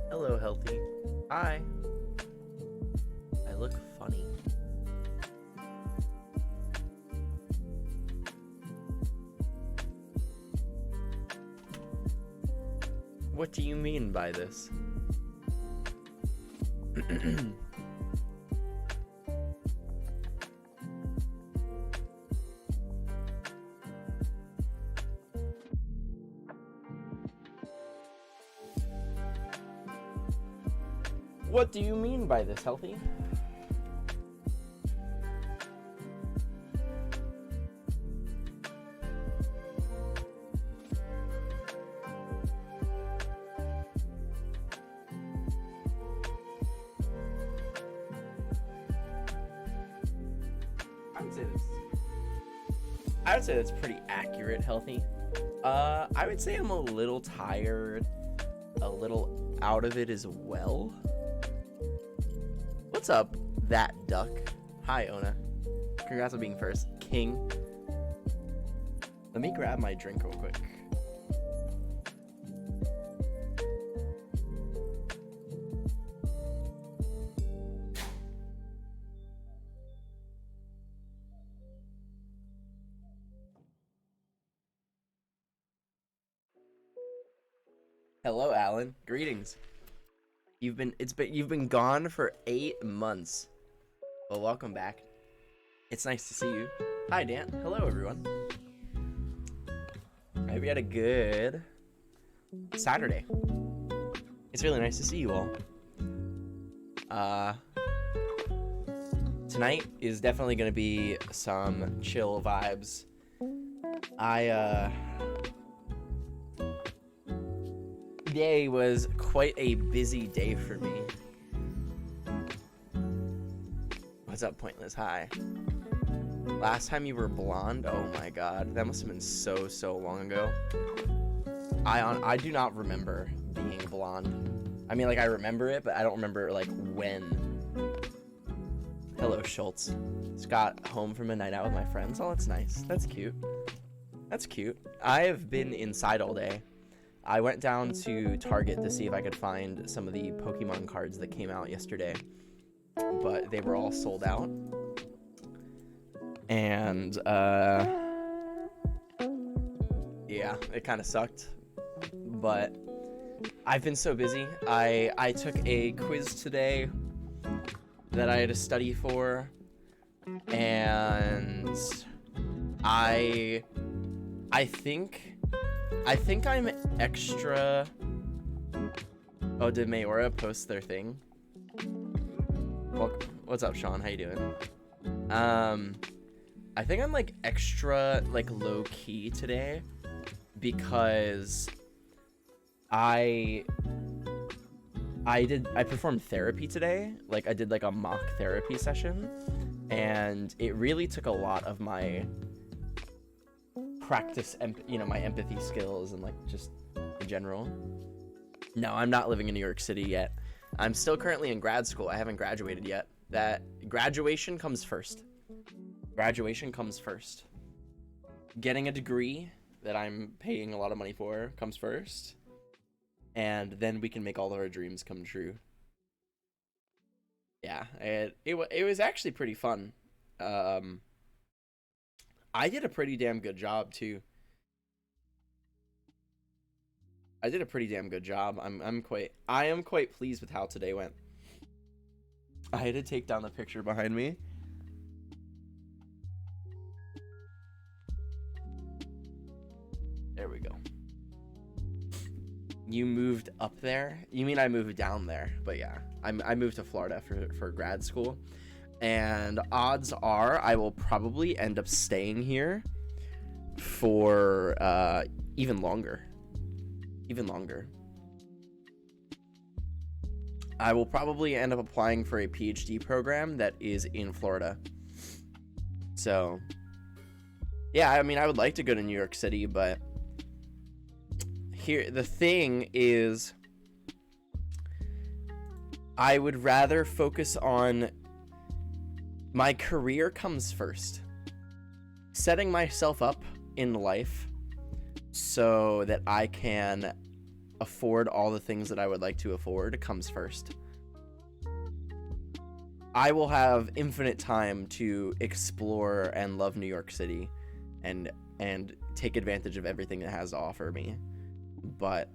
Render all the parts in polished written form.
Hello, healthy. Hi. I look funny. What do you mean by this? What do you mean by this, healthy? I would say this. I would say that's pretty accurate, healthy. I would say I'm a little tired, a little out of it as well. What's up, that duck? Hi, Ona. Congrats on being first. King. Let me grab my drink real quick. Hello, Alan. Greetings. You've been gone for 8 months. Well, welcome back. It's nice to see you. Hi, Dan. Hello, everyone. I hope you had a good Saturday. It's really nice to see you all. Tonight is definitely gonna be some chill vibes. Today was quite a busy day for me. What's up, Pointless? Hi. Last time you were blonde? Oh my god, that must have been so long ago. I do not remember being blonde. I mean, like, I remember it, but I don't remember, like, when. Hello, Schultz. Just got home from a night out with my friends. Oh, that's nice. That's cute. That's cute. I have been inside all day. I went down to Target to see if I could find some of the Pokemon cards that came out yesterday, but they were all sold out. And, yeah, it kind of sucked, but I've been so busy. I took a quiz today that I had to study for, and I think I'm extra. Oh, did Mayora post their thing? Well, what's up, Sean? How you doing? I think I'm like extra like low key today because I performed therapy today. Like, I did like a mock therapy session, and it really took a lot of my practice, my empathy skills and like just in general. No, I'm not living in New York City yet. I'm still currently in grad school. I haven't graduated yet. That graduation comes first. Graduation comes first. Getting a degree that I'm paying a lot of money for comes first. And then we can make all of our dreams come true. Yeah, it was actually pretty fun. I did a pretty damn good job too. I did a pretty damn good job. I am quite pleased with how today went. I had to take down the picture behind me. There we go. You moved up there? You mean I moved down there? But yeah, I moved to Florida for grad school. And odds are I will probably end up staying here for even longer. I will probably end up applying for a PhD program that is in Florida. So, yeah, I mean, I would like to go to New York City, but here the thing is, I would rather focus on my career comes first. Setting myself up in life so that I can afford all the things that I would like to afford comes first. I will have infinite time to explore and love New York City and take advantage of everything it has to offer me. But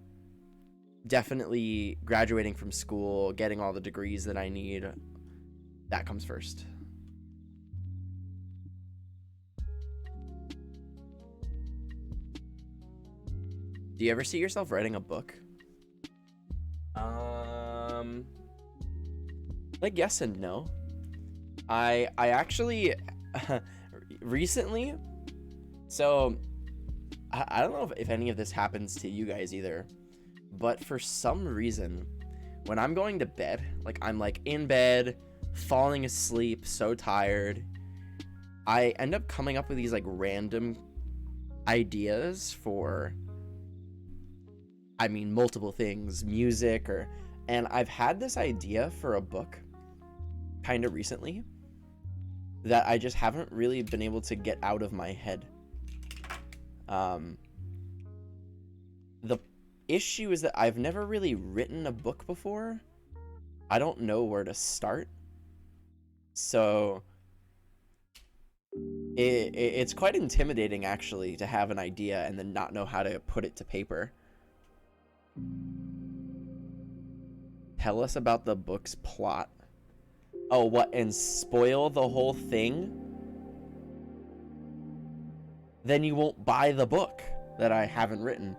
definitely graduating from school, getting all the degrees that I need, that comes first. Do you ever see yourself writing a book? Like yes and no. I actually recently, so I don't know if any of this happens to you guys either, but for some reason when I'm going to bed, like I'm like in bed falling asleep, so tired, I end up coming up with these like random ideas for, I mean, multiple things, music, and I've had this idea for a book kind of recently that I just haven't really been able to get out of my head. The issue is that I've never really written a book before. I don't know where to start. So it's quite intimidating actually to have an idea and then not know how to put it to paper. Tell us about the book's plot. Oh, what, and spoil the whole thing? Then you won't buy the book that I haven't written.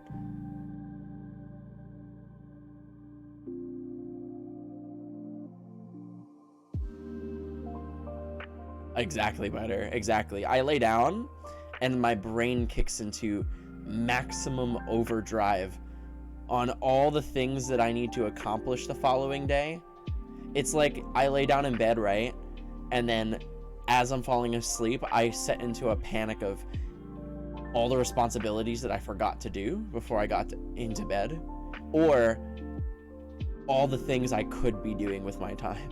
Exactly, Butter. Exactly. I lay down and my brain kicks into maximum overdrive on all the things that I need to accomplish the following day. It's like I lay down in bed, right? And then as I'm falling asleep, I set into a panic of all the responsibilities that I forgot to do before I got into bed, or all the things I could be doing with my time.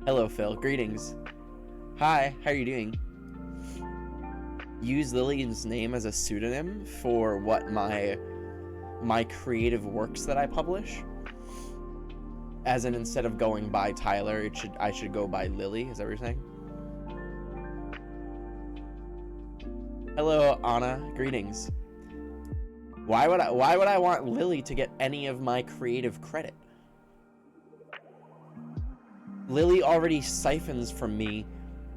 Hello, Phil. Greetings. Hi, how are you doing? Use Lillian's name as a pseudonym for what my creative works that I publish. As in, instead of going by Tyler, I should go by Lily. Is that what you're saying? Hello, Anna. Greetings. Why would I want Lily to get any of my creative credit? Lily already siphons from me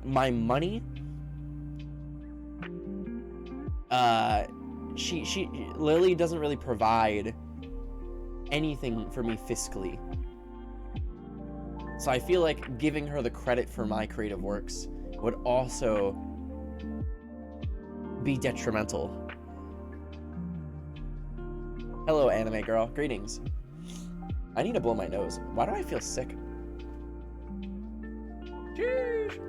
my money. Lily doesn't really provide anything for me fiscally. So I feel like giving her the credit for my creative works would also be detrimental. Hello, anime girl. Greetings. I need to blow my nose. Why do I feel sick? Jeez.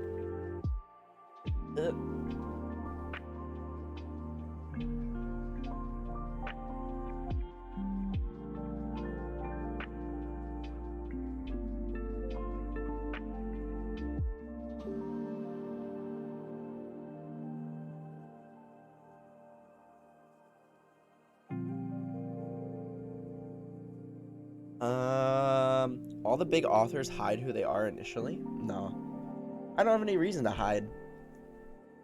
All the big authors hide who they are initially? No. I don't have any reason to hide.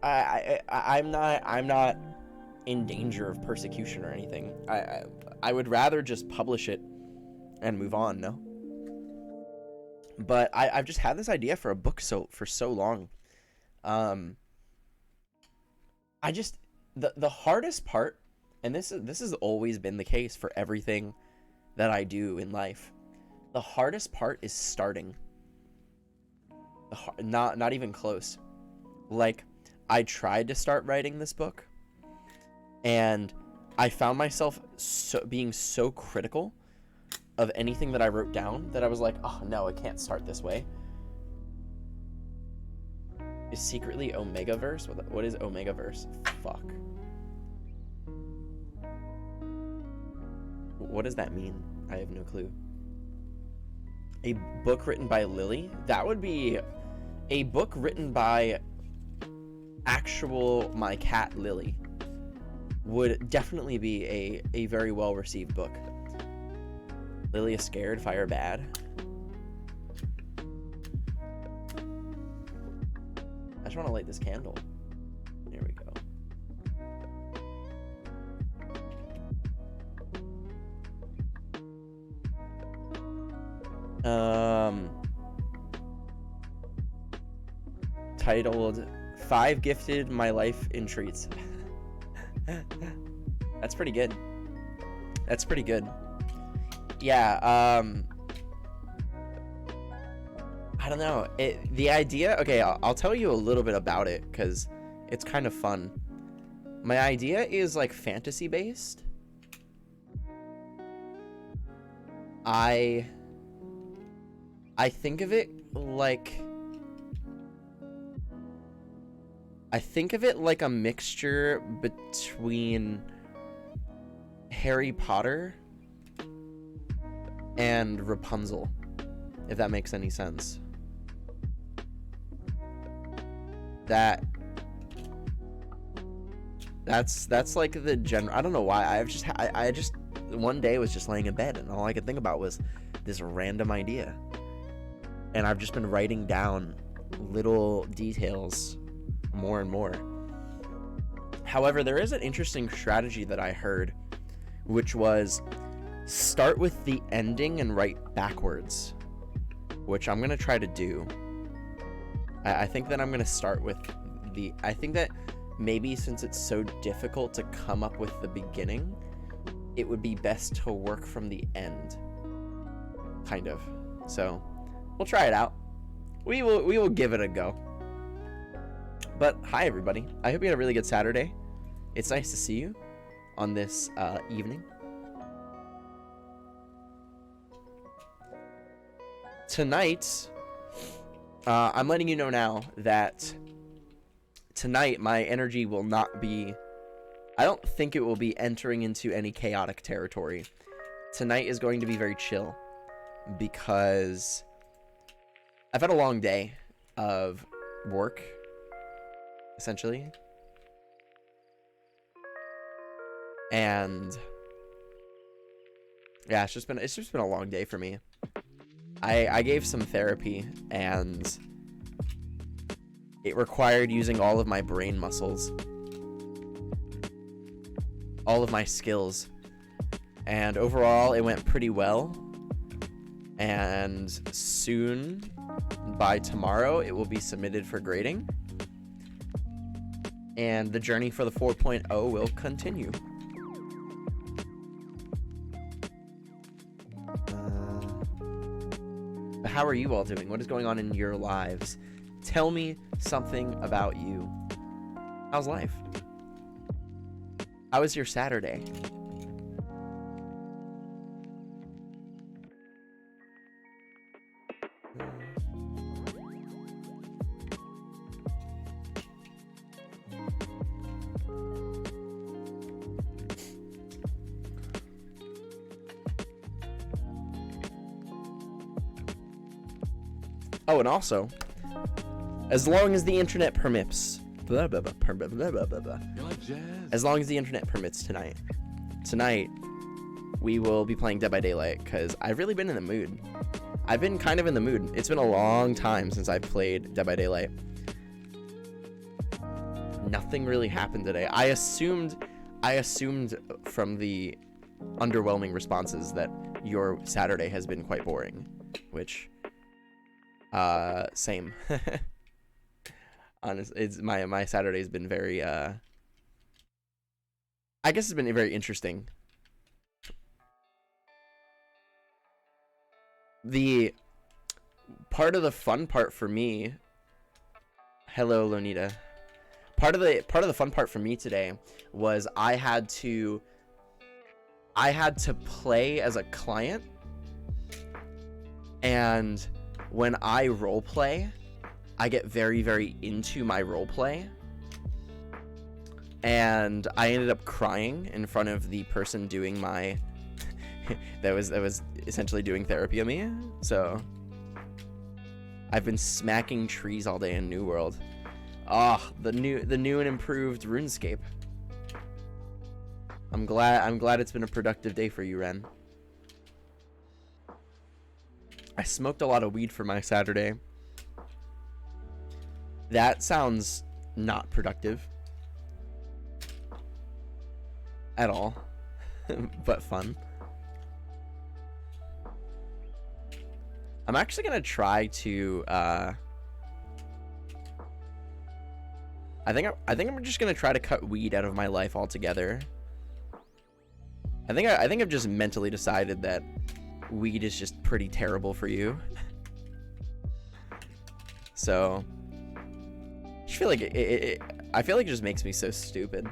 I'm not in danger of persecution or anything. I would rather just publish it and move on, no? But I've just had this idea for a book for so long. The hardest part, and this has always been the case for everything that I do in life. The hardest part is starting. Not even close. Like, I tried to start writing this book, and I found myself being so critical of anything that I wrote down that I was like, oh no, I can't start this way. Is secretly Omegaverse? What is Omegaverse? Fuck. What does that mean? I have no clue. A book written by Lily? That would be a book written by my cat Lily. Would definitely be a very well received book. Lily is scared, fire bad. I just want to light this candle. There we go. Titled 5 Gifted My Life in Treats. That's pretty good. That's pretty good. Yeah, I don't know. The idea, okay, I'll tell you a little bit about it because it's kind of fun. My idea is like fantasy based. I think of it like a mixture between Harry Potter and Rapunzel, if that makes any sense. That's like the general. I don't know why. I just one day was just laying in bed and all I could think about was this random idea, and I've just been writing down little details more and more. However, there is an interesting strategy that I heard, which was start with the ending and write backwards, which I'm gonna try to do. I think that I'm gonna start with I think that maybe since it's so difficult to come up with the beginning, it would be best to work from the end, kind of. So we'll try it out. We will give it a go. But hi everybody, I hope you had a really good Saturday. It's nice to see you on this evening. Tonight, I'm letting you know now that tonight my energy will not be, I don't think it will be entering into any chaotic territory. Tonight is going to be very chill because I've had a long day of work, essentially. And yeah, it's just been a long day for me. I gave some therapy and it required using all of my brain muscles, all of my skills, and overall it went pretty well. And soon, by tomorrow, it will be submitted for grading, and the journey for the 4.0 will continue. But how are you all doing? What is going on in your lives? Tell me something about you. How's life? How was your Saturday? Oh, and also, as long as the internet permits, as long as the internet permits tonight, we will be playing Dead by Daylight, because I've really been in the mood. I've been kind of in the mood. It's been a long time since I've played Dead by Daylight. Nothing really happened today. I assumed from the underwhelming responses that your Saturday has been quite boring, which, same. Honestly, it's my Saturday's been very, I guess it's been very interesting. The part of the fun part for me, hello Lonita. Part of the fun part for me today was I had to play as a client, and when I roleplay, I get very, very into my roleplay, and I ended up crying in front of the person doing my that was essentially doing therapy on me. So I've been smacking trees all day in New World. Ah, the new and improved RuneScape. I'm glad it's been a productive day for you, Ren. I smoked a lot of weed for my Saturday. That sounds not productive at all, but fun. I'm actually gonna try to I think I'm just gonna try to cut weed out of my life altogether. I think I've just mentally decided that weed is just pretty terrible for you. So I just feel like I feel like it just makes me so stupid.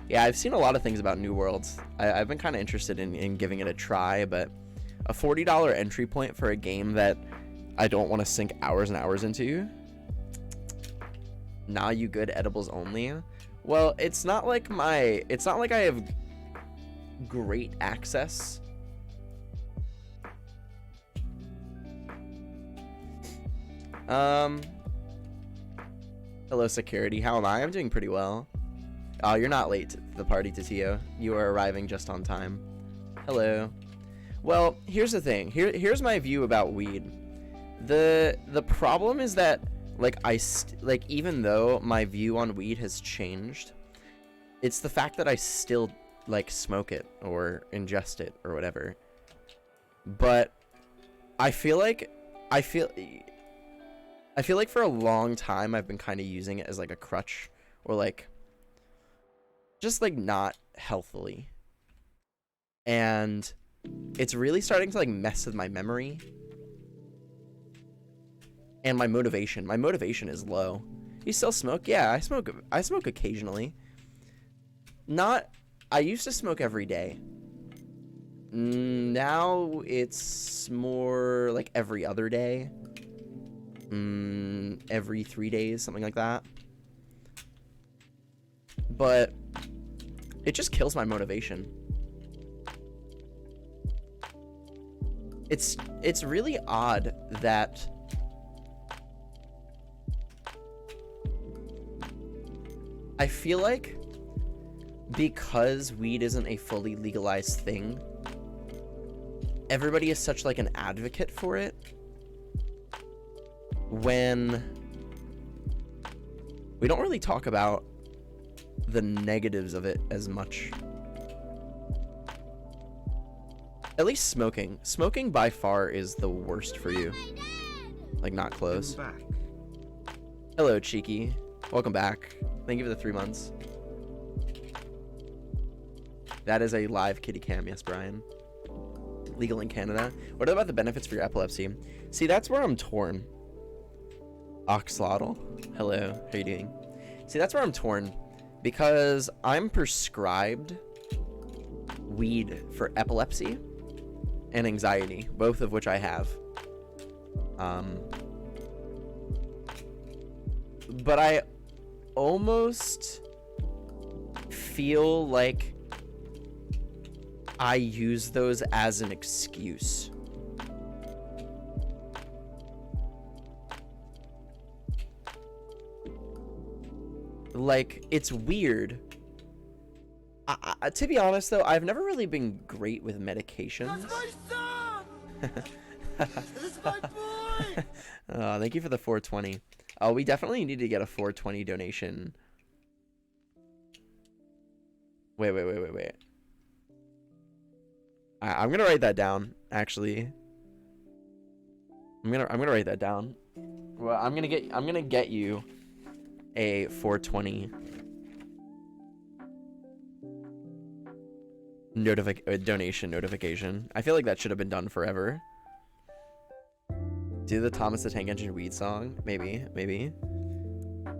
Yeah, I've seen a lot of things about New Worlds. I've been kind of interested in giving it a try, but a $40 entry point for a game that I don't want to sink hours and hours into. Nah, you good, edibles only. Well, it's not like I have great access. Hello, security. How am I? I'm doing pretty well. Oh, you're not late to the party, Tatio. You are arriving just on time. Hello. Well, here's the thing. Here's my view about weed. The problem is that like even though my view on weed has changed, it's the fact that I still like smoke it or ingest it or whatever. But I feel like for a long time I've been kind of using it as like a crutch, or like just like not healthily, and it's really starting to like mess with my memory and my motivation. My motivation is low. You still smoke? Yeah, I smoke occasionally. I used to smoke every day. Now it's more like every other day. Every 3 days, something like that. But it just kills my motivation. It's really odd that I feel like because weed isn't a fully legalized thing, everybody is such like an advocate for it, when we don't really talk about the negatives of it as much. At least smoking. Smoking by far is the worst for you. Like, not close. Hello, Cheeky. Welcome back. Thank you for the 3 months. That is a live kitty cam. Yes, Brian. Legal in Canada. What about the benefits for your epilepsy? See, that's where I'm torn. Oxlotl. Hello. How are you doing? See, that's where I'm torn. Because I'm prescribed weed for epilepsy and anxiety, both of which I have. But I almost feel like I use those as an excuse. Like, it's weird. To be honest, though, I've never really been great with medications. That's my son! That's my boy! Thank you for the 420. Oh, we definitely need to get a 420 donation. Wait. I'm gonna write that down, actually. I'm gonna write that down. Well, I'm gonna get you a 420 donation notification. I feel like that should have been done forever. Do the Thomas the Tank Engine weed song? Maybe.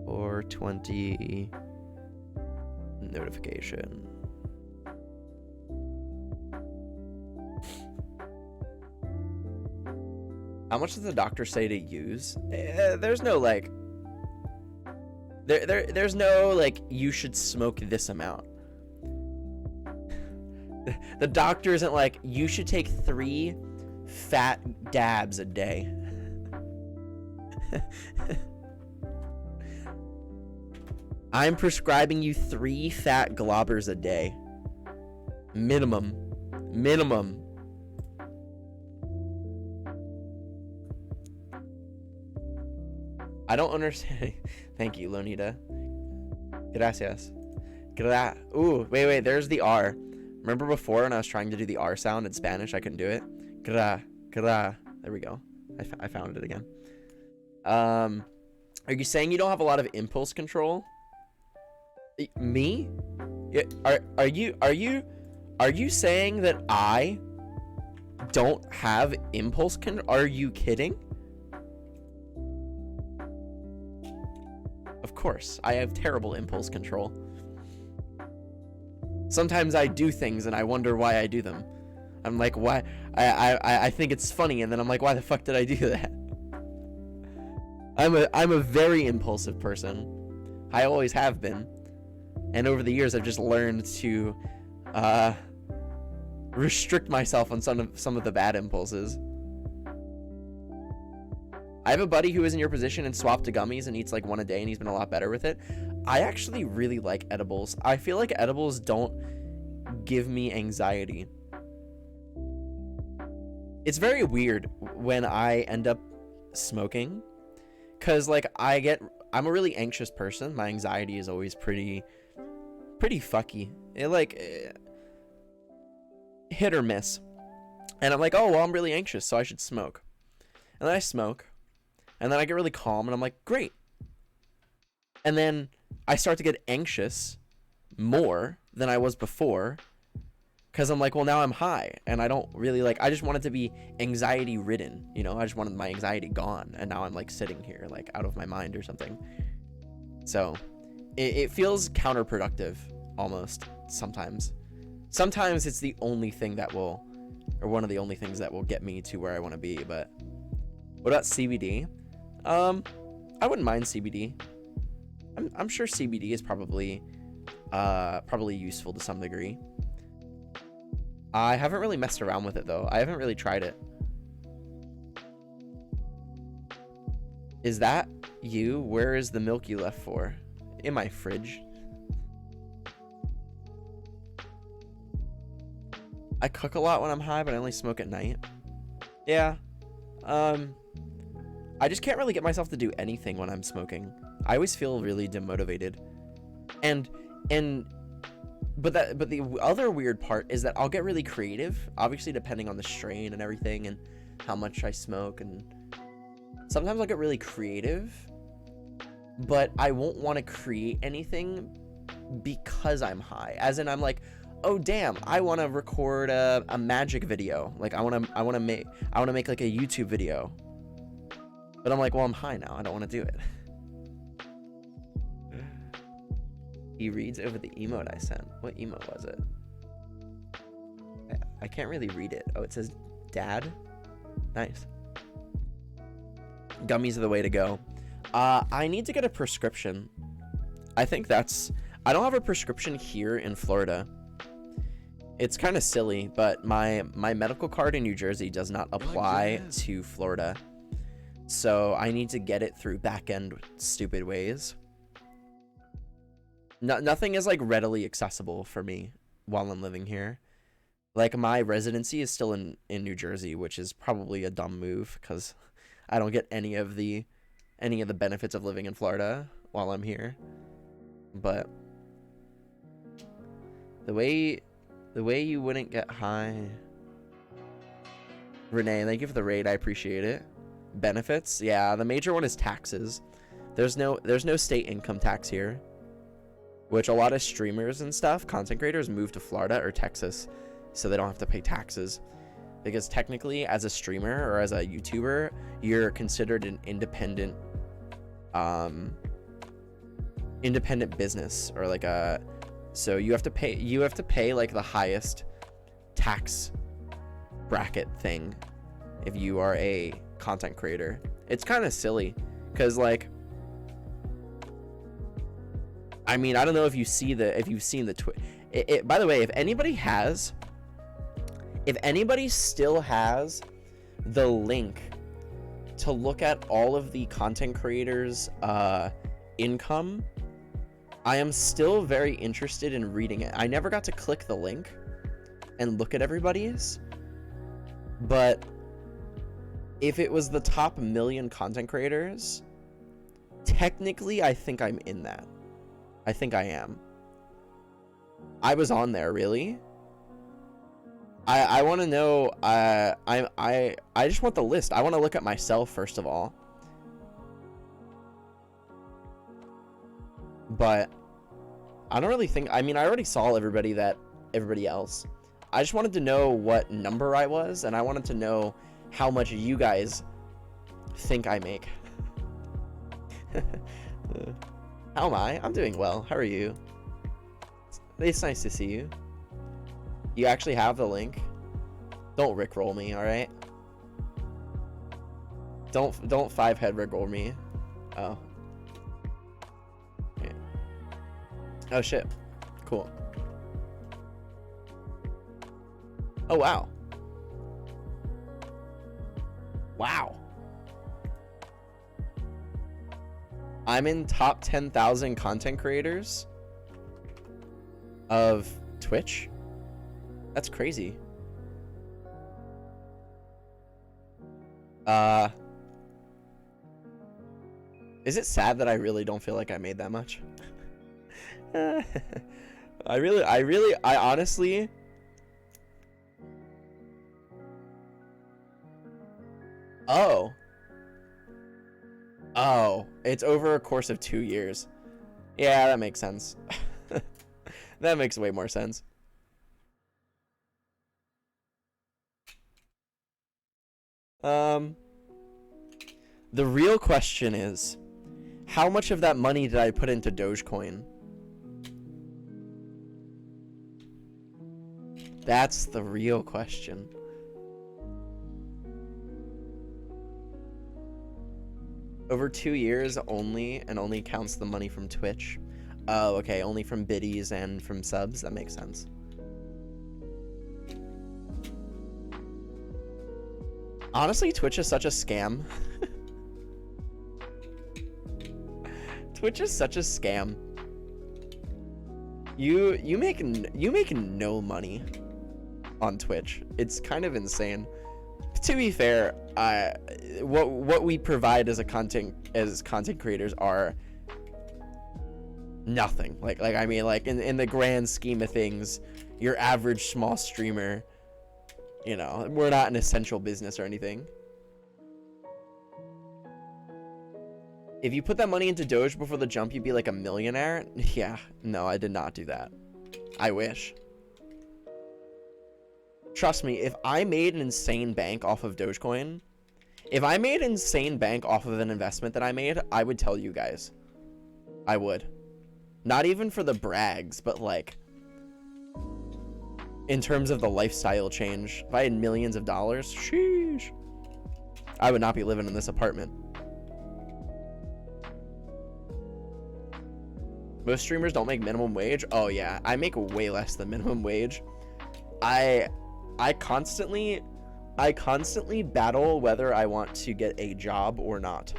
420 notification. How much does the doctor say to use? There's no like there's no like you should smoke this amount. The doctor isn't like you should take 3 fat dabs a day. I'm prescribing you 3 fat globbers a day. Minimum. I don't understand. Thank you, Lonita. Gracias. Ooh, wait, there's the R. Remember before when I was trying to do the R sound in Spanish, I couldn't do it? Gra. There we go. I found it again. Are you saying you don't have a lot of impulse control? Me? Are you saying that I don't have impulse control? Are you kidding? Of course, I have terrible impulse control. Sometimes I do things and I wonder why I do them. I'm like, why? I think it's funny, and then I'm like, why the fuck did I do that? I'm a very impulsive person. I always have been. And over the years, I've just learned to restrict myself on some of the bad impulses. I have a buddy who is in your position and swapped to gummies and eats like one a day, and he's been a lot better with it. I actually really like edibles. I feel like edibles don't give me anxiety. It's very weird when I end up smoking, because like I'm a really anxious person. My anxiety is always pretty fucky. It like hit or miss. And I'm like, oh, well, I'm really anxious, so I should smoke. And then I smoke, and then I get really calm, and I'm like, great. And then I start to get anxious more than I was before, because I'm like, well, now I'm high, and I don't really like, I just wanted to be anxiety ridden, you know? I just wanted my anxiety gone, and now I'm like sitting here like out of my mind or something. So it feels counterproductive almost sometimes. Sometimes it's the only thing that will, or one of the only things that will get me to where I want to be. But what about CBD? I wouldn't mind CBD. I'm sure CBD is probably useful to some degree. I haven't really messed around with it though. I haven't really tried it. Is that you? Where is the milk you left for? In my fridge. I cook a lot when I'm high, but I only smoke at night. Yeah. I just can't really get myself to do anything when I'm smoking. I always feel really demotivated. But the other weird part is that I'll get really creative, obviously depending on the strain and everything and how much I smoke, and sometimes I'll get really creative, but I won't want to create anything because I'm high. As in, I'm like, oh damn, I want to record a magic video. Like I want to make like a YouTube video. But I'm like, well, I'm high now. I don't want to do it. He reads over the emote I sent. What emote was it? I can't really read it. Oh, it says dad. Nice. Gummies are the way to go. I need to get a prescription. I don't have a prescription here in Florida. It's kind of silly, but my medical card in New Jersey does not apply to Florida. So I need to get it through back-end stupid ways. Nothing is like readily accessible for me while I'm living here. Like my residency is still in New Jersey, which is probably a dumb move because I don't get any of the benefits of living in Florida while I'm here. But the way you wouldn't get high. Renee, thank you for the raid. I appreciate it. Benefits, yeah, the major one is taxes. There's no state income tax here, which a lot of streamers and stuff, content creators, move to Florida or Texas so they don't have to pay taxes, because technically as a streamer or as a YouTuber, you're considered an independent business, or like so you have to pay like the highest tax bracket thing if you are a content creator. It's kind of silly because like, I mean, I don't know if you've seen the tweet. By the way, if anybody still has the link to look at all of the content creators' income, I am still very interested in reading it. I never got to click the link and look at everybody's, but if it was the top 1 million content creators, Technically, I think I'm in that. I think I am. I was on there, really? I want to know. I just want the list. I want to look at myself first of all. But I don't really think. I mean, I already saw everybody else. I just wanted to know what number I was, and I wanted to know how much you guys think I make. How am I? I'm doing well. How are you? It's nice to see you. You actually have the link. Don't rickroll me, all right? Don't 5-head rickroll me. Oh. Okay. Oh shit. Cool. Oh wow. Wow. I'm in top 10,000 content creators of Twitch. That's crazy. Is it sad that I really don't feel like I made that much? I honestly Oh, it's over a course of 2 years. Yeah, that makes sense. That makes way more sense. The real question is, how much of that money did I put into Dogecoin? That's the real question. Over 2 years only, and only counts the money from Twitch. Oh, okay, only from biddies and from subs. That makes sense. Honestly, Twitch is such a scam. Twitch is such a scam. You make no money on Twitch. It's kind of insane. To be fair, what we provide as content creators are nothing. Like I mean, like in the grand scheme of things, your average small streamer, you know, we're not an essential business or anything. If you put that money into Doge before the jump, you'd be like a millionaire. Yeah, no, I did not do that. I wish. Trust me, if I made an insane bank off of Dogecoin, if I made an insane bank off of an investment that I made, I would tell you guys. I would. Not even for the brags, but like, in terms of the lifestyle change, if I had millions of dollars, sheesh, I would not be living in this apartment. Most streamers don't make minimum wage. Oh yeah, I make way less than minimum wage. I constantly battle whether I want to get a job or not.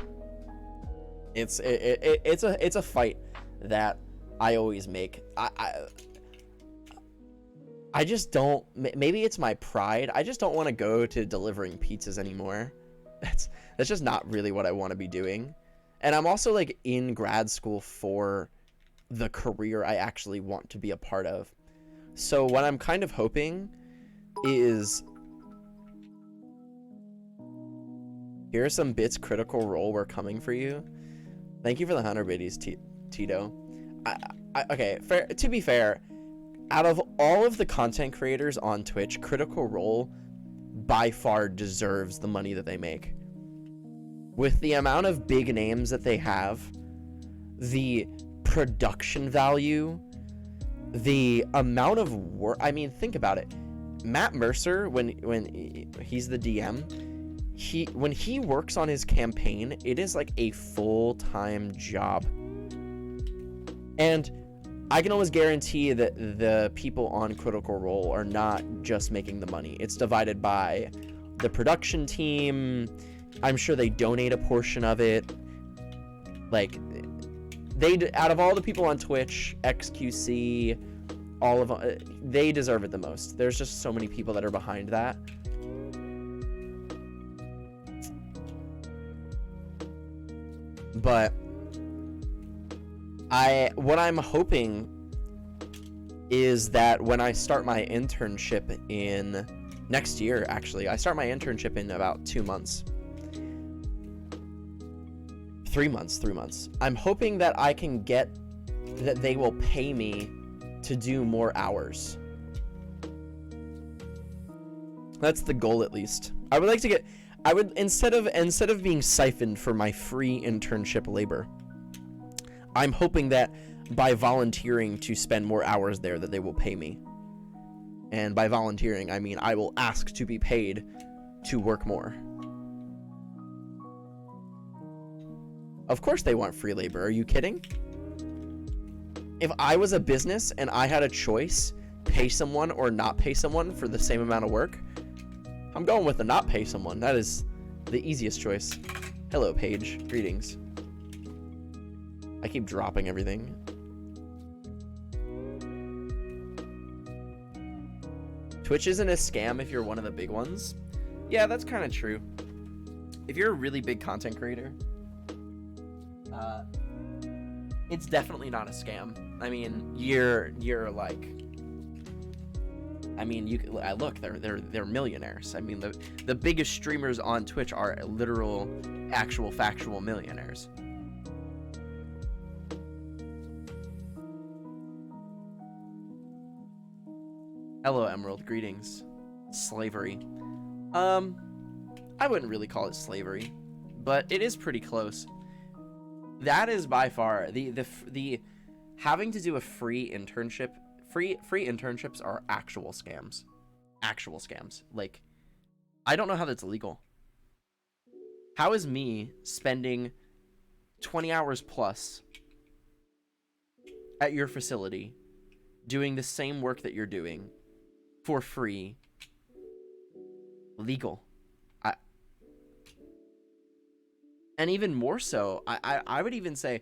It's a fight that I always make. I just don't, maybe it's my pride. I just don't want to go to delivering pizzas anymore. That's just not really what I want to be doing. And I'm also like in grad school for the career I actually want to be a part of. So what I'm kind of hoping is, here are some bits. Critical Role, we're coming for you. Thank you for the 100 biddies, Tito. Okay, to be fair, out of all of the content creators on Twitch, Critical Role by far deserves the money that they make. With the amount of big names that they have, the production value, the amount of work. I mean, think about it. Matt Mercer, when he's the DM, when he works on his campaign, it is like a full-time job. And I can almost guarantee that the people on Critical Role are not just making the money. It's divided by the production team. I'm sure they donate a portion of it. Like, out of all the people on Twitch, XQC, all of them, they deserve it the most. There's just so many people that are behind that. But What I'm hoping is that when I start my internship in next year, actually, I start my internship in about 2 months. 3 months. I'm hoping that I can get that they will pay me to do more hours. That's the goal, at least. I would like to get, instead of being siphoned for my free internship labor, I'm hoping that by volunteering to spend more hours there that they will pay me. And by volunteering, I mean I will ask to be paid to work more. Of course they want free labor. Are you kidding? If I was a business and I had a choice, pay someone or not pay someone for the same amount of work, I'm going with the not pay someone. That is the easiest choice. Hello, Paige. Greetings. I keep dropping everything. Twitch isn't a scam if you're one of the big ones. Yeah, that's kind of true. If you're a really big content creator, it's definitely not a scam. I mean, you're like, I mean, look, they're millionaires. I mean, the biggest streamers on Twitch are literal, actual, factual millionaires. Hello, Emerald. Greetings. Slavery. I wouldn't really call it slavery, but it is pretty close. That is by far the having to do a free internship. Free internships are actual scams. Actual scams. Like, I don't know how that's legal. How is me spending 20 hours plus at your facility doing the same work that you're doing for free legal? And even more so, I would even say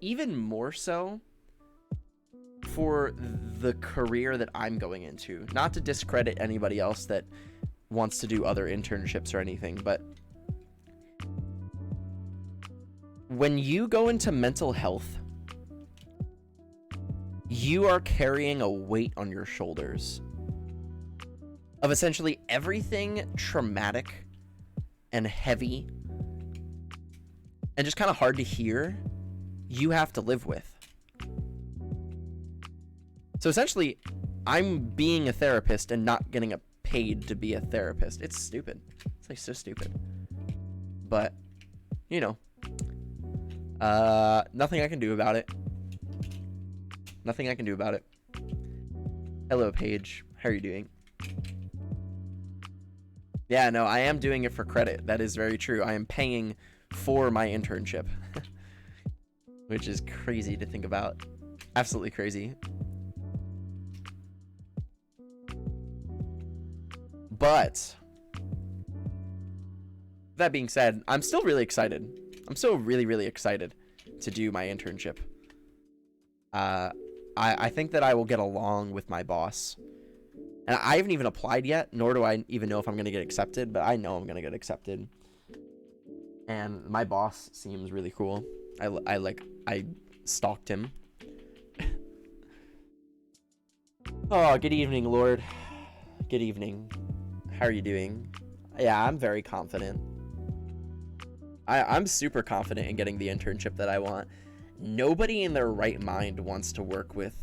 even more so for the career that I'm going into. Not to discredit anybody else that wants to do other internships or anything, but when you go into mental health, you are carrying a weight on your shoulders of essentially everything traumatic and heavy and just kind of hard to hear you have to live with. So essentially, I'm being a therapist and not getting paid to be a therapist. It's stupid. It's like so stupid. But, you know, nothing I can do about it. Nothing I can do about it. Hello, Paige. How are you doing? Yeah, no, I am doing it for credit. That is very true. I am paying for my internship, which is crazy to think about. Absolutely crazy. But that being said, I'm still really excited. I'm still really, really excited to do my internship. I think that I will get along with my boss. And I haven't even applied yet, nor do I even know if I'm going to get accepted, but I know I'm going to get accepted. And my boss seems really cool. I stalked him. Oh, good evening, Lord. Good evening. How are you doing? Yeah, I'm very confident. I'm super confident in getting the internship that I want. Nobody in their right mind wants to work with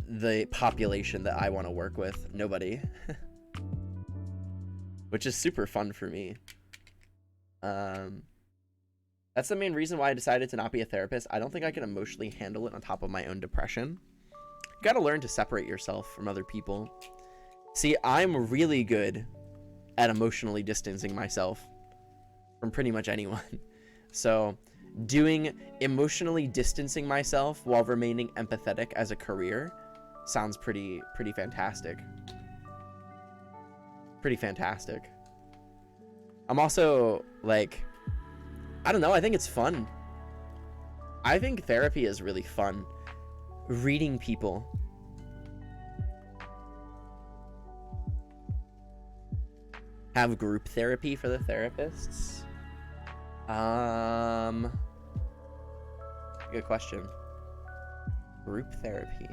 the population that I want to work with. Nobody. Which is super fun for me. That's the main reason why I decided to not be a therapist. I don't think I can emotionally handle it on top of my own depression. You gotta learn to separate yourself from other people. See, I'm really good at emotionally distancing myself from pretty much anyone. So doing emotionally distancing myself while remaining empathetic as a career sounds pretty fantastic. Pretty fantastic. I'm also like, I don't know, I think it's fun. I think therapy is really fun. Reading people. Have group therapy for the therapists. Um, good question. Group therapy.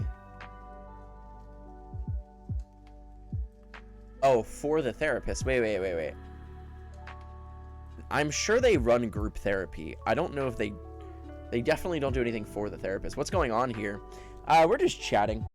Oh, for the therapist. Wait. I'm sure they run group therapy. I don't know if they definitely don't do anything for the therapist. What's going on here? We're just chatting.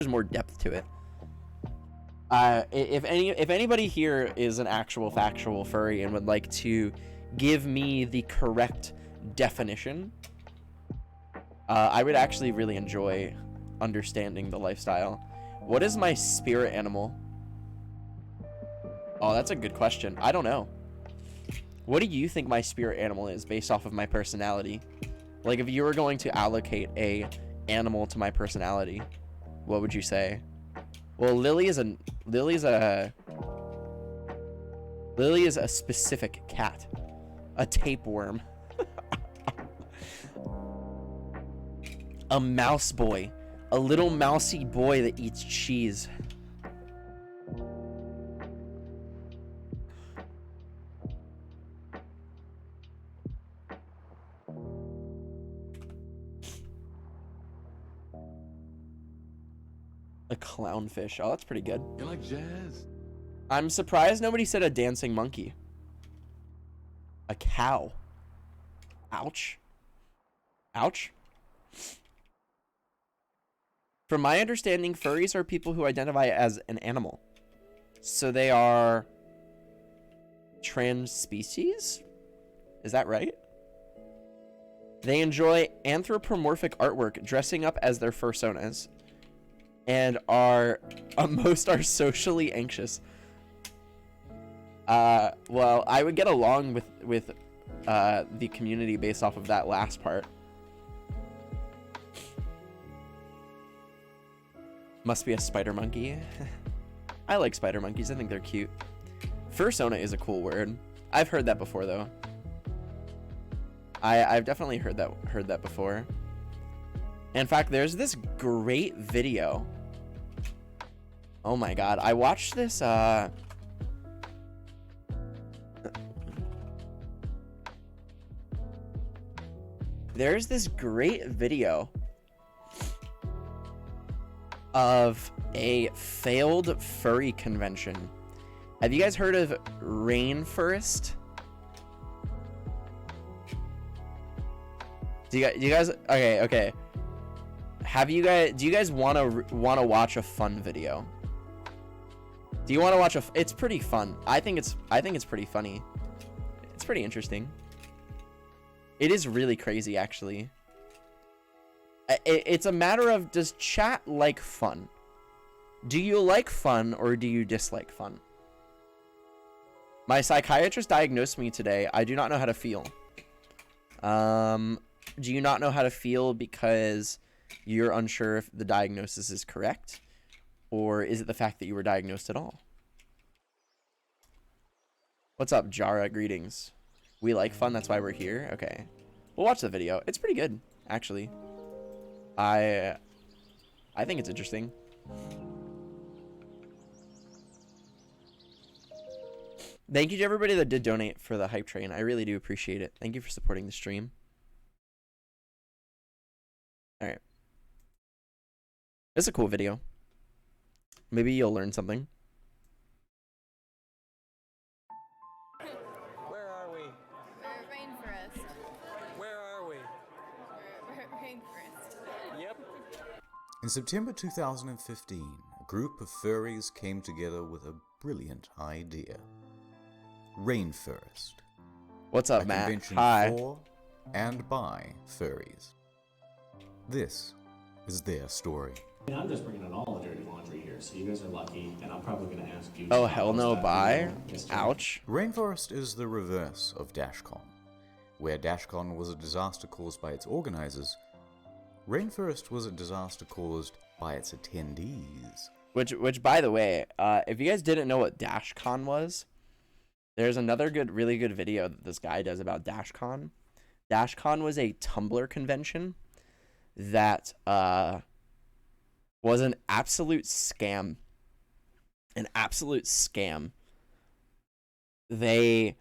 there's more depth to it. If anybody here is an actual factual furry and would like to give me the correct definition, I would actually really enjoy understanding the lifestyle. What is my spirit animal? Oh, that's a good question. I don't know. What do you think my spirit animal is based off of my personality? Like, if you were going to allocate a animal to my personality, what would you say? Well, Lily is a specific cat. A tapeworm. A mouse boy. A little mousy boy that eats cheese. A clownfish. Oh, that's pretty good. You like jazz? I'm surprised nobody said a dancing monkey. A cow. Ouch. Ouch. From my understanding, furries are people who identify as an animal. So they are trans species? Is that right? They enjoy anthropomorphic artwork, dressing up as their fursonas, and most are socially anxious. Well, I would get along with the community based off of that last part. Must be a spider monkey. I like spider monkeys. I think they're cute. Fursona is a cool word. I've heard that before though. I've definitely heard that before. In fact, there's this great video. Oh my god, I watched this there's this great video of a failed furry convention. Have you guys heard of Rainforest? Do you guys okay. Do you guys want to watch a fun video? Do you want to watch it's pretty fun. I think it's pretty funny. It's pretty interesting. It is really crazy, actually. It's a matter of, does chat like fun? Do you like fun or do you dislike fun? My psychiatrist diagnosed me today. I do not know how to feel. Do you not know how to feel because you're unsure if the diagnosis is correct? Or is it the fact that you were diagnosed at all? What's up, Jara? Greetings. We like fun, that's why we're here? Okay. We'll watch the video. It's pretty good, actually. I think it's interesting. Thank you to everybody that did donate for the hype train. I really do appreciate it. Thank you for supporting the stream. All right. It's a cool video. Maybe you'll learn something. Where are we? We're rainforest. Where are we? We're rainforest. Yep. In September 2015, a group of furries came together with a brilliant idea. Rainforest. What's up, a Matt? convention Hi. for and by furries. This is their story. And I'm just bringing in all the dirty laundry here, so you guys are lucky, and I'm probably going to ask you... Oh, hell no, that bye. history. Ouch. Rainforest is the reverse of DashCon. Where DashCon was a disaster caused by its organizers, Rainforest was a disaster caused by its attendees. Which, by the way, if you guys didn't know what DashCon was, there's another really good video that this guy does about DashCon. DashCon was a Tumblr convention that was an absolute scam. An absolute scam. They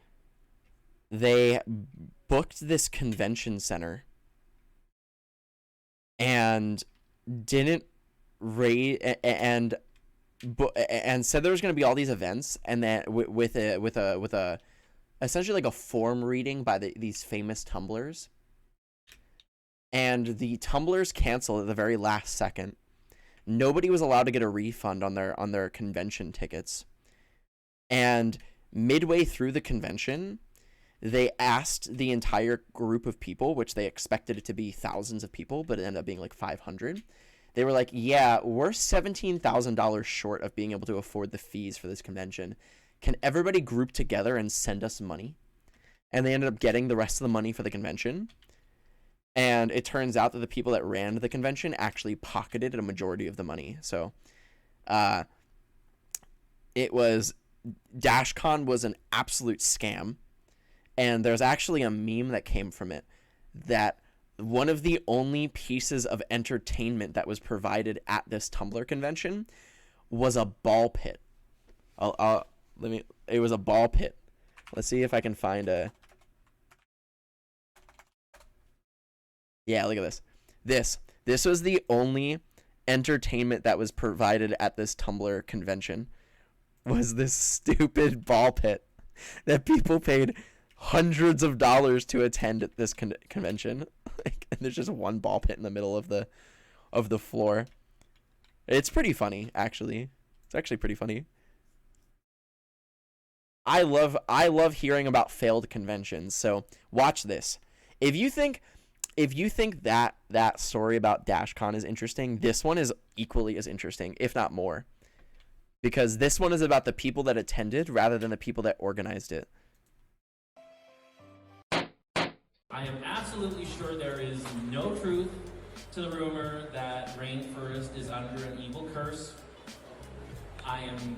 booked this convention center and didn't rate and said there was going to be all these events, and then with a essentially like a form reading by these famous Tumblrs, and the Tumblrs canceled at the very last second nobody was allowed to get a refund on their convention tickets. And midway through the convention, they asked the entire group of people, which they expected it to be thousands of people, but it ended up being like 500. They were like, yeah, we're $17,000 short of being able to afford the fees for this convention. Can everybody group together and send us money? And they ended up getting the rest of the money for the convention. And it turns out that the people that ran the convention actually pocketed a majority of the money. So DashCon was an absolute scam. And there's actually a meme that came from it that one of the only pieces of entertainment that was provided at this Tumblr convention was a ball pit. It was a ball pit. Let's see if I can find a... Yeah, look at this. This was the only entertainment that was provided at this Tumblr convention, was this stupid ball pit that people paid hundreds of dollars to attend at this convention. And there's just one ball pit in the middle of the floor. It's pretty funny, actually. It's actually pretty funny. I love hearing about failed conventions. So watch this. If you think that story about DashCon is interesting, this one is equally as interesting, if not more. Because this one is about the people that attended rather than the people that organized it. I am absolutely sure there is no truth to the rumor that Rainforest is under an evil curse. I am...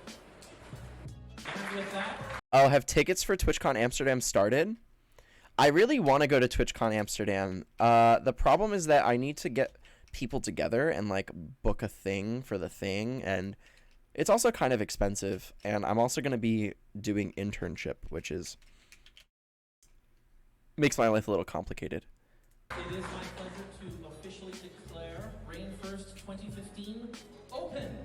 And with that... I'll have tickets for TwitchCon Amsterdam started. I really want to go to TwitchCon Amsterdam. The problem is that I need to get people together and like book a thing for the thing, and it's also kind of expensive. And I'm also going to be doing internship, which is makes my life a little complicated. It is my pleasure to officially declare Rainforest 2015 open.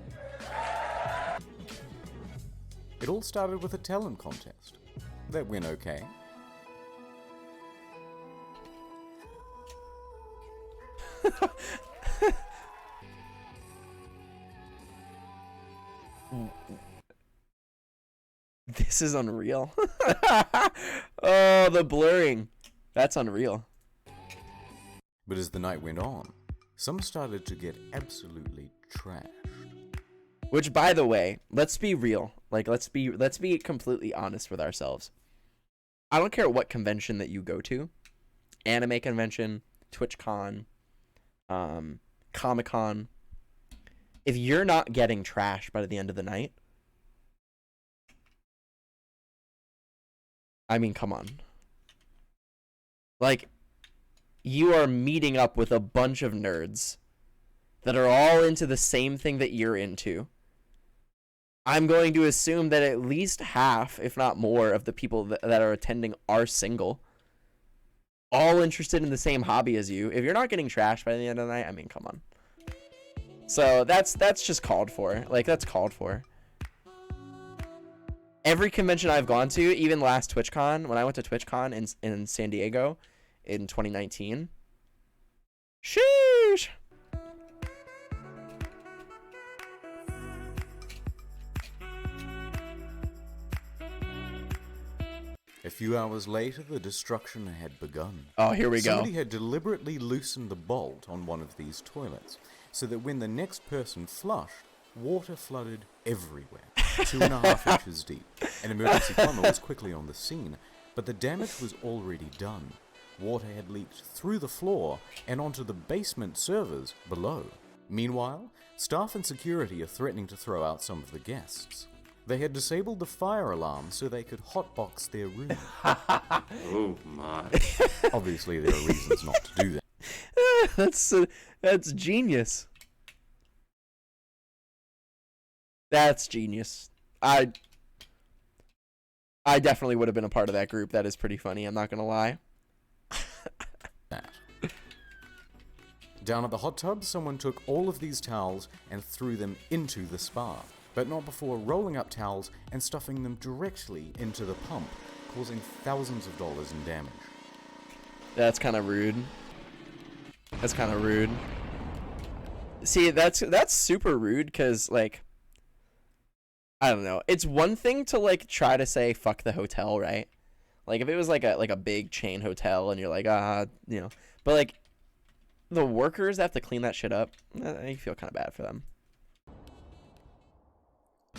It all started with a talent contest. That went okay. This is unreal. Oh, the blurring. That's unreal. But as the night went on, some started to get absolutely trashed. Which, by the way, let's be real. Like, let's be completely honest with ourselves. I don't care what convention that you go to. Anime convention, TwitchCon, Comic-Con. If you're not getting trashed by the end of the night, I mean, come on. Like, you are meeting up with a bunch of nerds that are all into the same thing that you're into. I'm going to assume that at least half, if not more, of the people that are attending are single. All interested in the same hobby as you. If you're not getting trashed by the end of the night, I mean, come on. So that's just called for. Like, that's called for. Every convention I've gone to, even last TwitchCon, when I went to TwitchCon in San Diego in 2019. Sheesh! A few hours later, the destruction had begun. Oh, here we go. Somebody had deliberately loosened the bolt on one of these toilets, so that when the next person flushed, water flooded everywhere, 2.5 inches deep. An emergency plumber was quickly on the scene, but the damage was already done. Water had leaked through the floor and onto the basement servers below. Meanwhile, staff and security are threatening to throw out some of the guests. They had disabled the fire alarm so they could hotbox their room. Oh my. Obviously, there are reasons not to do that. That's genius. That's genius. I definitely would have been a part of that group. That is pretty funny. I'm not gonna lie. Down at the hot tub, someone took all of these towels and threw them into the spa, but not before rolling up towels and stuffing them directly into the pump, causing thousands of dollars in damage. That's kind of rude. That's kind of rude. See, that's super rude because, like, I don't know. It's one thing to, like, try to say fuck the hotel, right? Like, if it was like a big chain hotel and you're like, you know, but like the workers that have to clean that shit up, you feel kind of bad for them.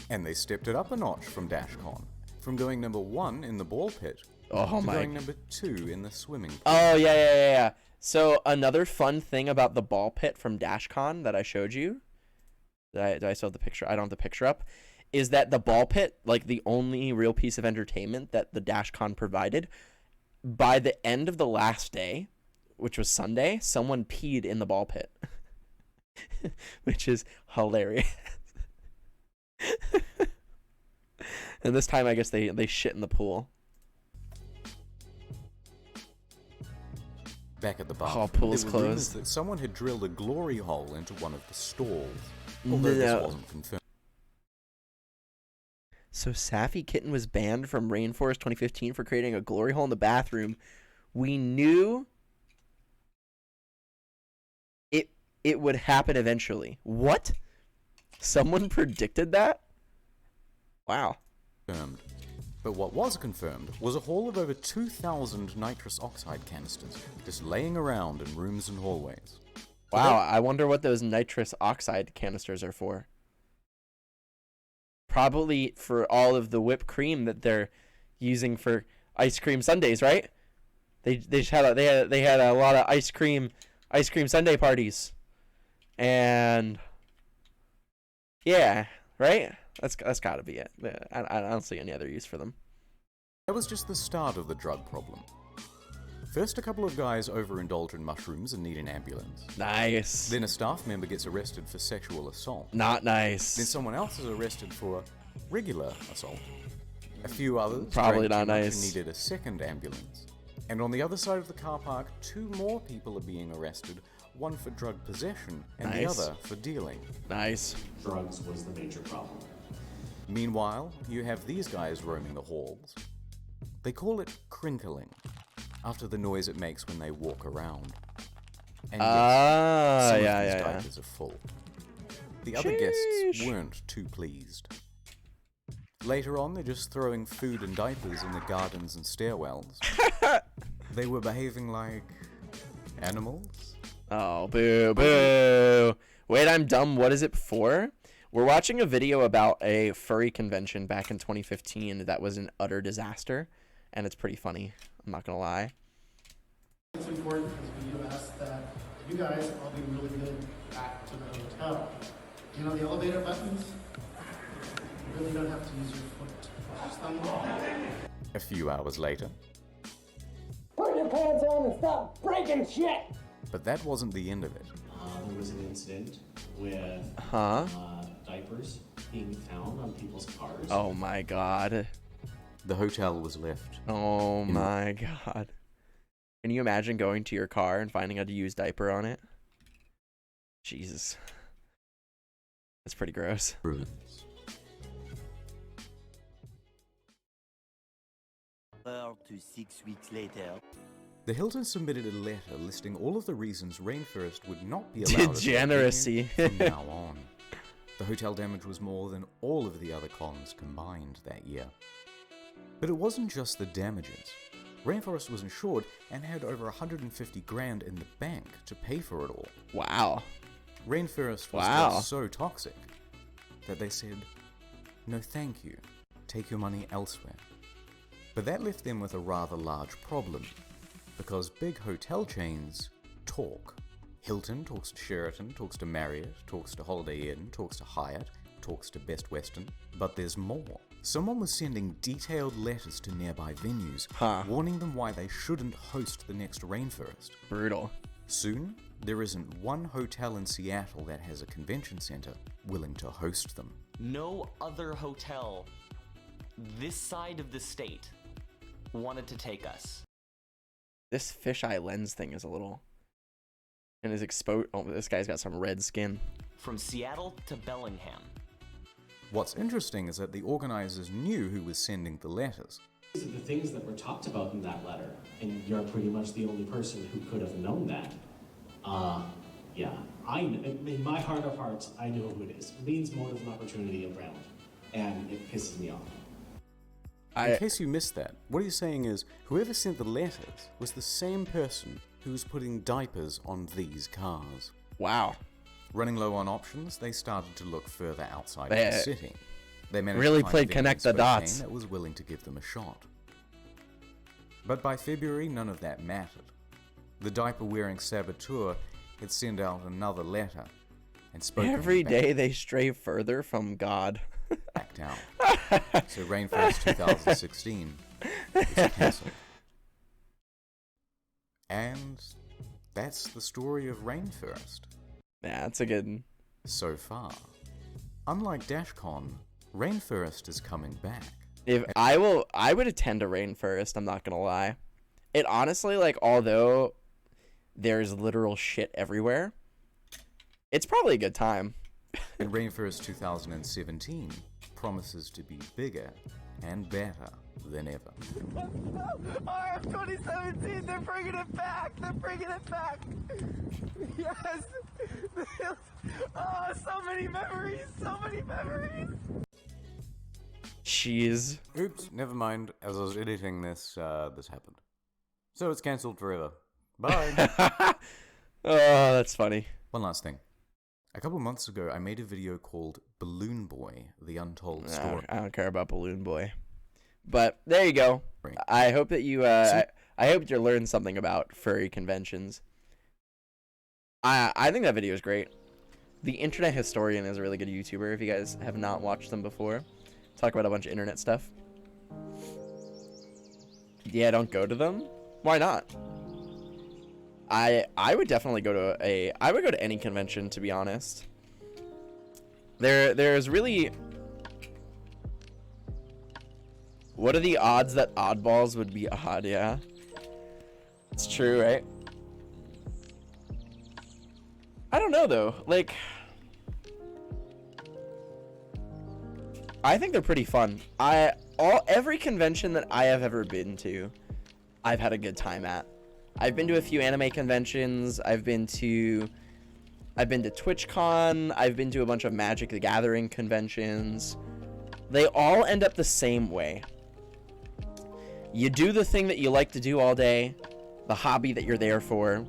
And they stepped it up a notch from DashCon, from going number 1 in the ball pit Oh to my. going number 2 in the swimming pool. Oh yeah. So another fun thing about the ball pit from DashCon that I showed you, do I still have the picture? I don't have the picture up. Is that the ball pit, like the only real piece of entertainment that the DashCon provided? By the end of the last day, which was Sunday, someone peed in the ball pit, which is hilarious. And this time, I guess they shit in the pool. Back at the bar, Oh, pool's there were rumors closed. that someone had drilled a glory hole into one of the stalls, although this No. wasn't confirmed. So Safi Kitten was banned from Rainforest 2015 for creating a glory hole in the bathroom. We knew it would happen eventually. What? Someone predicted that? Wow. But what was confirmed was a haul of over 2,000 nitrous oxide canisters, just laying around in rooms and hallways. Wow, I wonder what those nitrous oxide canisters are for. Probably for all of the whipped cream that they're using for ice cream sundaes, right? They just had they had a lot of ice cream sundae parties, and yeah, right. That's got to be it. I don't see any other use for them. That was just the start of the drug problem. First, a couple of guys overindulge in mushrooms and need an ambulance. Nice. Then a staff member gets arrested for sexual assault. Not nice. Then someone else is arrested for regular assault. A few others Probably drank not too much nice. and needed a second ambulance. And on the other side of the car park, 2 more people are being arrested, one for drug possession and the Nice. other for dealing. Nice. Drugs was the major problem. Meanwhile, you have these guys roaming the halls. They call it crinkling, after the noise it makes when they walk around. And yes, some of these yeah. diapers are full. The other guests weren't too pleased. Later on, they're just throwing food and diapers in the gardens and stairwells. They were behaving like animals. Oh, boo, boo. Wait, I'm dumb. What is it for? We're watching a video about a furry convention back in 2015 that was an utter disaster, and it's pretty funny. I'm not gonna lie. It's important because we do ask that you guys all be really good back to the hotel. You know the elevator buttons? You really don't have to use your foot to push them. A few hours later. Put your pants on and stop breaking shit! But that wasn't the end of it. There was an incident with diapers being found on people's cars. Oh my god. The hotel was left. Oh my god. Can you imagine going to your car and finding out to use diaper on it? Jesus. That's pretty gross. Ruins. 4 to 6 weeks later. The Hilton submitted a letter listing all of the reasons Rainforest would not be allowed Degeneracy. from now on. The hotel damage was more than all of the other cons combined that year. But it wasn't just the damages. Rainforest was insured and had over 150 grand in the bank to pay for it all. Wow. Rainforest was Wow. just so toxic that they said, no thank you, take your money elsewhere. But that left them with a rather large problem, because big hotel chains talk. Hilton talks to Sheraton, talks to Marriott, talks to Holiday Inn, talks to Hyatt, talks to Best Western, but there's more. Someone was sending detailed letters to nearby venues, warning them why they shouldn't host the next Rainforest. Brutal. Soon, there isn't one hotel in Seattle that has a convention center willing to host them. No other hotel this side of the state wanted to take us. This fisheye lens thing is a little... And is exposed... Oh, this guy's got some red skin. From Seattle to Bellingham. What's interesting is that the organizers knew who was sending the letters. These are the things that were talked about in that letter, and you're pretty much the only person who could have known that. Yeah. in my heart of hearts, I know who it is. Lean's motive and opportunity around, and it pisses me off. In case you missed that, what he's saying is whoever sent the letters was the same person who was putting diapers on these cars. Wow. Running low on options, they started to look further outside They the city. They managed really to find played a vendor connect in the Spokane dots. that was willing to give them a shot. But by February, none of that mattered. The diaper-wearing saboteur had sent out another letter, and Spokane Every day they stray further from God. backed out. So Rainforest 2016 was cancelled. And that's the story of Rainforest. Yeah, that's a good... So far. Unlike DashCon, Rainforest is coming back. If I would attend a Rainforest, I'm not gonna lie. It honestly, like, although there's literal shit everywhere, it's probably a good time. And Rainforest 2017 promises to be bigger and better than ever. RF 2017, they're bringing it back! They're bringing it back! Yes! Oh, so many memories! So many memories! Jeez. Oops, never mind. As I was editing this, this happened. So it's cancelled forever. Bye! Oh, that's funny. One last thing. A couple months ago, I made a video called Balloon Boy, The Untold Story. I don't care about Balloon Boy. But there you go. I hope that you, I hope you learned something about furry conventions. I think that video is great. The Internet Historian is a really good YouTuber if you guys have not watched them before. Talk about a bunch of internet stuff. Yeah, don't go to them? Why not? I would definitely go to I would go to any convention, to be honest. There's really... What are the odds that oddballs would be odd? Yeah. It's true, right? I don't know, though. Like... I think they're pretty fun. Every convention that I have ever been to, I've had a good time at. I've been to a few anime conventions. I've been to TwitchCon. I've been to a bunch of Magic the Gathering conventions. They all end up the same way. You do the thing that you like to do all day, the hobby that you're there for,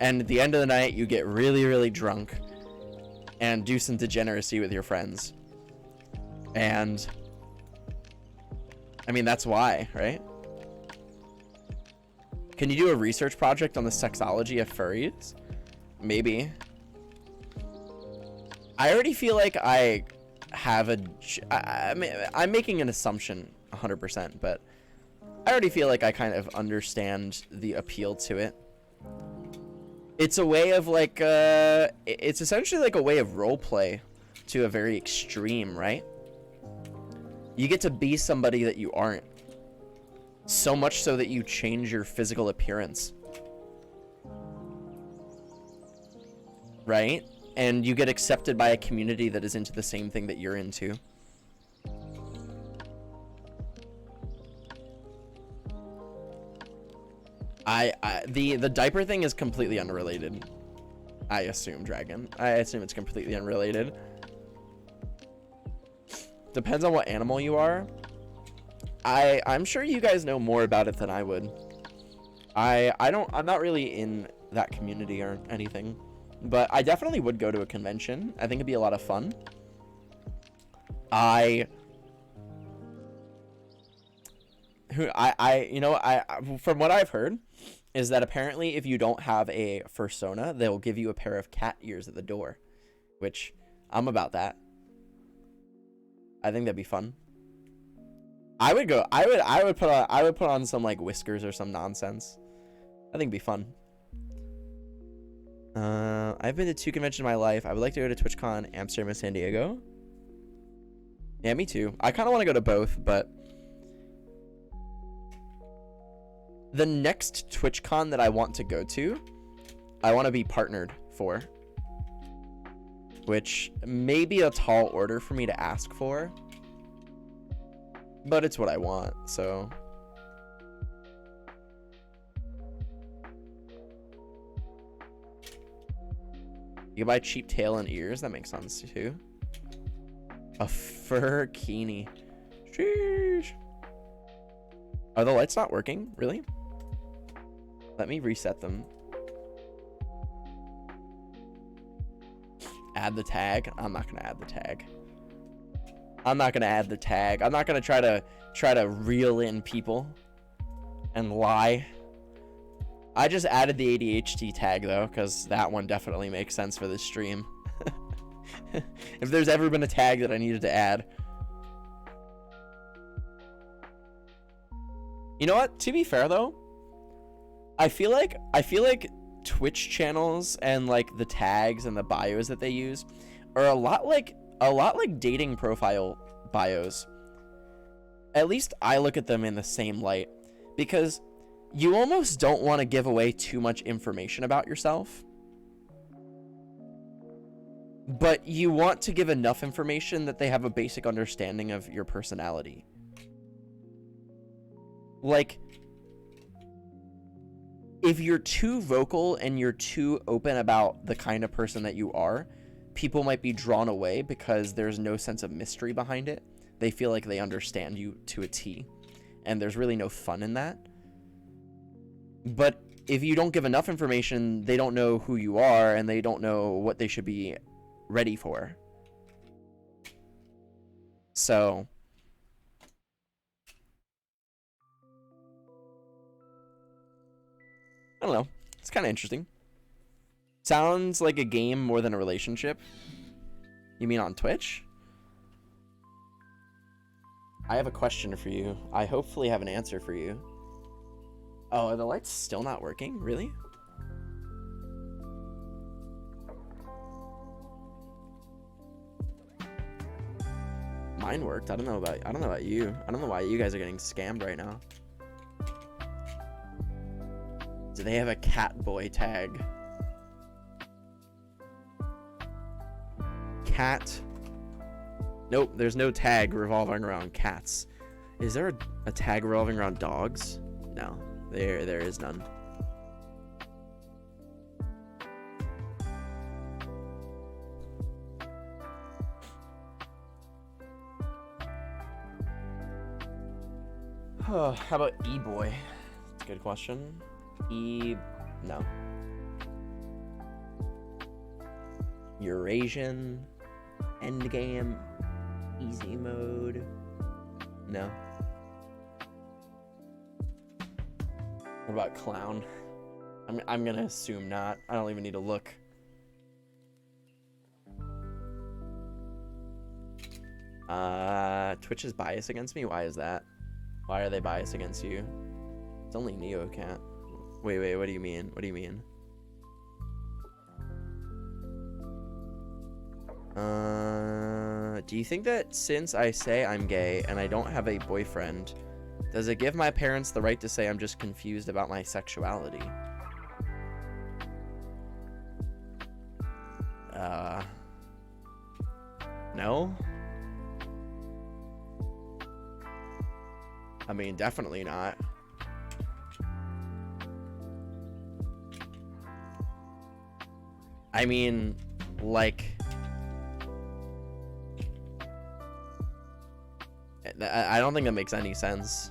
and at the end of the night, you get really, really drunk and do some degeneracy with your friends. And I mean, that's why, right? Can you do a research project on the sexology of furries? Maybe. I already feel like I have I mean, I'm making an assumption 100%, but I already feel like I kind of understand the appeal to it. It's a way of like, it's essentially like a way of roleplay to a very extreme, right? You get to be somebody that you aren't. So much so that you change your physical appearance. Right? And you get accepted by a community that is into the same thing that you're into. The diaper thing is completely unrelated. I assume, Dragon. I assume it's completely unrelated. Depends on what animal you are. I'm sure you guys know more about it than I would. I'm not really in that community or anything, but I definitely would go to a convention. I think it'd be a lot of fun. From what I've heard is that apparently if you don't have a fursona, they'll give you a pair of cat ears at the door, which I'm about that. I think that'd be fun. I would go. I would put on some like whiskers or some nonsense. I think it'd be fun. I've been to 2 conventions in my life. I would like to go to TwitchCon, Amsterdam and San Diego. Yeah, me too. I kind of want to go to both, but the next TwitchCon that I want to go to, I want to be partnered for, which may be a tall order for me to ask for. But it's what I want, so. You can buy cheap tail and ears. That makes sense too. A fur kini. Sheesh. Are the lights not working? Really? Let me reset them. Add the tag. I'm not gonna add the tag. I'm not gonna add the tag. I'm not gonna try to reel in people and lie. I just added the ADHD tag though, because that one definitely makes sense for this stream. If there's ever been a tag that I needed to add. You know what? To be fair though, I feel like Twitch channels and like the tags and the bios that they use are a lot like dating profile bios. At least I look at them in the same light, because you almost don't want to give away too much information about yourself, but you want to give enough information that they have a basic understanding of your personality. Like, if you're too vocal and you're too open about the kind of person that you are, people might be drawn away because there's no sense of mystery behind it. They feel like they understand you to a T, and there's really no fun in that. But if you don't give enough information, they don't know who you are, and they don't know what they should be ready for. So I don't know. It's kind of interesting. Sounds like a game more than a relationship. You mean on Twitch? I have a question for you. I hopefully have an answer for you. Oh, are the lights still not working? Really? Mine worked. I don't know about you. I don't know why you guys are getting scammed right now. Do they have a cat boy tag? Cat. Nope, there's no tag revolving around cats. Is there a tag revolving around dogs? No, there is none. How about E-boy? That's a good question. No. Eurasian. Endgame. Easy mode. No. What about clown? I'm gonna assume not. I don't even need to look. Twitch is biased against me? Why is that? Why are they biased against you? It's only NeoCat. Wait, what do you mean? What do you mean? Do you think that since I say I'm gay and I don't have a boyfriend, does it give my parents the right to say I'm just confused about my sexuality? No? I mean, definitely not. I mean, like, I don't think that makes any sense.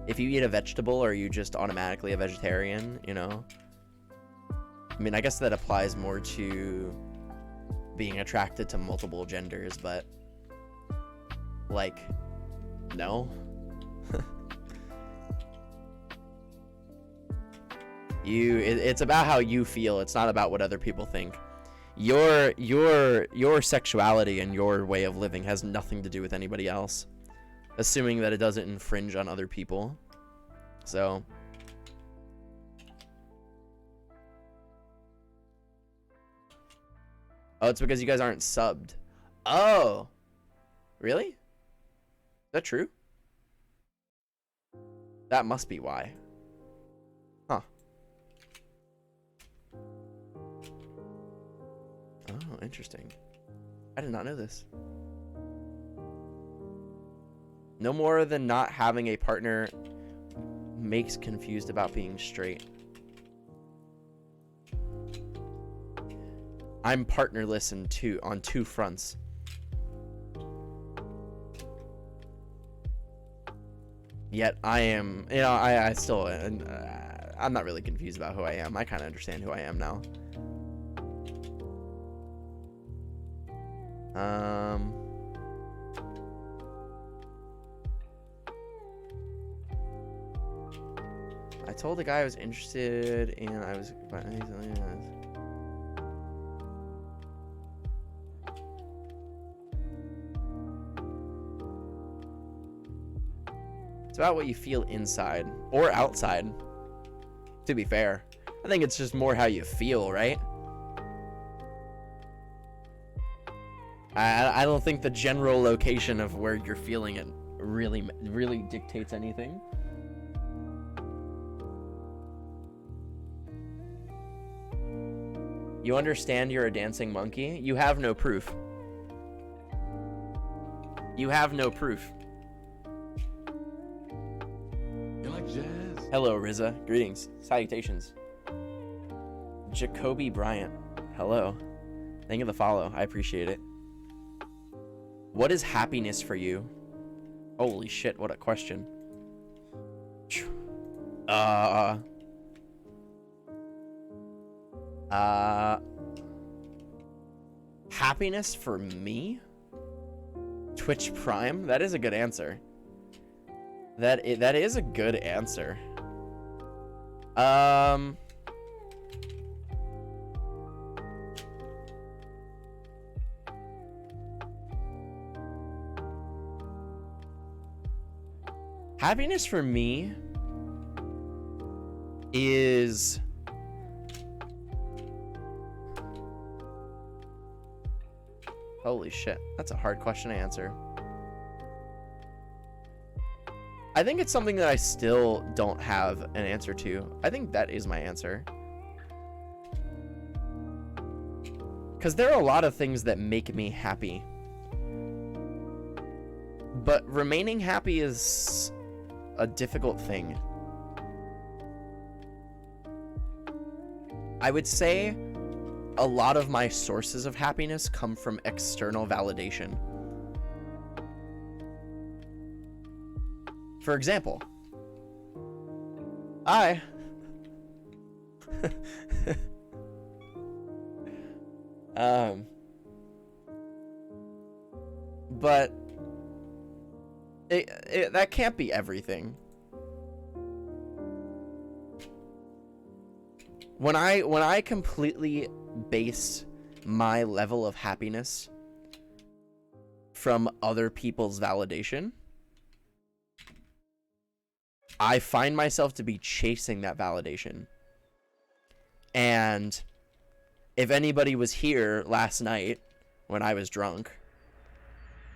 If you eat a vegetable, are you just automatically a vegetarian, you know? I mean, I guess that applies more to being attracted to multiple genders, but, like, no. It's about how you feel. It's not about what other people think. Your sexuality and your way of living has nothing to do with anybody else, assuming that it doesn't infringe on other people. So oh, it's because you guys aren't subbed. Oh, really? Is that true? That must be why. Huh. Oh, interesting. I did not know this. No more than not having a partner makes confused about being straight. I'm partnerless on two fronts. Yet I am, you know, I still, I'm not really confused about who I am. I kind of understand who I am now. I told the guy I was interested and I was, it's about what you feel inside or outside, to be fair. I think it's just more how you feel, right? I don't think the general location of where you're feeling it really dictates anything. You understand you're a dancing monkey? You have no proof. You have no proof. You like jazz? Hello, Riza. Greetings. Salutations. Jacoby Bryant. Hello. Thank you for the follow. I appreciate it. What is happiness for you? Holy shit, what a question. Happiness for me? Twitch Prime? That is a good answer. That is a good answer. Happiness for me is holy shit, that's a hard question to answer. I think it's something that I still don't have an answer to. I think that is my answer. Because there are a lot of things that make me happy. But remaining happy is a difficult thing. I would say a lot of my sources of happiness come from external validation. For example, but that can't be everything. When I completely base my level of happiness from other people's validation, I find myself to be chasing that validation. And if anybody was here last night when I was drunk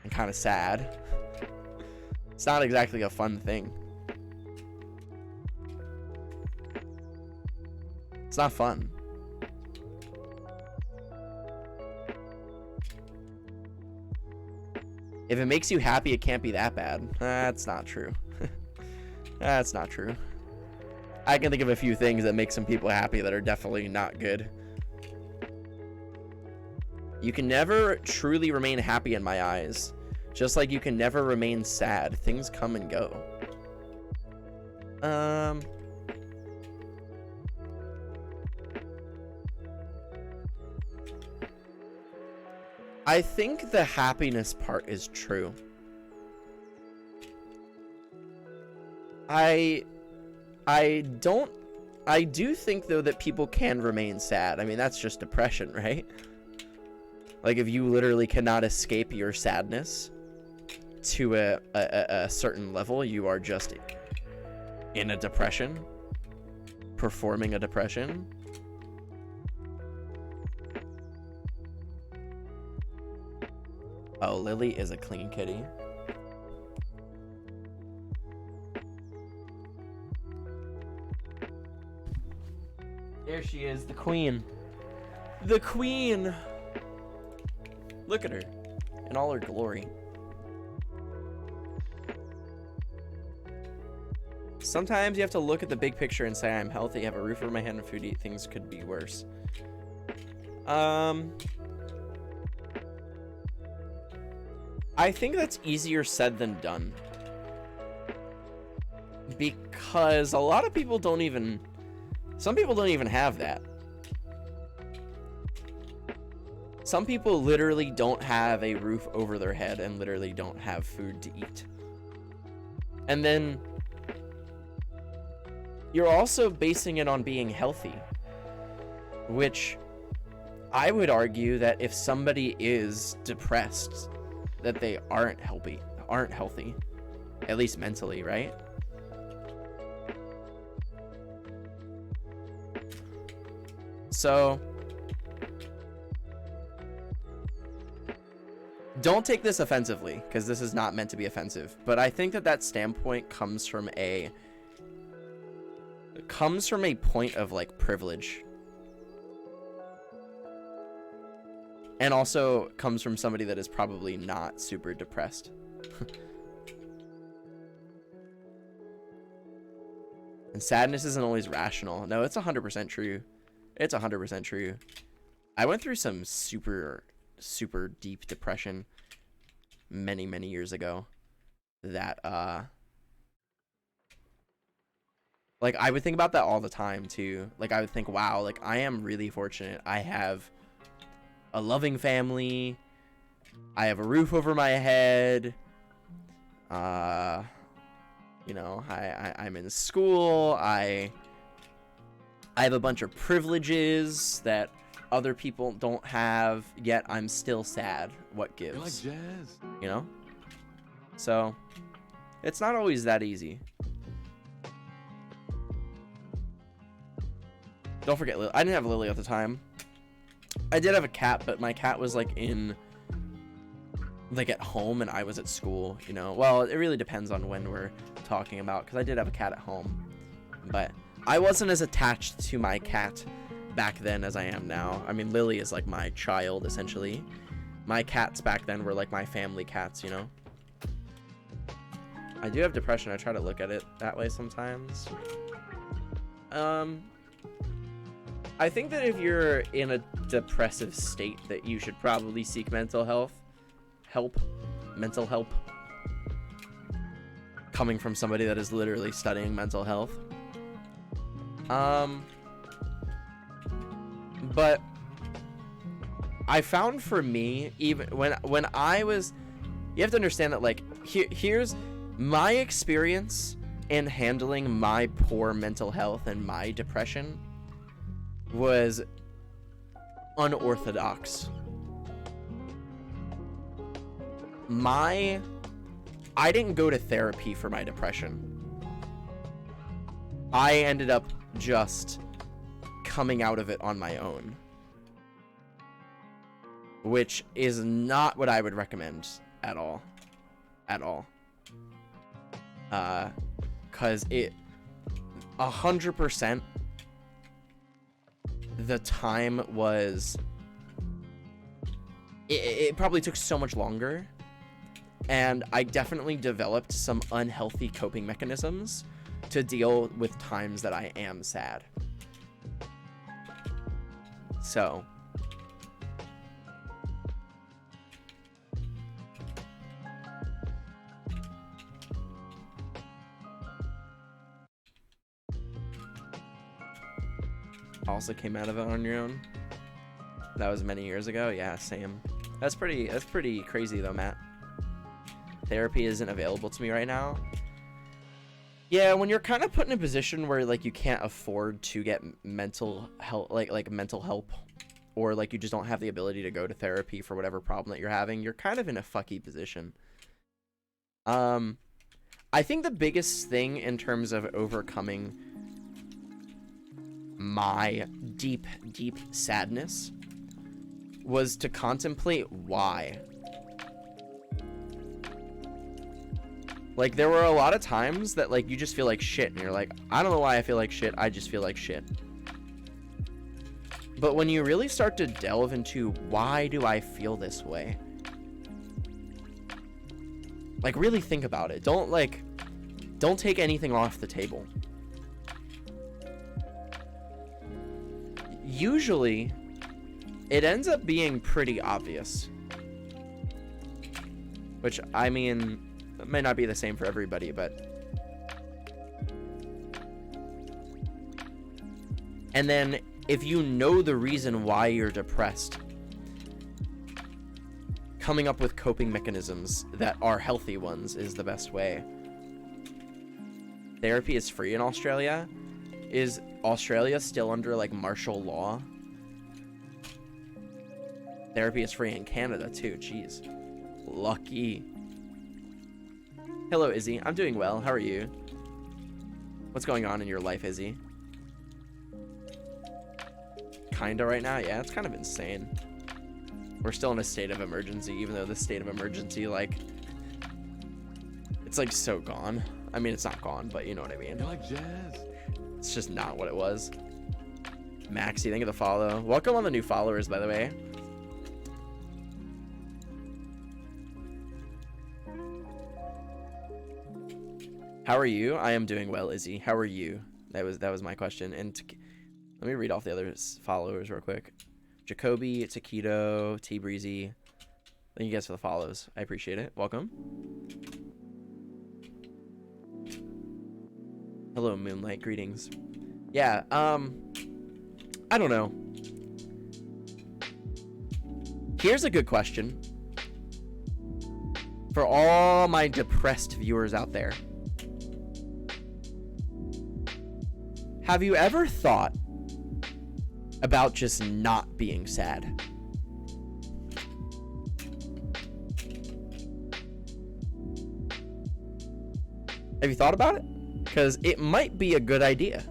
and kind of sad, it's not exactly a fun thing. It's not fun. If it makes you happy, it can't be that bad. That's not true. That's not true. I can think of a few things that make some people happy that are definitely not good. You can never truly remain happy in my eyes. Just like you can never remain sad. Things come and go. I think the happiness part is true. I do think though that people can remain sad. I mean, that's just depression, right? Like if you literally cannot escape your sadness to a certain level, you are just in a depression, performing a depression. Oh, Lily is a clean kitty. There she is, the queen. The queen! Look at her in all her glory. Sometimes you have to look at the big picture and say, I'm healthy, have a roof over my head and food to eat, things could be worse. I think that's easier said than done. Because a lot of people don't even... Some people don't even have that. Some people literally don't have a roof over their head and literally don't have food to eat. And then you're also basing it on being healthy, which I would argue that if somebody is depressed, that they aren't healthy, at least mentally, right? So don't take this offensively, because this is not meant to be offensive, but I think that that standpoint comes from a point of like privilege, and also comes from somebody that is probably not super depressed. And sadness isn't always rational. No, it's 100% true. It's 100% true. I went through some super deep depression many years ago that like I would think about that all the time too. Like I would think, wow, like I am really fortunate. I have a loving family, I have a roof over my head, you know, I'm in school, I have a bunch of privileges that other people don't have, yet I'm still sad. What gives? You like jazz? You know? So, it's not always that easy. Don't forget, I didn't have Lily at the time. I did have a cat, but my cat was like at home and I was at school, you know? Well, it really depends on when we're talking about, because I did have a cat at home. But I wasn't as attached to my cat back then as I am now. I mean, Lily is like my child, essentially. My cats back then were like my family cats, you know? I do have depression. I try to look at it that way sometimes. I think that if you're in a depressive state, that you should probably seek mental help. Coming from somebody that is literally studying mental health. But I found for me, even when I was, you have to understand that like here's my experience in handling my poor mental health and my depression was unorthodox. I didn't go to therapy for my depression. I ended up just coming out of it on my own, which is not what I would recommend at all. Cause it 100% the time was it probably took so much longer, and I definitely developed some unhealthy coping mechanisms to deal with times that I am sad. So also came out of it on your own. That was many years ago. Yeah, same. That's pretty crazy though, Matt. Therapy isn't available to me right now. Yeah, when you're kind of put in a position where like you can't afford to get mental help, like mental help, or like you just don't have the ability to go to therapy for whatever problem that you're having, you're kind of in a fucky position. I think the biggest thing in terms of overcoming my deep sadness was to contemplate why. Like, there were a lot of times that, like, you just feel like shit, and you're like, I don't know why I feel like shit, I just feel like shit. But when you really start to delve into, why do I feel this way? Like, really think about it. Don't take anything off the table. Usually, it ends up being pretty obvious. Which, I mean, it may not be the same for everybody, but... And then, if you know the reason why you're depressed, coming up with coping mechanisms that are healthy ones is the best way. Therapy is free in Australia. Is Australia still under, like, martial law? Therapy is free in Canada, too. Jeez. Lucky. Hello, Izzy. I'm doing well. How are you? What's going on in your life, Izzy? Kinda right now? Yeah, it's kind of insane. We're still in a state of emergency, even though the state of emergency, like... It's, like, so gone. I mean, it's not gone, but you know what I mean. You like jazz? It's just not what it was. Maxie, thank you for the follow. Welcome on the new followers, by the way. How are you? I am doing well, Izzy. How are you? That was my question. And let me read off the other followers real quick. Jacoby, Taquito, T Breezy. Thank you guys for the follows. I appreciate it. Welcome. Hello, Moonlight. Greetings. Yeah, I don't know. Here's a good question. For all my depressed viewers out there. Have you ever thought about just not being sad? Have you thought about it? Because it might be a good idea.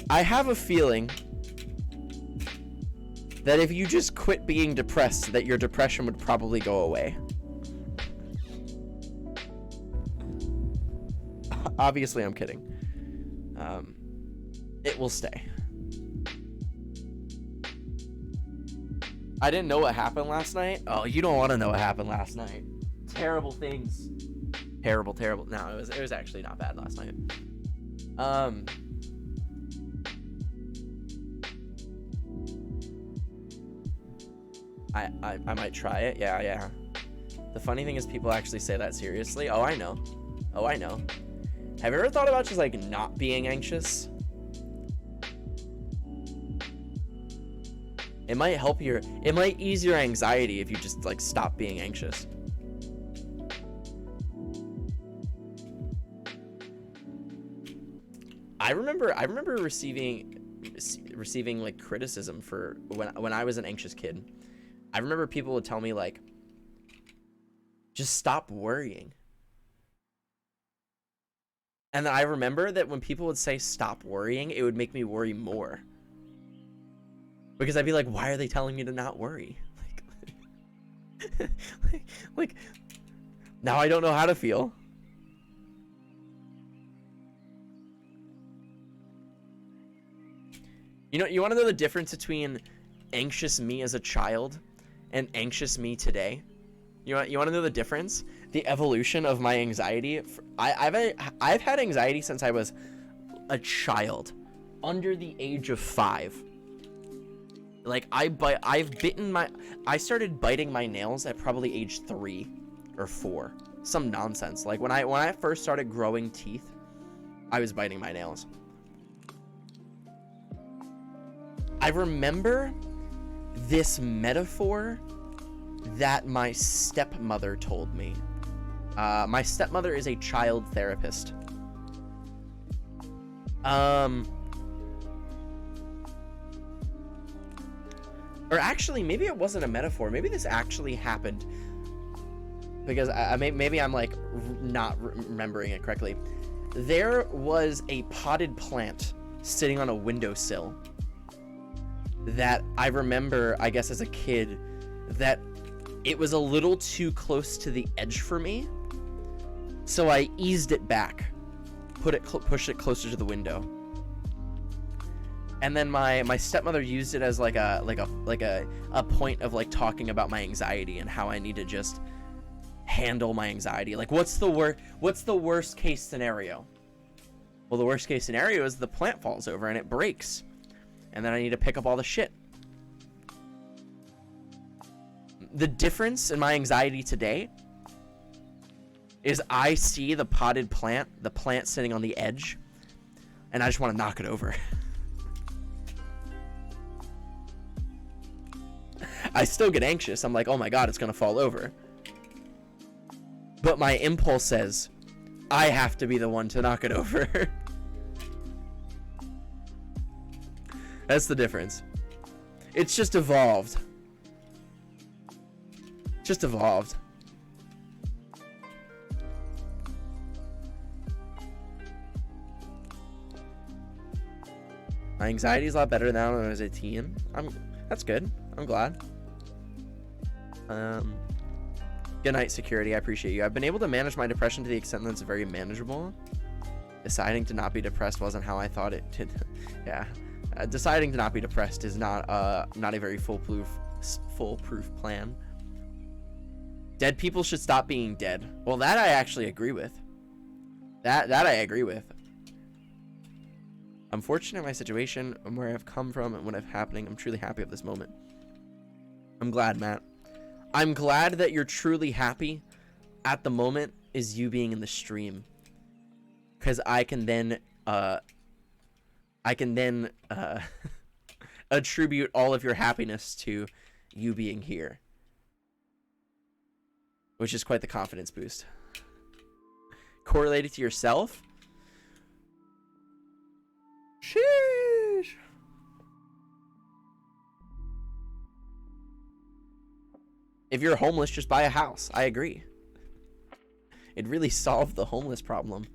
I have a feeling that if you just quit being depressed, that your depression would probably go away. Obviously, I'm kidding. It will stay. I didn't know what happened last night. Oh, you don't want to know what happened last night. Terrible things. Terrible. No, it was actually not bad last night. I might try it. Yeah. The funny thing is people actually say that seriously. Oh, I know. Have you ever thought about just, like, not being anxious? It might help it might ease your anxiety if you just, like, stop being anxious. I remember receiving like criticism for when I was an anxious kid. I remember people would tell me, like, just stop worrying. And then I remember that when people would say stop worrying, it would make me worry more. Because I'd be like, why are they telling me to not worry? Like, now I don't know how to feel. You want to know the difference between anxious me as a child and anxious me today? You want to know the difference? The evolution of my anxiety. I've had anxiety since I was a child, under the age of 5. Like, I started biting my nails at probably age 3 or 4. Some nonsense. Like, when I first started growing teeth, I was biting my nails. I remember this metaphor that my stepmother told me. My stepmother is a child therapist. Or actually, maybe it wasn't a metaphor. Maybe this actually happened. Because maybe I'm, like, not remembering it correctly. There was a potted plant sitting on a windowsill that I remember, I guess as a kid, that it was a little too close to the edge for me. So I eased it back, pushed it closer to the window. And then my stepmother used it as like a point of, like, talking about my anxiety and how I need to just handle my anxiety. Like, what's the worst case scenario? Well, the worst case scenario is the plant falls over and it breaks. And then I need to pick up all the shit. The difference in my anxiety today is I see the potted plant, the plant sitting on the edge, and I just want to knock it over. I still get anxious. I'm like, oh my God, it's going to fall over. But my impulse says, I have to be the one to knock it over. That's the difference. It's just evolved. Just evolved. My anxiety is a lot better now than when I was a teen. That's good. I'm glad. Good night, security. I appreciate you. I've been able to manage my depression to the extent that it's very manageable. Deciding to not be depressed wasn't how I thought it did. Yeah. Deciding to not be depressed is not a very foolproof plan. Dead people should stop being dead. Well, that I actually agree with. That I agree with. I'm fortunate in my situation and where I've come from and what is happening. I'm truly happy at this moment. I'm glad, Matt. I'm glad that you're truly happy at the moment is you being in the stream. Because I can then attribute all of your happiness to you being here. Which is quite the confidence boost. Correlated to yourself? Sheesh. If you're homeless, just buy a house. I agree. It really solved the homeless problem.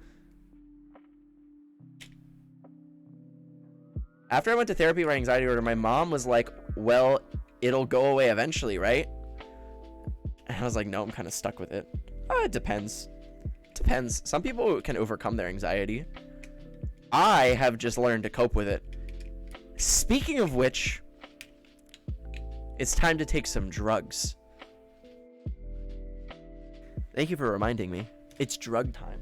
After I went to therapy for anxiety disorder, my mom was like, well, it'll go away eventually, right? And I was like, no, I'm kind of stuck with it. It depends. Depends. Some people can overcome their anxiety. I have just learned to cope with it. Speaking of which, it's time to take some drugs. Thank you for reminding me. It's drug time.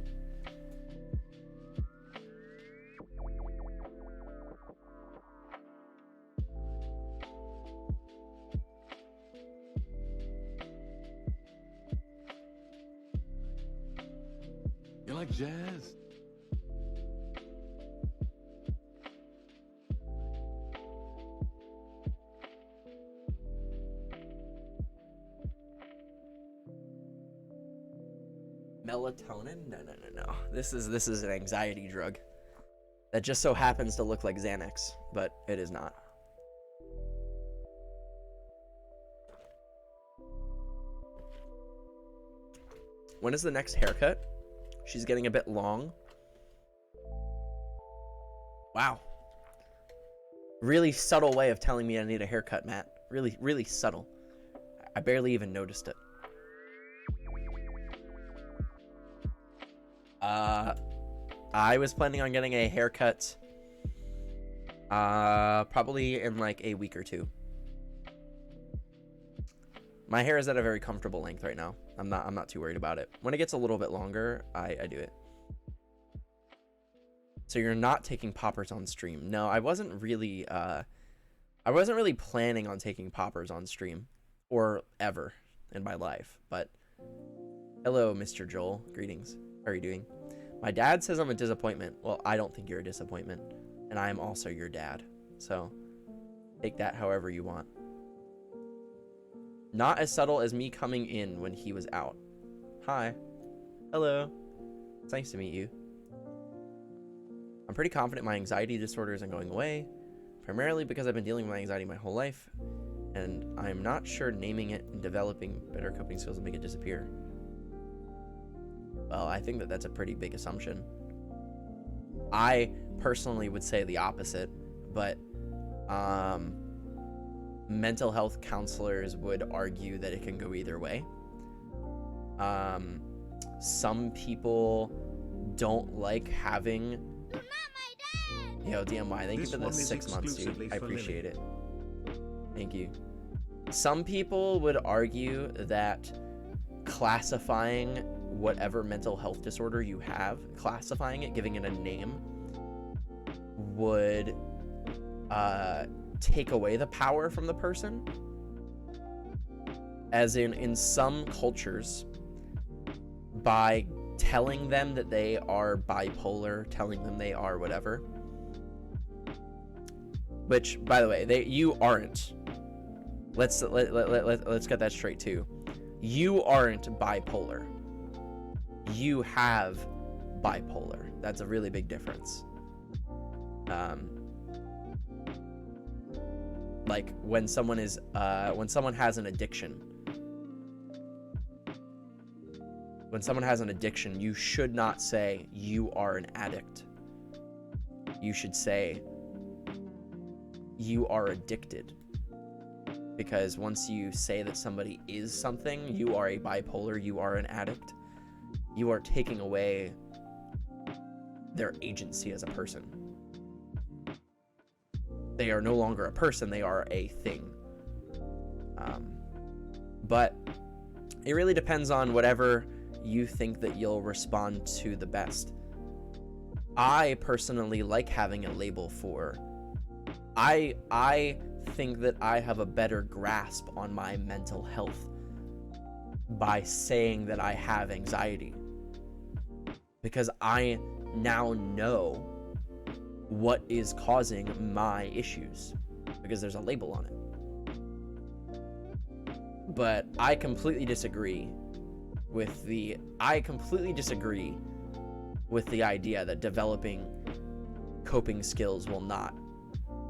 You like jazz? Melatonin? No. This is an anxiety drug that just so happens to look like Xanax, but it is not. When is the next haircut? She's getting a bit long. Wow. Really subtle way of telling me I need a haircut, Matt. Really, really subtle. I barely even noticed it. I was planning on getting a haircut probably in like a week or two. My hair is at a very comfortable length right now. I'm not too worried about it. When it gets a little bit longer, I do it. So you're not taking poppers on stream? No, I wasn't really planning on taking poppers on stream or ever in my life. But hello, Mr. Joel. Greetings. How are you doing? My dad says I'm a disappointment. Well, I don't think you're a disappointment, and I am also your dad. So take that however you want. Not as subtle as me coming in when he was out. Hi. Hello. It's nice to meet you. I'm pretty confident my anxiety disorder isn't going away, primarily because I've been dealing with my anxiety my whole life, and I'm not sure naming it and developing better coping skills will make it disappear. Well, I think that that's a pretty big assumption. I personally would say the opposite, but mental health counselors would argue that it can go either way. Some people don't like having... Yo, DMY, thank you for the 6 months, dude. I appreciate it. Thank you. Some people would argue that classifying whatever mental health disorder you have, classifying it, giving it a name, would take away the power from the person. As in some cultures, by telling them that they are bipolar, telling them they are whatever, which, by the way, you aren't. Let's get that straight too. You aren't bipolar. You have bipolar. That's a really big difference. Like when someone has an addiction. When someone has an addiction, you should not say you are an addict. You should say you are addicted. Because once you say that somebody is something, you are a bipolar, you are an addict, you are taking away their agency as a person. They are no longer a person, they are a thing. But it really depends on whatever you think that you'll respond to the best. I personally like having a label for. I think that I have a better grasp on my mental health by saying that I have anxiety, because I now know what is causing my issues because there's a label on it. But I completely disagree with the idea that developing coping skills will not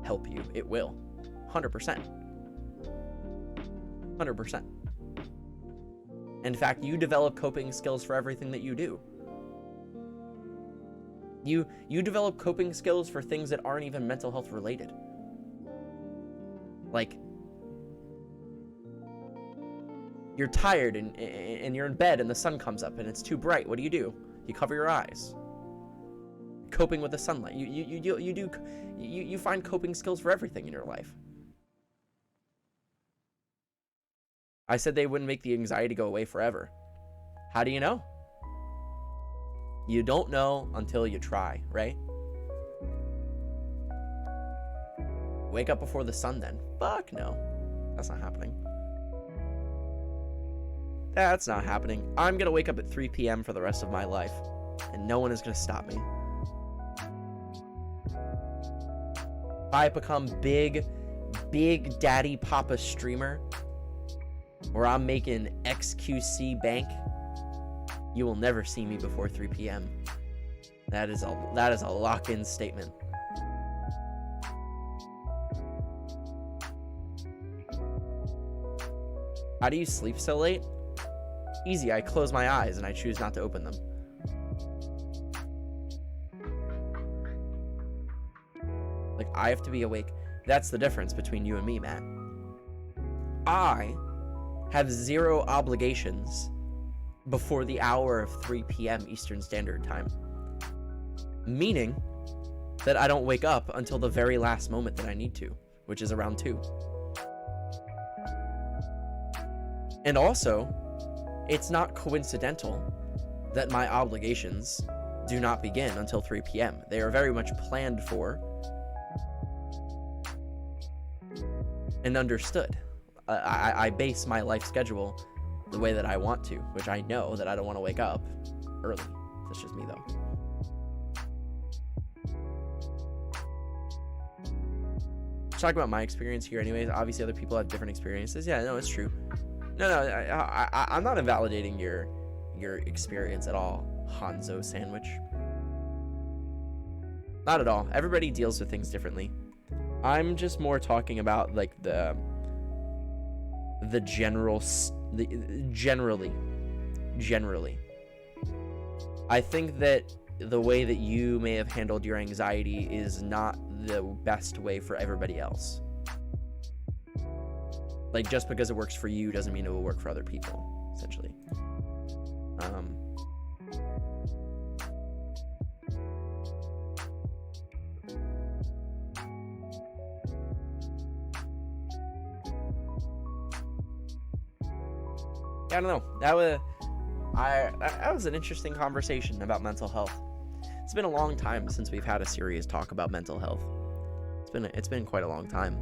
help you. It will. 100%. 100%. In fact, you develop coping skills for everything that you do. You develop coping skills for things that aren't even mental health related. Like, you're tired and you're in bed and the sun comes up and it's too bright. What do? You cover your eyes. Coping with the sunlight. You find coping skills for everything in your life. I said they wouldn't make the anxiety go away forever. How do you know? You don't know until you try, right? Wake up before the sun then. Fuck no. That's not happening. That's not happening. I'm gonna wake up at 3 p.m. for the rest of my life, and no one is gonna stop me. If I become big daddy papa streamer, where I'm making XQC bank, you will never see me before 3 p.m. That is a lock-in statement. How do you sleep so late? Easy, I close my eyes and I choose not to open them. Like, I have to be awake. That's the difference between you and me, Matt. I have zero obligations before the hour of 3 p.m. Eastern Standard Time. Meaning that I don't wake up until the very last moment that I need to, which is around 2. And also, it's not coincidental that my obligations do not begin until 3 p.m. They are very much planned for and understood. I base my life schedule the way that I want to, which I know that I don't want to wake up early. That's just me, though. Talk about my experience here anyways. Obviously, other people have different experiences. Yeah, no, it's true. No, I'm not invalidating your experience at all, Hanzo Sandwich. Not at all. Everybody deals with things differently. I'm just more talking about, like, generally. I think that the way that you may have handled your anxiety is not the best way for everybody else. Like, just because it works for you doesn't mean it will work for other people, essentially. I don't know. That was an interesting conversation about mental health. It's been a long time since we've had a serious talk about mental health. It's been quite a long time.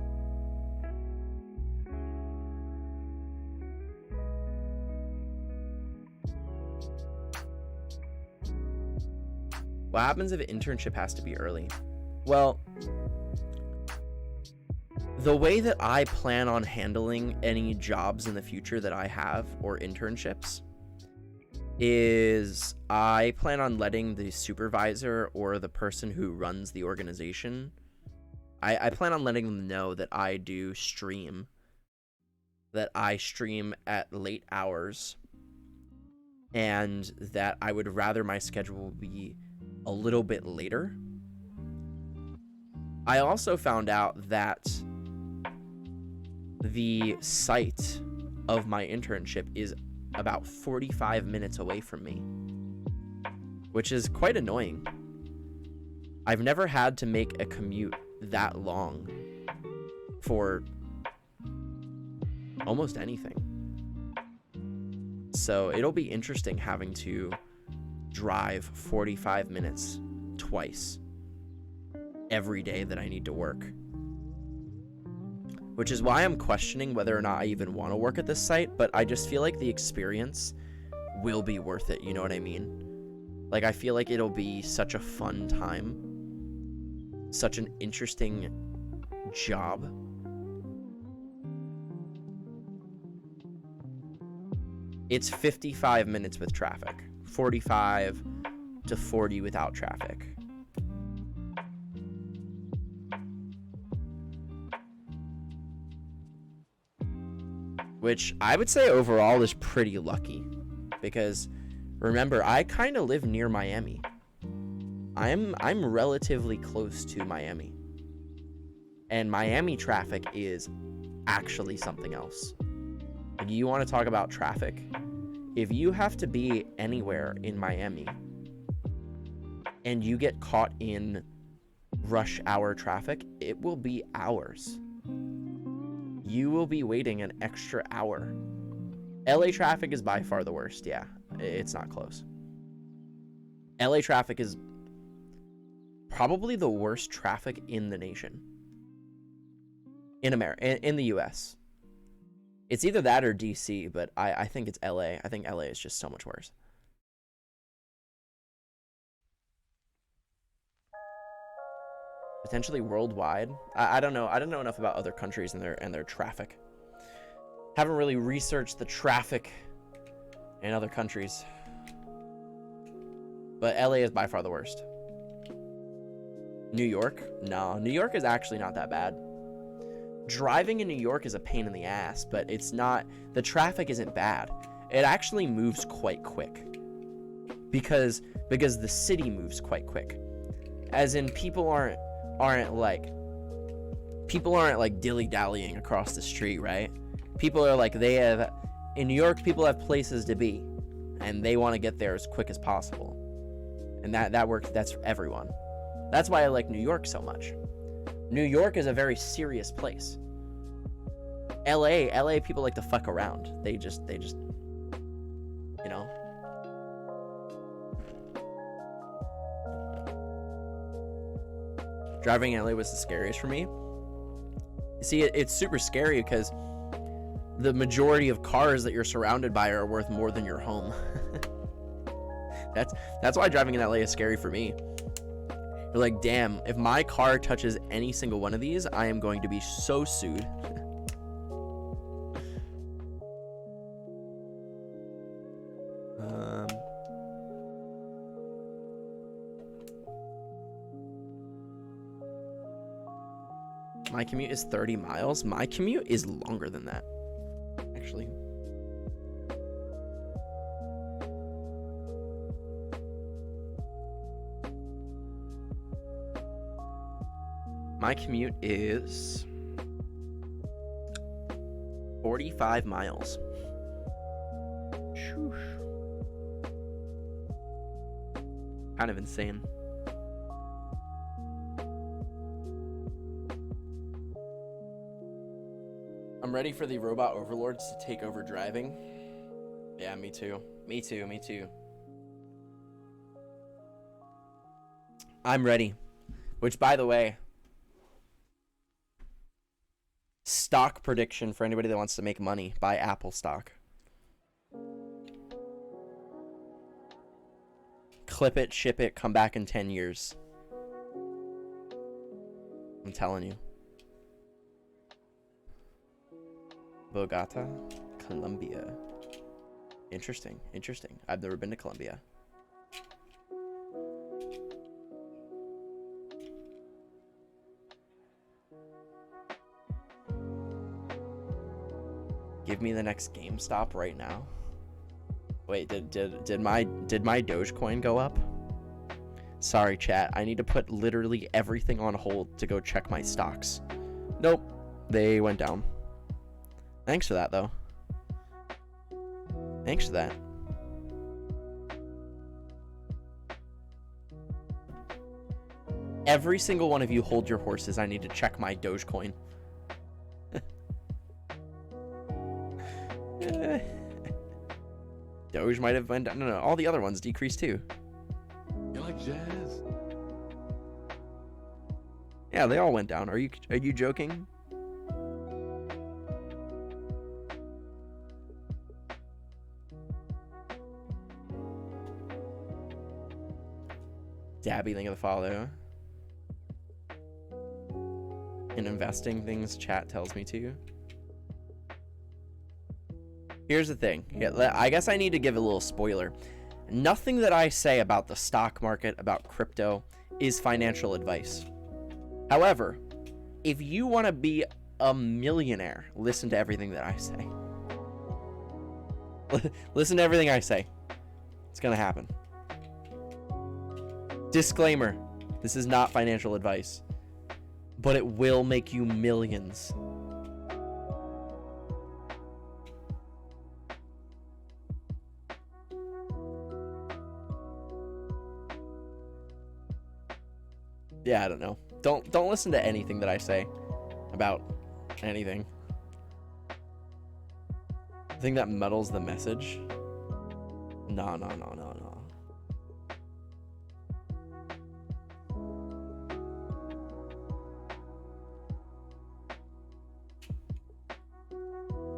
What happens if an internship has to be early? Well, the way that I plan on handling any jobs in the future that I have or internships is I plan on letting the supervisor or the person who runs the organization, I plan on letting them know that I do stream, that I stream at late hours, and that I would rather my schedule be a little bit later. I also found out that the site of my internship is about 45 minutes away from me, which is quite annoying. I've never had to make a commute that long for almost anything. So it'll be interesting having to drive 45 minutes twice every day that I need to work. Which is why I'm questioning whether or not I even want to work at this site, but I just feel like the experience will be worth it, you know what I mean? Like, I feel like it'll be such a fun time, such an interesting job. It's 55 minutes with traffic, 45 to 40 without traffic. Which I would say overall is pretty lucky, because remember, I kind of live near Miami. I'm relatively close to Miami, and Miami traffic is actually something else. Like, you want to talk about traffic? If you have to be anywhere in Miami and you get caught in rush hour traffic, it will be hours. You will be waiting an extra hour. LA traffic is by far the worst. Yeah, it's not close. LA traffic is probably the worst traffic in the nation. In America, in the US. It's either that or DC, but I think it's LA. I think LA is just so much worse. Potentially worldwide. I don't know. I don't know enough about other countries and their traffic. Haven't really researched the traffic in other countries. But LA is by far the worst. New York? No, New York is actually not that bad. Driving in New York is a pain in the ass, but it's not, the traffic isn't bad. It actually moves quite quick. Because the city moves quite quick. As in, people aren't like dilly-dallying across the street, right? People are like, in New York, people have places to be, and they want to get there as quick as possible. And that works, that's for everyone. That's why I like New York so much. New York is a very serious place. LA people like to fuck around. They just, you know. Driving in LA was the scariest for me. You see, it's super scary because the majority of cars that you're surrounded by are worth more than your home. That's why driving in LA is scary for me. You're like, damn, if my car touches any single one of these, I am going to be so sued. My commute is 30 miles. My commute is longer than that, actually. My commute is 45 miles. Shoosh. Kind of insane. I'm ready for the robot overlords to take over driving. Yeah, me too. Me too. I'm ready. Which, by the way, stock prediction for anybody that wants to make money: buy Apple stock. Clip it, ship it, come back in 10 years. I'm telling you. Bogota, Colombia. Interesting, interesting. I've never been to Colombia. Give me the next GameStop right now. Wait, did my Dogecoin go up? Sorry, chat. I need to put literally everything on hold to go check my stocks. Nope, they went down. Thanks for that, though. Thanks for that. Every single one of you hold your horses. I need to check my Dogecoin. Doge might have went down. No, all the other ones decreased too. You like jazz? Yeah, they all went down. Are you joking? Dabby, thank you for the follow. In investing things, chat tells me to. Here's the thing. Yeah, I guess I need to give a little spoiler. Nothing that I say about the stock market, about crypto, is financial advice. However, if you want to be a millionaire, listen to everything that I say. Listen to everything I say. It's going to happen. Disclaimer, this is not financial advice, but it will make you millions. Yeah, I don't know. Don't listen to anything that I say about anything. The thing that muddles the message. No.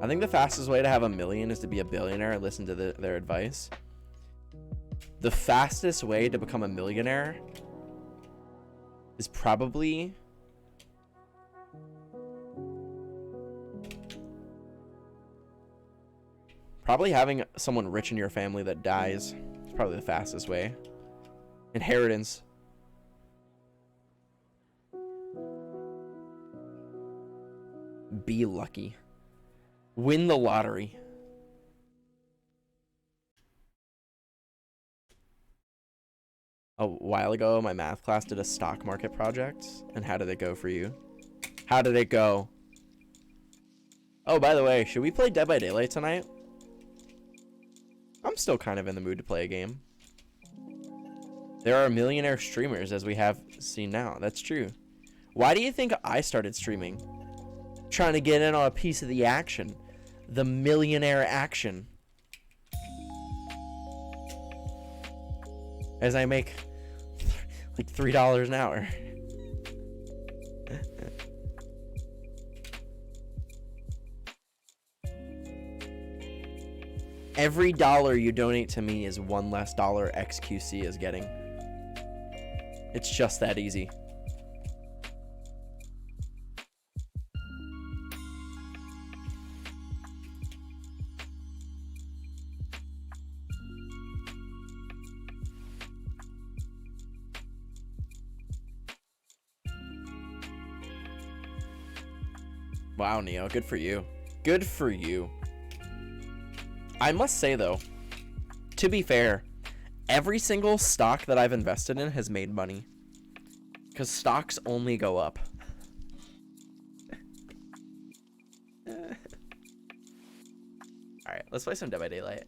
I think the fastest way to have a million is to be a billionaire and listen to their advice. The fastest way to become a millionaire is probably having someone rich in your family that dies. It's probably the fastest way. Inheritance. Be lucky. Win the lottery. A while ago, my math class did a stock market project. And how did it go for you? How did it go? Oh, by the way, should we play Dead by Daylight tonight? I'm still kind of in the mood to play a game. There are millionaire streamers, as we have seen now. That's true. Why do you think I started streaming? Trying to get in on a piece of the action. The millionaire action. As I make like $3 an hour. Every dollar you donate to me is one less dollar XQC is getting. It's just that easy. Wow, Neo, good for you. Good for you. I must say, though, to be fair, every single stock that I've invested in has made money. Because stocks only go up. Alright, let's play some Dead by Daylight.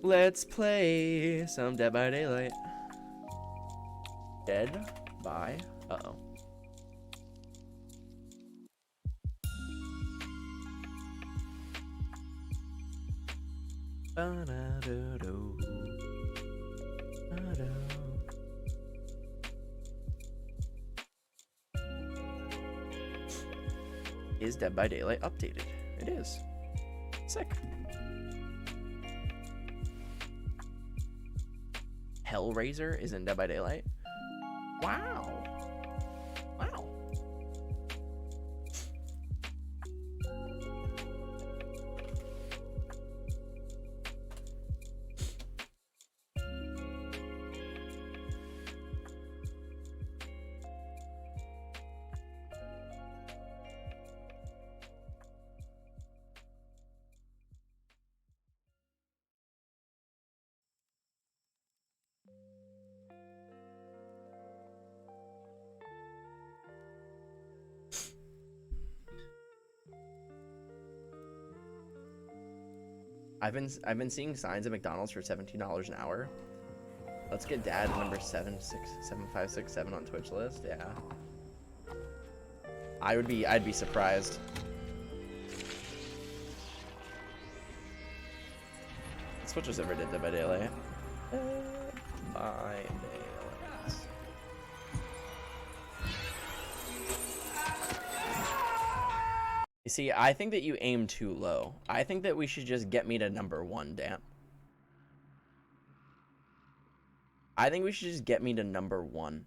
Let's play some Dead by Daylight. Dead by... Uh-oh. Ba-da-da-do. Is Dead by Daylight updated? It is. Sick. Hellraiser is in Dead by Daylight. Wow. Wow. I've been seeing signs at McDonald's for $17 an hour. Let's get dad number 77567 on Twitch list. Yeah. I'd be surprised. Switchers ever did Dead by Daylight. By Daylight. You see, I think that you aim too low. I think that we should just get me to number 1, Dan. I think we should just get me to number 1.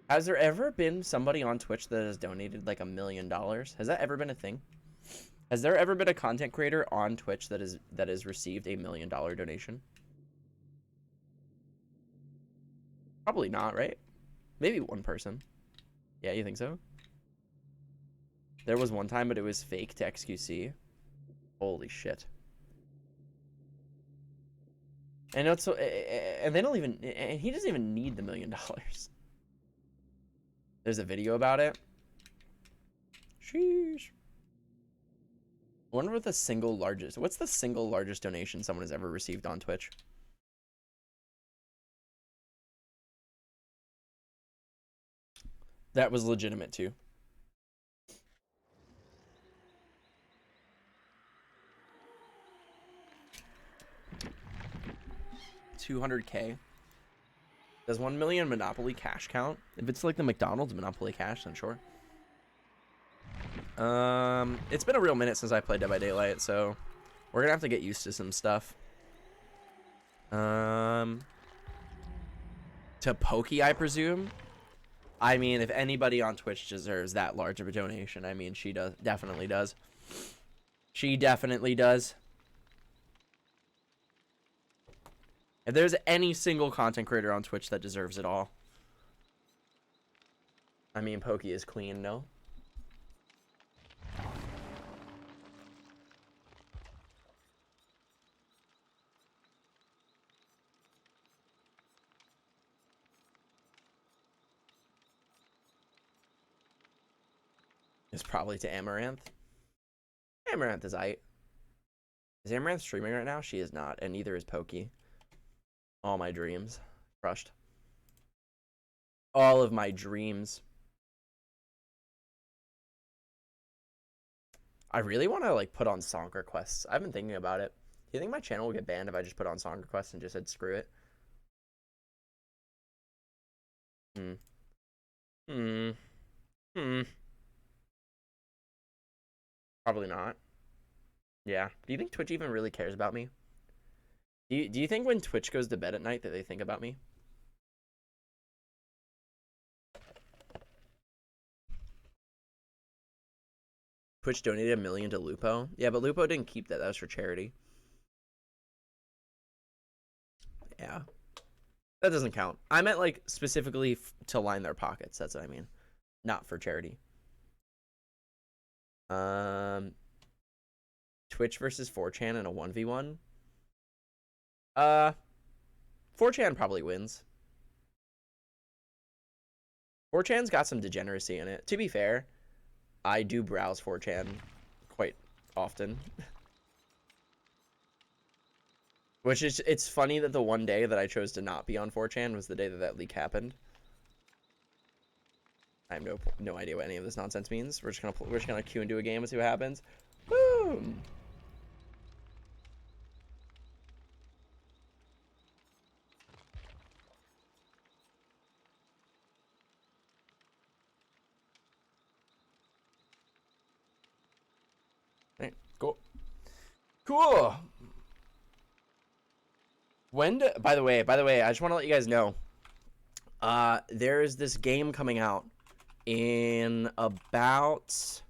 Has there ever been somebody on Twitch that has donated like $1 million? Has that ever been a thing? Has there ever been a content creator on Twitch that has received $1 million donation? Probably not, right? Maybe one person. Yeah, you think so? There was one time, but it was fake to XQC. Holy shit. And it's so, and they don't even, and he doesn't even need the $1 million. There's a video about it. Sheesh. I wonder what the single largest, what's the single largest donation someone has ever received on Twitch? That was legitimate too. $200K. Does 1 million Monopoly Cash count? If it's like the McDonald's Monopoly Cash, then sure. It's been a real minute since I played Dead by Daylight, so we're gonna have to get used to some stuff. To Pokey, I presume. I mean, if anybody on Twitch deserves that large of a donation, I mean, she definitely does. She definitely does. If there's any single content creator on Twitch that deserves it all, I mean, Pokey is queen, no? It's probably to Amaranth. Amaranth is aight. Is Amaranth streaming right now? She is not, and neither is Pokey. All my dreams crushed. All of my dreams. I really want to like put on song requests. I've been thinking about it. Do you think my channel will get banned if I just put on song requests and just said screw it? Probably not. Yeah. Do you think Twitch even really cares about me? Do you think when Twitch goes to bed at night that they think about me? Twitch donated $1 million to Lupo. Yeah, but Lupo didn't keep that. That was for charity. Yeah. That doesn't count. I meant like specifically to line their pockets. That's what I mean. Not for charity. Twitch versus 4chan in a 1v1. 4chan probably wins. 4chan's got some degeneracy in it. To be fair, I do browse 4chan quite often. Which is, it's funny that the one day that I chose to not be on 4chan was the day that leak happened. I have no idea what any of this nonsense means. We're just gonna queue into a game and see what happens. Boom. Cool. By the way, I just want to let you guys know. There's this game coming out in about...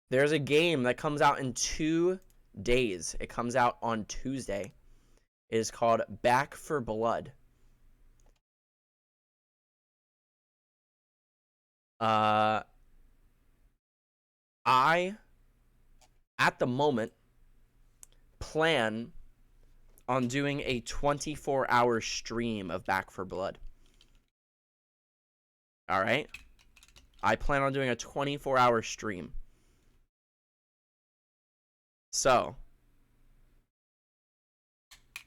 There's a game that comes out in 2 days. It comes out on Tuesday. It is called Back 4 Blood. I, at the moment, plan on doing a 24-hour stream of Back 4 Blood. Alright? I plan on doing a 24-hour stream. So,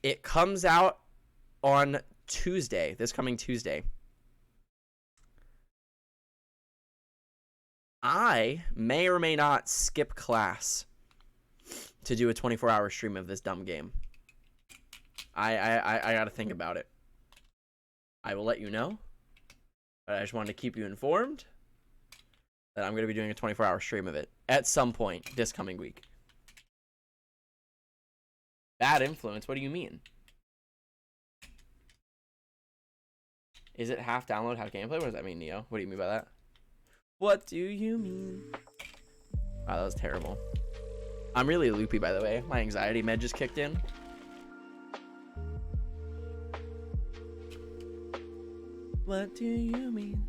it comes out on Tuesday, this coming Tuesday. I may or may not skip class to do a 24-hour stream of this dumb game. I gotta think about it. I will let you know. But I just wanted to keep you informed that I'm going to be doing a 24-hour stream of it at some point this coming week. Bad influence? What do you mean? Is it half download, half gameplay? What does that mean, Neo? What do you mean by that? What do you mean? Wow, that was terrible. I'm really loopy, by the way. My anxiety med just kicked in. What do you mean?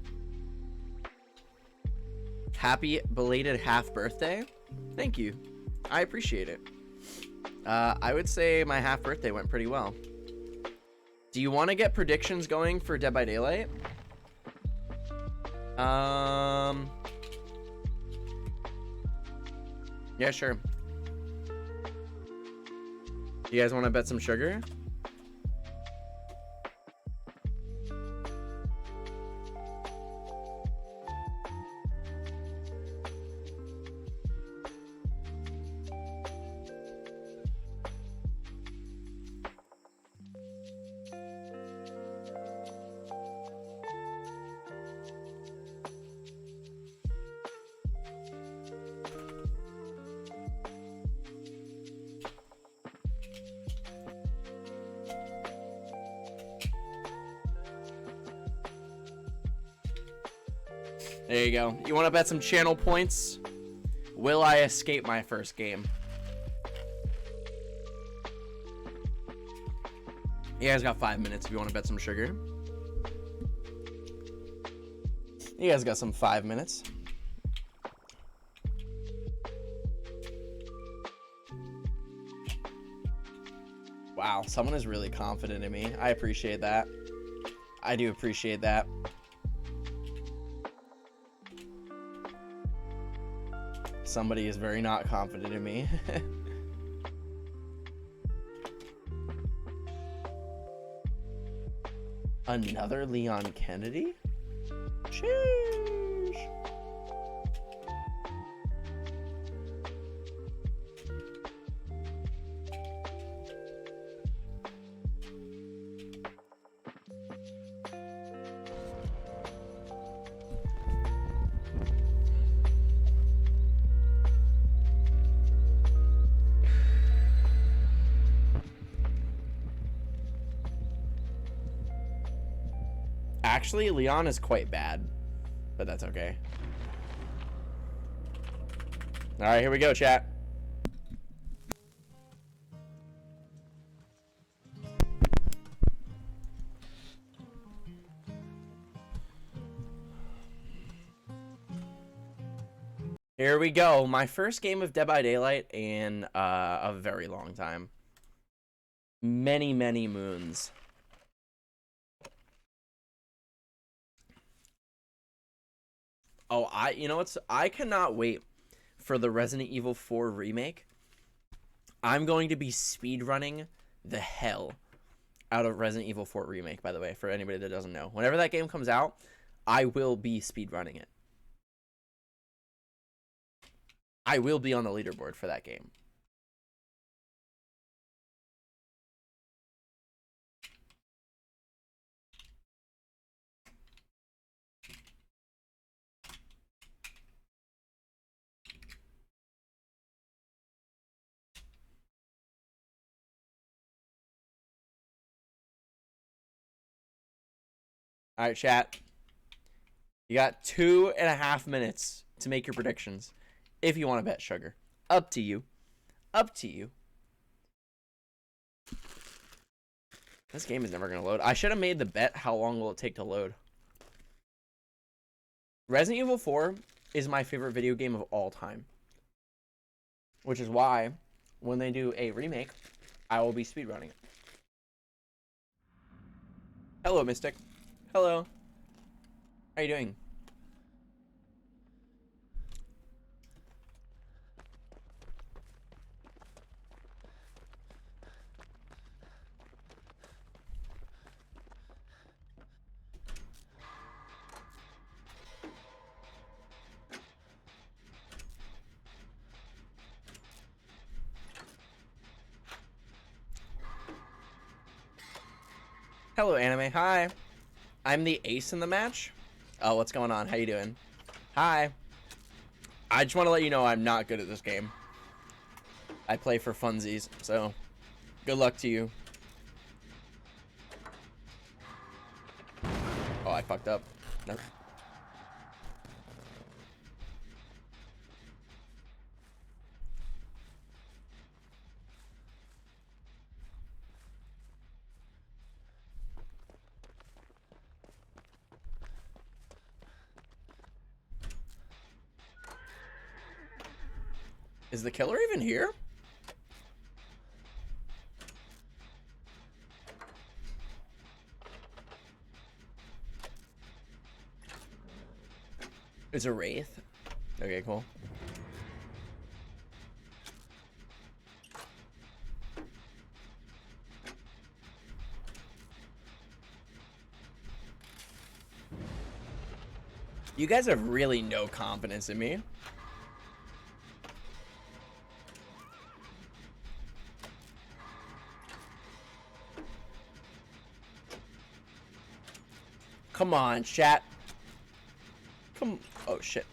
Happy belated half birthday. Thank you. I appreciate it. I would say my half birthday went pretty well. Do you want to get predictions going for Dead by Daylight? Yeah, sure. You guys want to bet some sugar? There you go. You want to bet some channel points? Will I escape my first game? You guys got 5 minutes if you want to bet some sugar. You guys got some 5 minutes. Wow, someone is really confident in me. I appreciate that. I do appreciate that. Somebody is very not confident in me. Another Leon Kennedy? Sheesh. Actually, Leon is quite bad, but that's okay. All right, here we go, chat. Here we go. My first game of Dead by Daylight in a very long time. Many, many moons. Oh, you know what's, I cannot wait for the Resident Evil 4 remake. I'm going to be speedrunning the hell out of Resident Evil 4 remake, by the way, for anybody that doesn't know. Whenever that game comes out, I will be speedrunning it. I will be on the leaderboard for that game. All right, chat. You got 2.5 minutes to make your predictions. If you want to bet sugar. Up to you. Up to you. This game is never going to load. I should have made the bet how long will it take to load. Resident Evil 4 is my favorite video game of all time. Which is why, when they do a remake, I will be speedrunning it. Hello, Mystic. Hello. How you doing? Hello, Anime. Hi. I'm the ace in the match. Oh, what's going on? How you doing? Hi. I just want to let you know I'm not good at this game. I play for funsies, so good luck to you. Oh, I fucked up. No. Is the killer even here? It's a wraith. Okay, cool. You guys have really no confidence in me. Come on, chat. Come. Oh, shit.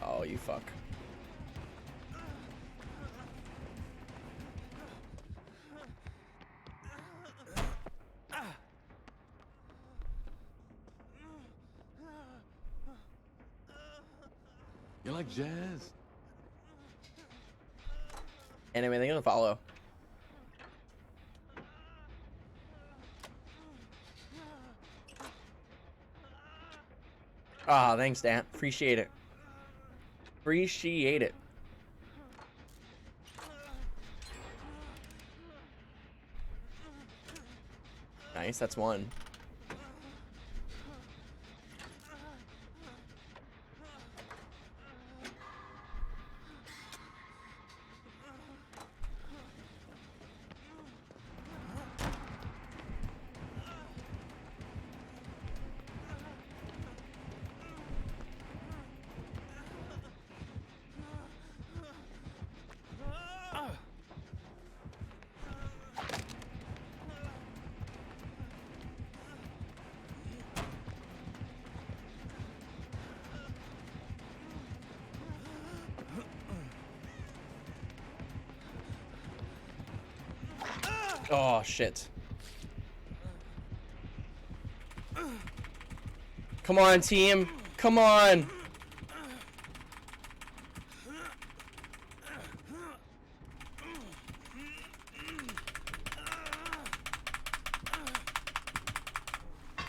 Oh, you fuck. You like jazz? Anyway, they're gonna follow. Ah, thanks, Dan. Appreciate it. Appreciate it. Nice, that's one. Oh, shit. Come on, team. Come on.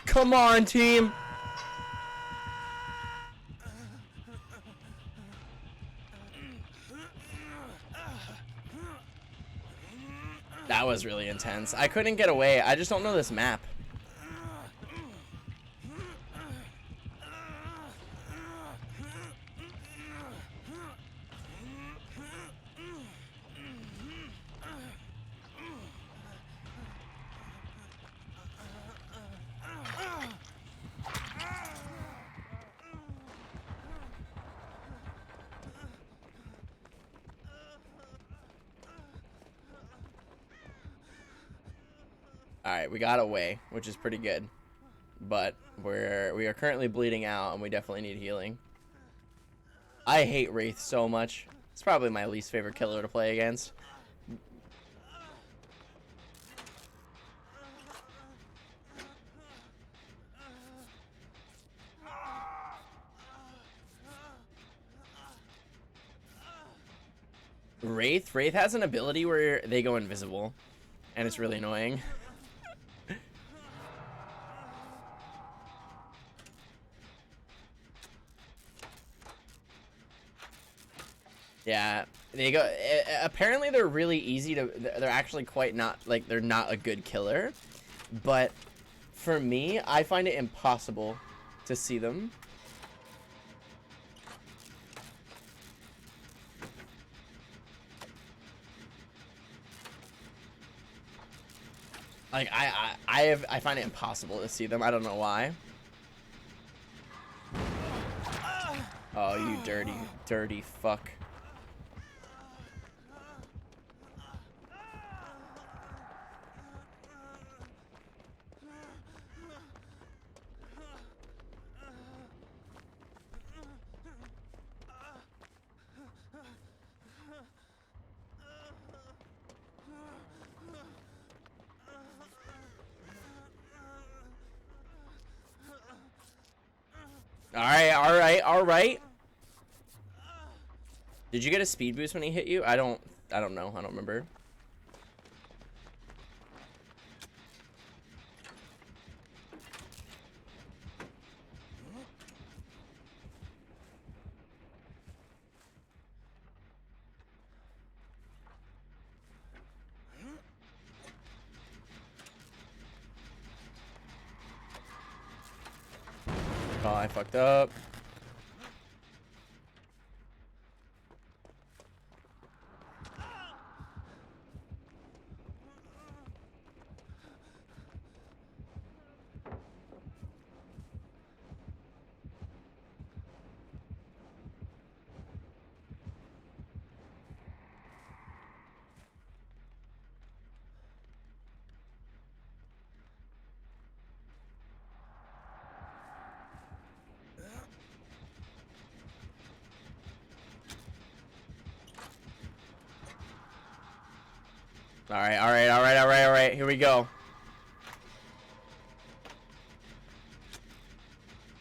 Come on, team. That was really intense. I couldn't get away. I just don't know this map. Alright, we got away, which is pretty good. But we are currently bleeding out, and we definitely need healing. I hate Wraith so much. It's probably my least favorite killer to play against. Wraith has an ability where they go invisible, and it's really annoying. Yeah, they go. Apparently, they're really easy to. They're actually quite not like they're not a good killer, but for me, I find it impossible to see them. Like I find it impossible to see them. I don't know why. Oh, you dirty fuck. All right. Did you get a speed boost when he hit you? I don't know. I don't remember. Oh, I fucked up. All right. Here we go.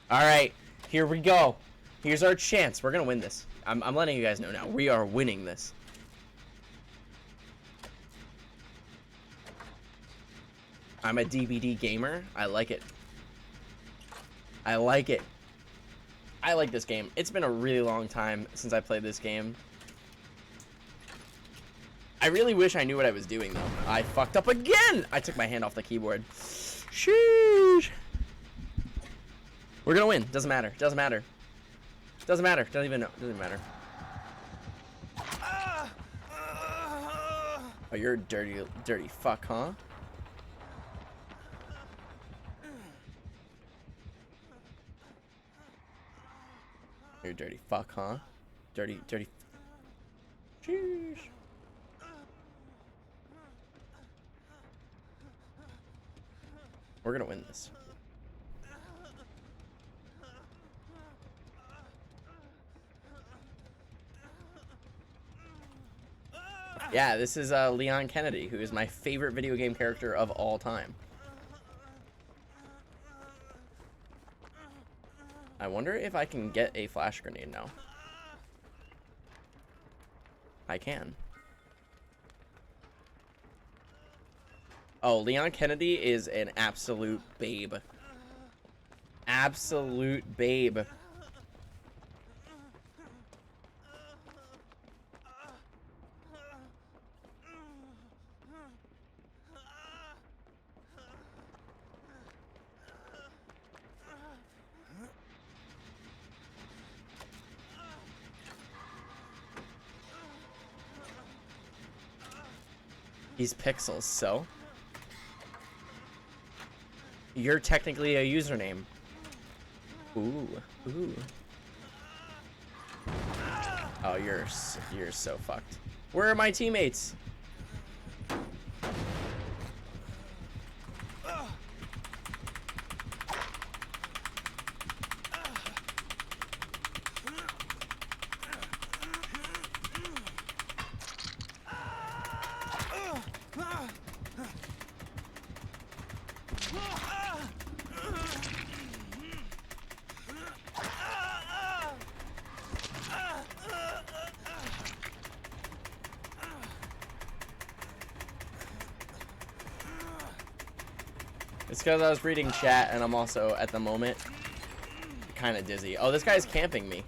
All right, here we go. Here's our chance. We're gonna win this. I'm letting you guys know now. We are winning this. I'm a DBD gamer. I like it. I like this game. It's been a really long time since I played this game. I really wish I knew what I was doing, though. I fucked up again! I took my hand off the keyboard. Sheesh. We're gonna win. Doesn't matter. Doesn't matter. Doesn't matter. Doesn't even know. Doesn't matter. Oh, you're a dirty fuck, huh? You're a dirty fuck, huh? Dirty. Sheesh. We're gonna win this. Yeah, this is Leon Kennedy, who is my favorite video game character of all time. I wonder if I can get a flash grenade now. I can. Oh, Leon Kennedy is an absolute babe. Absolute babe. He's pixels, so you're technically a username. Ooh. Oh, you're so fucked. Where are my teammates? It's because I was reading chat and I'm also, at the moment, kind of dizzy. Oh, this guy's camping me.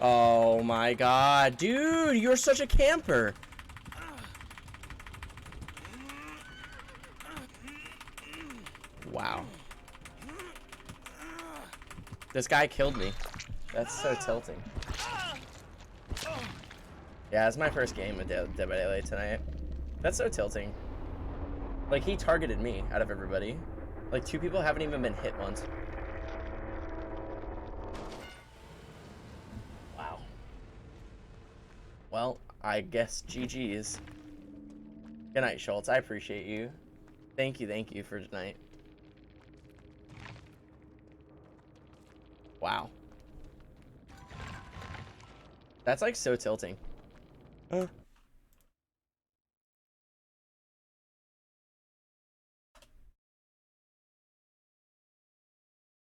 Oh my god, dude, you're such a camper. Wow. This guy killed me. That's so tilting. Yeah, it's my first game with Dead by Daylight tonight. That's so tilting. Like, he targeted me out of everybody. Like, 2 people haven't even been hit once. Wow. Well, I guess GG's. Good night, Schultz. I appreciate you. Thank you for tonight. Wow. That's like so tilting.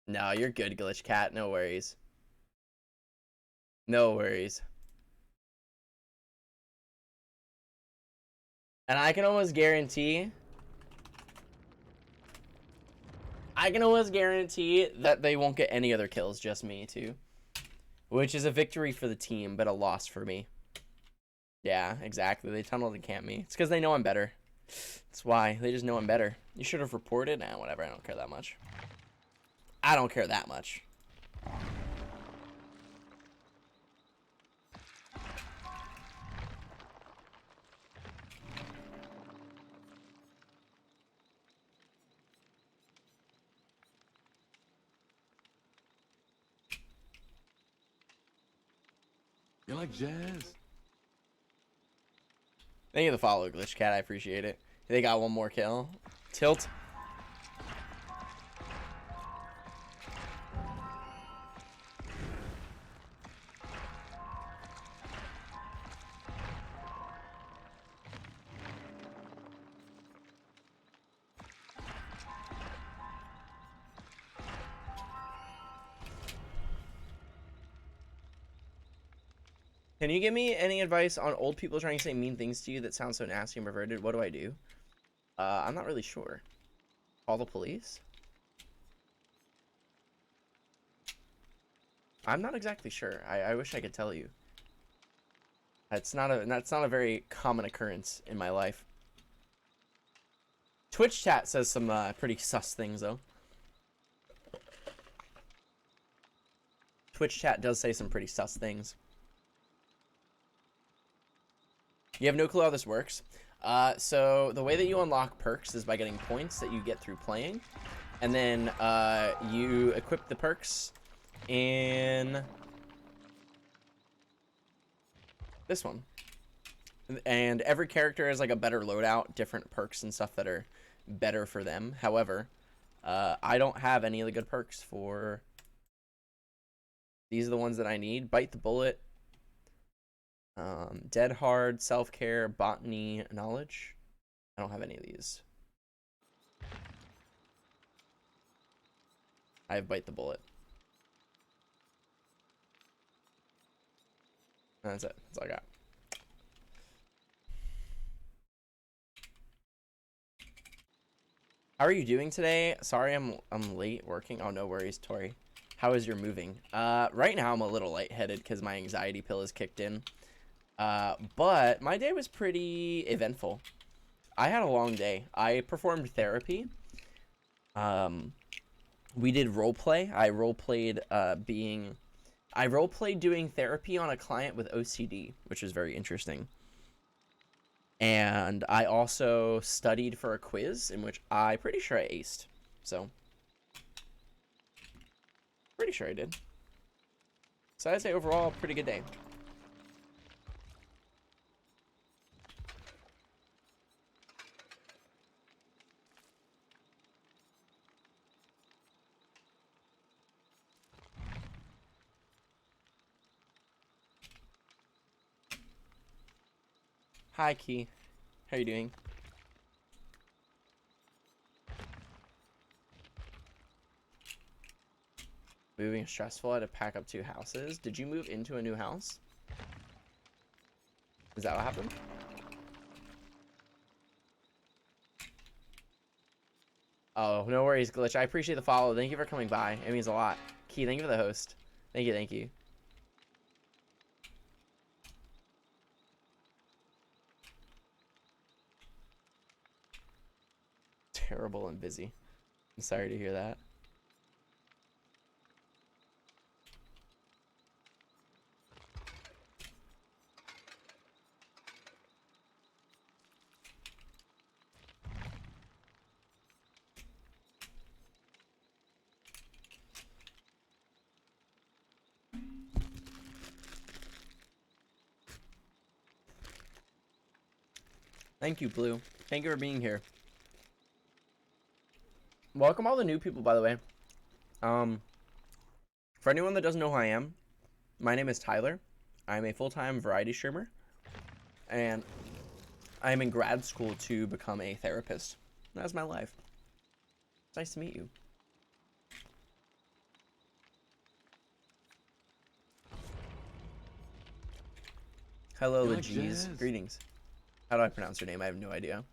No, you're good, Glitch Cat. No worries. No worries. And I can almost guarantee that they won't get any other kills, just me too. Which is a victory for the team, but a loss for me. Yeah, exactly. They tunneled and camped me. It's because they know I'm better. That's why. They just know I'm better. You should have reported. Nah, whatever. I don't care that much. I don't care that much. You like jazz? Thank you for the follow, Glitch Cat. I appreciate it. They got one more kill. Tilt. Can you give me any advice on old people trying to say mean things to you that sound so nasty and perverted? What do I do? I'm not really sure. Call the police? I'm not exactly sure. I wish I could tell you. That's not a very common occurrence in my life. Twitch chat says some pretty sus things though. Twitch chat does say some pretty sus things. You have no clue how this works. So the way that you unlock perks is by getting points that you get through playing. And then you equip the perks in this one. And every character has like a better loadout, different perks and stuff that are better for them. However, I don't have any of the good perks for... These are the ones that I need. Bite the Bullet. Dead Hard, Self-Care, Botany, Knowledge. I don't have any of these. I have Bite the Bullet. That's it. That's all I got. How are you doing today? Sorry I'm late working. Oh, no worries, Tori. How is your moving? Right now I'm a little lightheaded because my anxiety pill is kicked in. But my day was pretty eventful. I had a long day. I performed therapy. We did role play. I role played doing therapy on a client with OCD, which is very interesting. And I also studied for a quiz in which I pretty sure I aced. So, pretty sure I did. So I'd say overall, pretty good day. Hi, Key. How are you doing? Moving is stressful. I had to pack up 2 houses. Did you move into a new house? Is that what happened? Oh, no worries, Glitch. I appreciate the follow. Thank you for coming by. It means a lot. Key, thank you for the host. Thank you, thank you. Terrible and busy. I'm sorry to hear that. Thank you, Blue. Thank you for being here. Welcome all the new people, by the way. For anyone that doesn't know who I am, my name is Tyler. I'm a full-time variety streamer, and I'm in grad school to become a therapist. That's my life. It's nice to meet you. Hello, You like Legis. jazz? Greetings. How do I pronounce your name? I have no idea.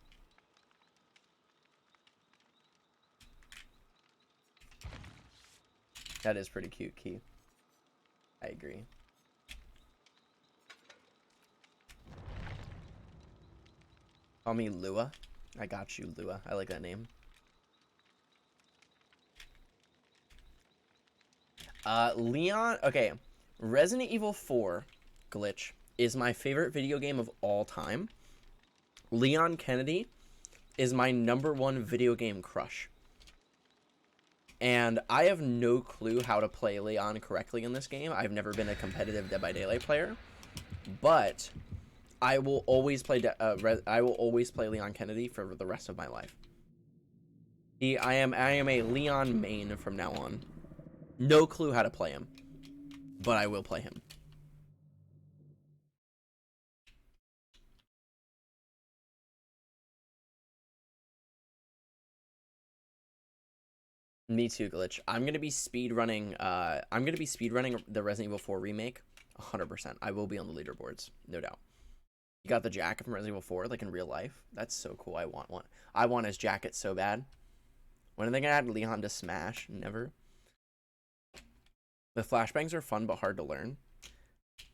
That is pretty cute, Key. I agree. Call me Lua. I got you, Lua. I like that name. Leon. Okay. Resident Evil 4 Glitch is my favorite video game of all time. Leon Kennedy is my #1 video game crush. And I have no clue how to play Leon correctly in this game. I've never been a competitive Dead by Daylight player, but I will always play Leon Kennedy for the rest of my life. I am a Leon main from now on. No clue how to play him, but I will play him. Me too, Glitch. I'm gonna be speedrunning the Resident Evil 4 remake 100%. I will be on the leaderboards, no doubt. You got the jacket from Resident Evil 4, like in real life? That's so cool. I want one. I want his jacket so bad. When are they gonna add Leon to Smash? Never. The flashbangs are fun but hard to learn.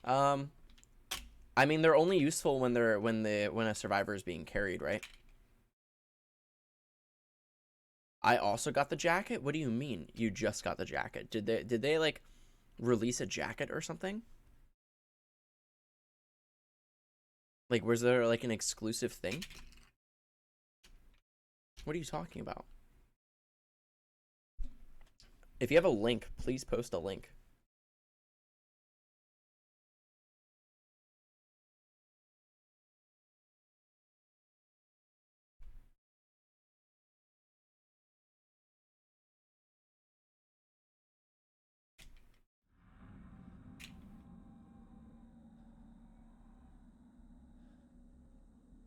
I mean, they're only useful when a survivor is being carried, right? I also got the jacket? What do you mean you just got the jacket? Did they like release a jacket or something? Like, was there like an exclusive thing? What are you talking about? If you have a link, please post a link.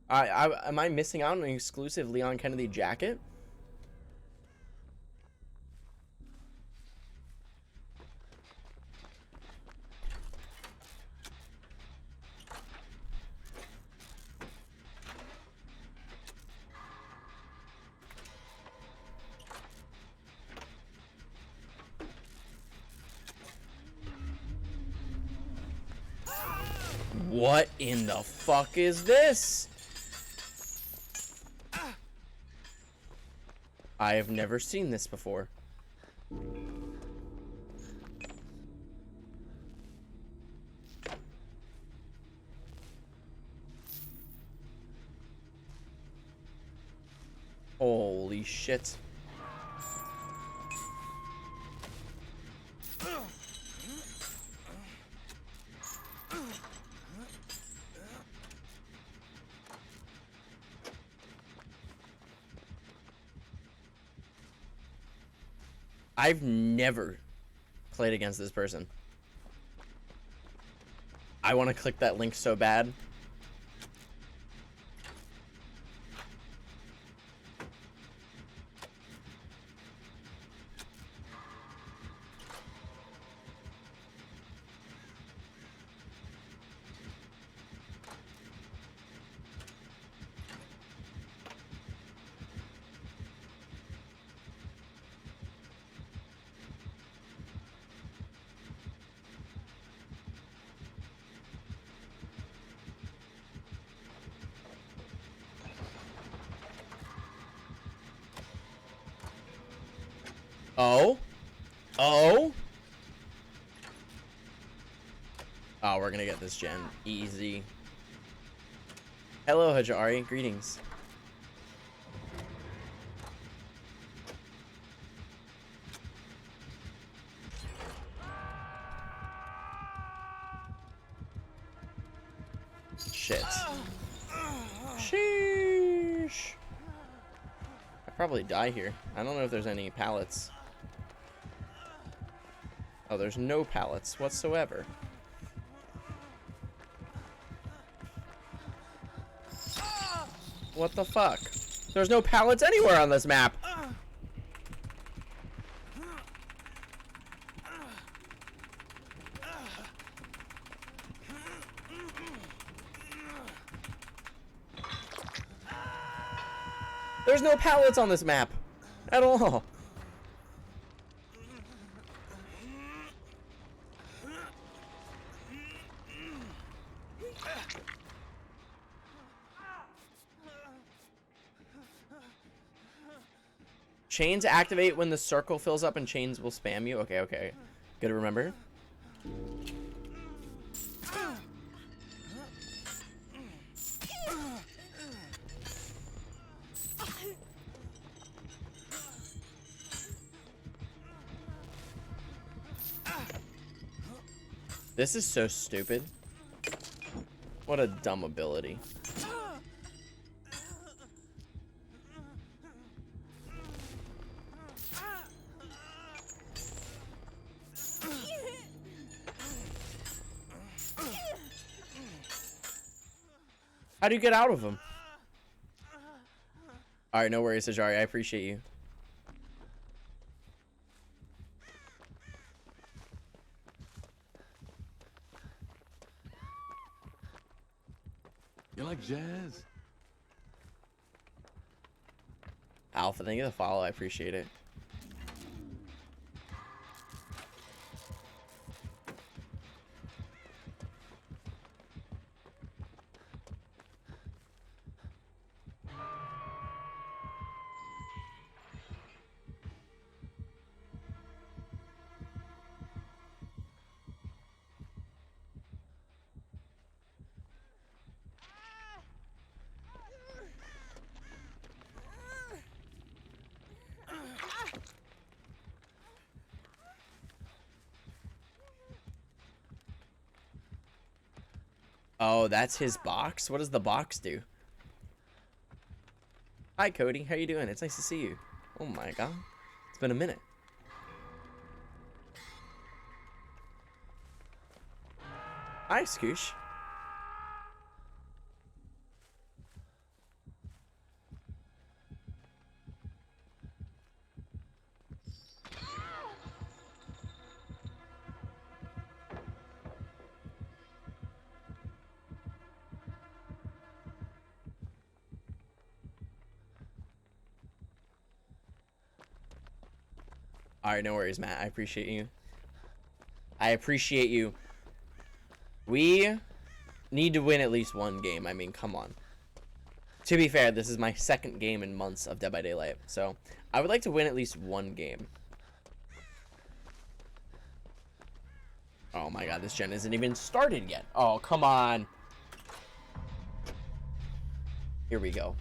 Am I missing out on an exclusive Leon Kennedy jacket? What in the fuck is this? I have never seen this before. Holy shit. I've never played against this person. I want to click that link so bad. Oh? Oh? Oh, we're gonna get this gen. Easy. Hello, Hajari. Greetings. Shit. Sheesh. I'd probably die here. I don't know if there's any pallets. Oh, there's no pallets whatsoever. What the fuck? There's no pallets anywhere on this map. There's no pallets on this map at all. Chains activate when the circle fills up and chains will spam you. Okay, okay. Good to remember. This is so stupid. What a dumb ability. How do you get out of them? Alright, no worries, Ajari. I appreciate you. You like jazz? Alpha, thank you for the follow. I appreciate it. Oh, that's his box? What does the box do? Hi, Cody. How you doing? It's nice to see you. Oh my god. It's been a minute. Hi, Scoosh. Alright, no worries, Matt. I appreciate you. I appreciate you. We Need to win at least one game. I mean, come on. To be fair, this is my second game in months of Dead by Daylight, so I would like to win at least one game. Oh my god, this gen isn't even started yet. Oh, come on. Here we go.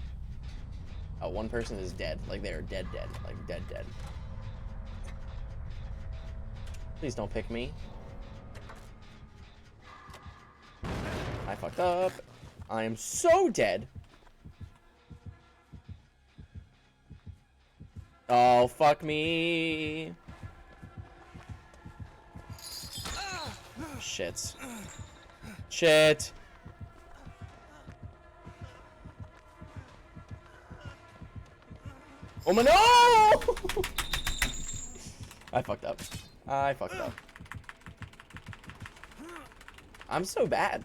Oh, one person is dead. Like, they are dead. Like, dead. Please don't pick me. I fucked up. I am so dead. Oh, fuck me. Shit. Oh my no! I fucked up. I'm so bad.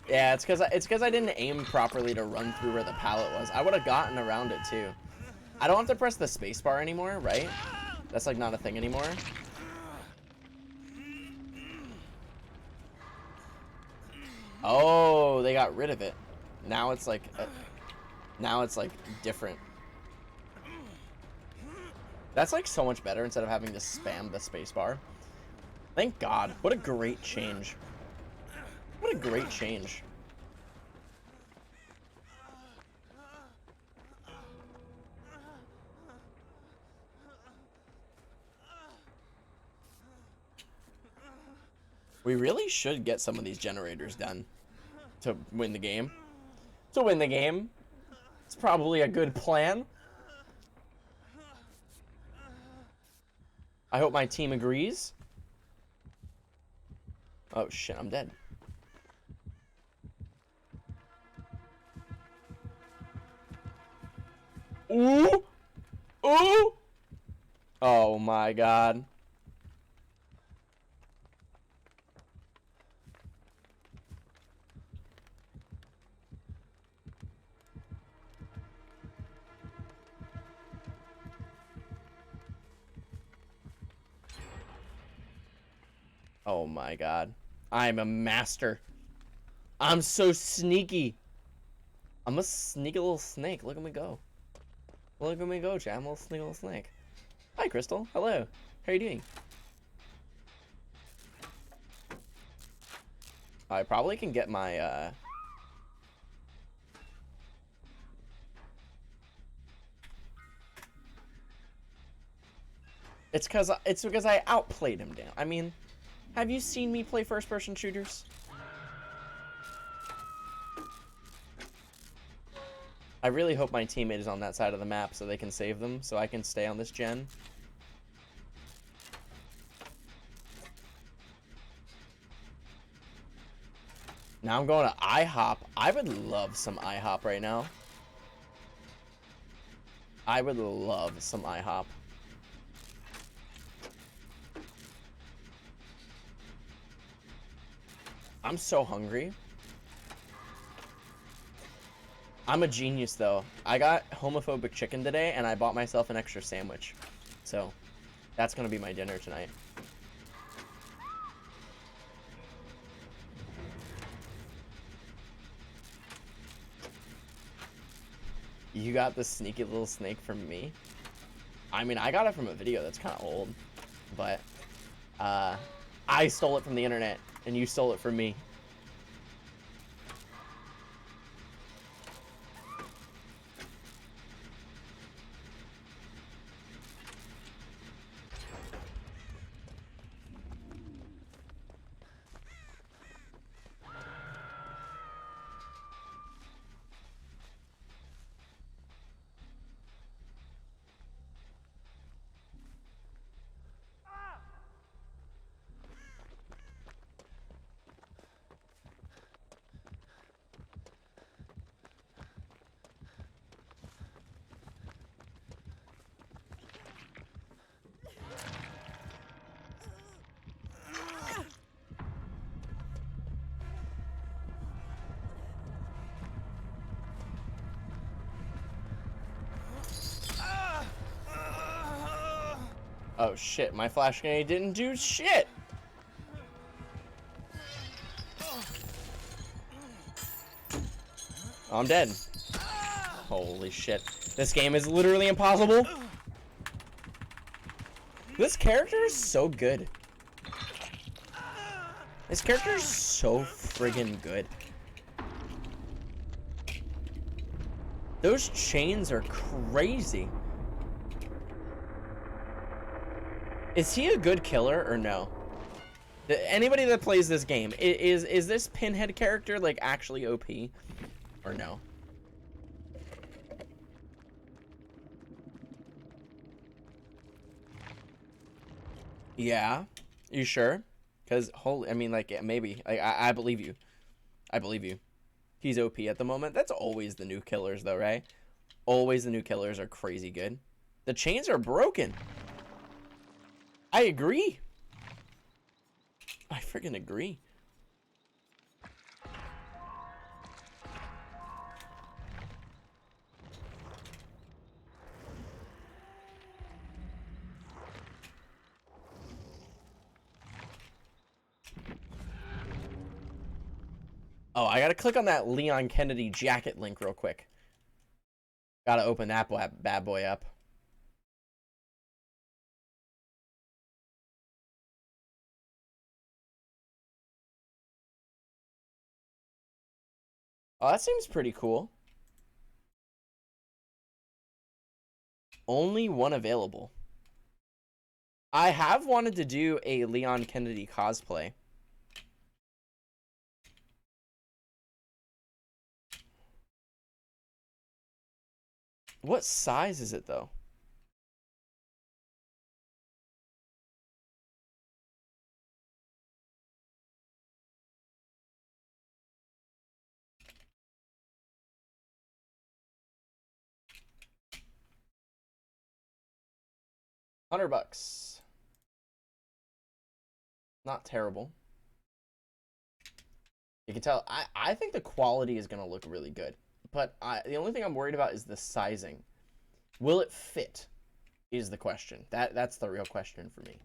Yeah, it's because I didn't aim properly to run through where the pallet was. I would have gotten around it too. I don't have to press the spacebar anymore, right? That's like not a thing anymore. Oh, they got rid of it. Now it's like different. That's like so much better instead of having to spam the spacebar. Thank God. What a great change. What a great change. We really should get some of these generators done to win the game. It's probably a good plan. I hope my team agrees. Oh shit, I'm dead. Ooh! Ooh! Oh my god. Oh my god. I'm a master. I'm so sneaky. I'm a sneaky little snake. Look at me go. Look at me go, chat. I'm a little sneaky little snake. Hi, Crystal. Hello. How are you doing? I probably can get my, It's because I outplayed him down. I mean, have you seen me play first-person shooters? I really hope my teammate is on that side of the map so they can save them, so I can stay on this gen. Now I'm going to IHOP. I would love some IHOP right now. I would love some IHOP. I'm so hungry. I'm a genius, though. I got homophobic chicken today, and I bought myself an extra sandwich. So, that's gonna be my dinner tonight. You got the sneaky little snake from me? I mean, I got it from a video that's kind of old. But, I stole it from the internet, and you stole it from me. Oh shit, my flash grenade didn't do shit! Oh, I'm dead. Holy shit. This game is literally impossible. This character is so good. This character is so friggin' good. Those chains are crazy. Is he a good killer or no? Anybody that plays this game, is this Pinhead character like actually OP or no? Yeah, you sure? Because holy, I mean, like maybe. I believe you. I believe you. He's OP at the moment. That's always the new killers, though, right? Always the new killers are crazy good. The chains are broken. I agree. I friggin' agree. Oh, I gotta click on that Leon Kennedy jacket link real quick. Gotta open that bad boy up. Oh, that seems pretty cool. Only one available. I have wanted to do a Leon Kennedy cosplay. What size is it, though? $100. Not terrible. You can tell, I think the quality is going to look really good. But the only thing I'm worried about is the sizing. Will it fit? Is the question. That's the real question for me.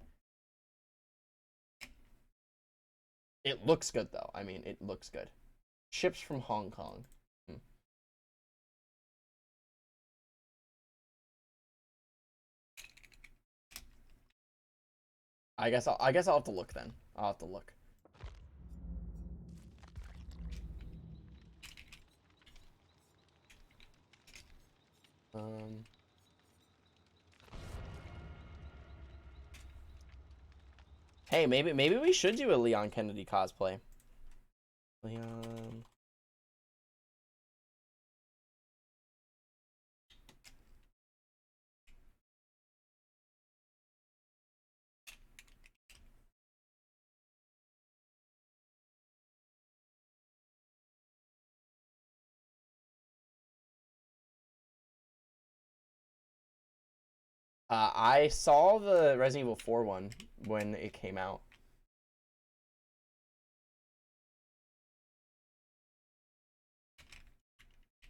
It looks good, though. I mean, it looks good. Ships from Hong Kong. I guess I'll have to look then. I'll have to look. Hey, maybe we should do a Leon Kennedy cosplay. Leon. I saw the Resident Evil 4 one when it came out.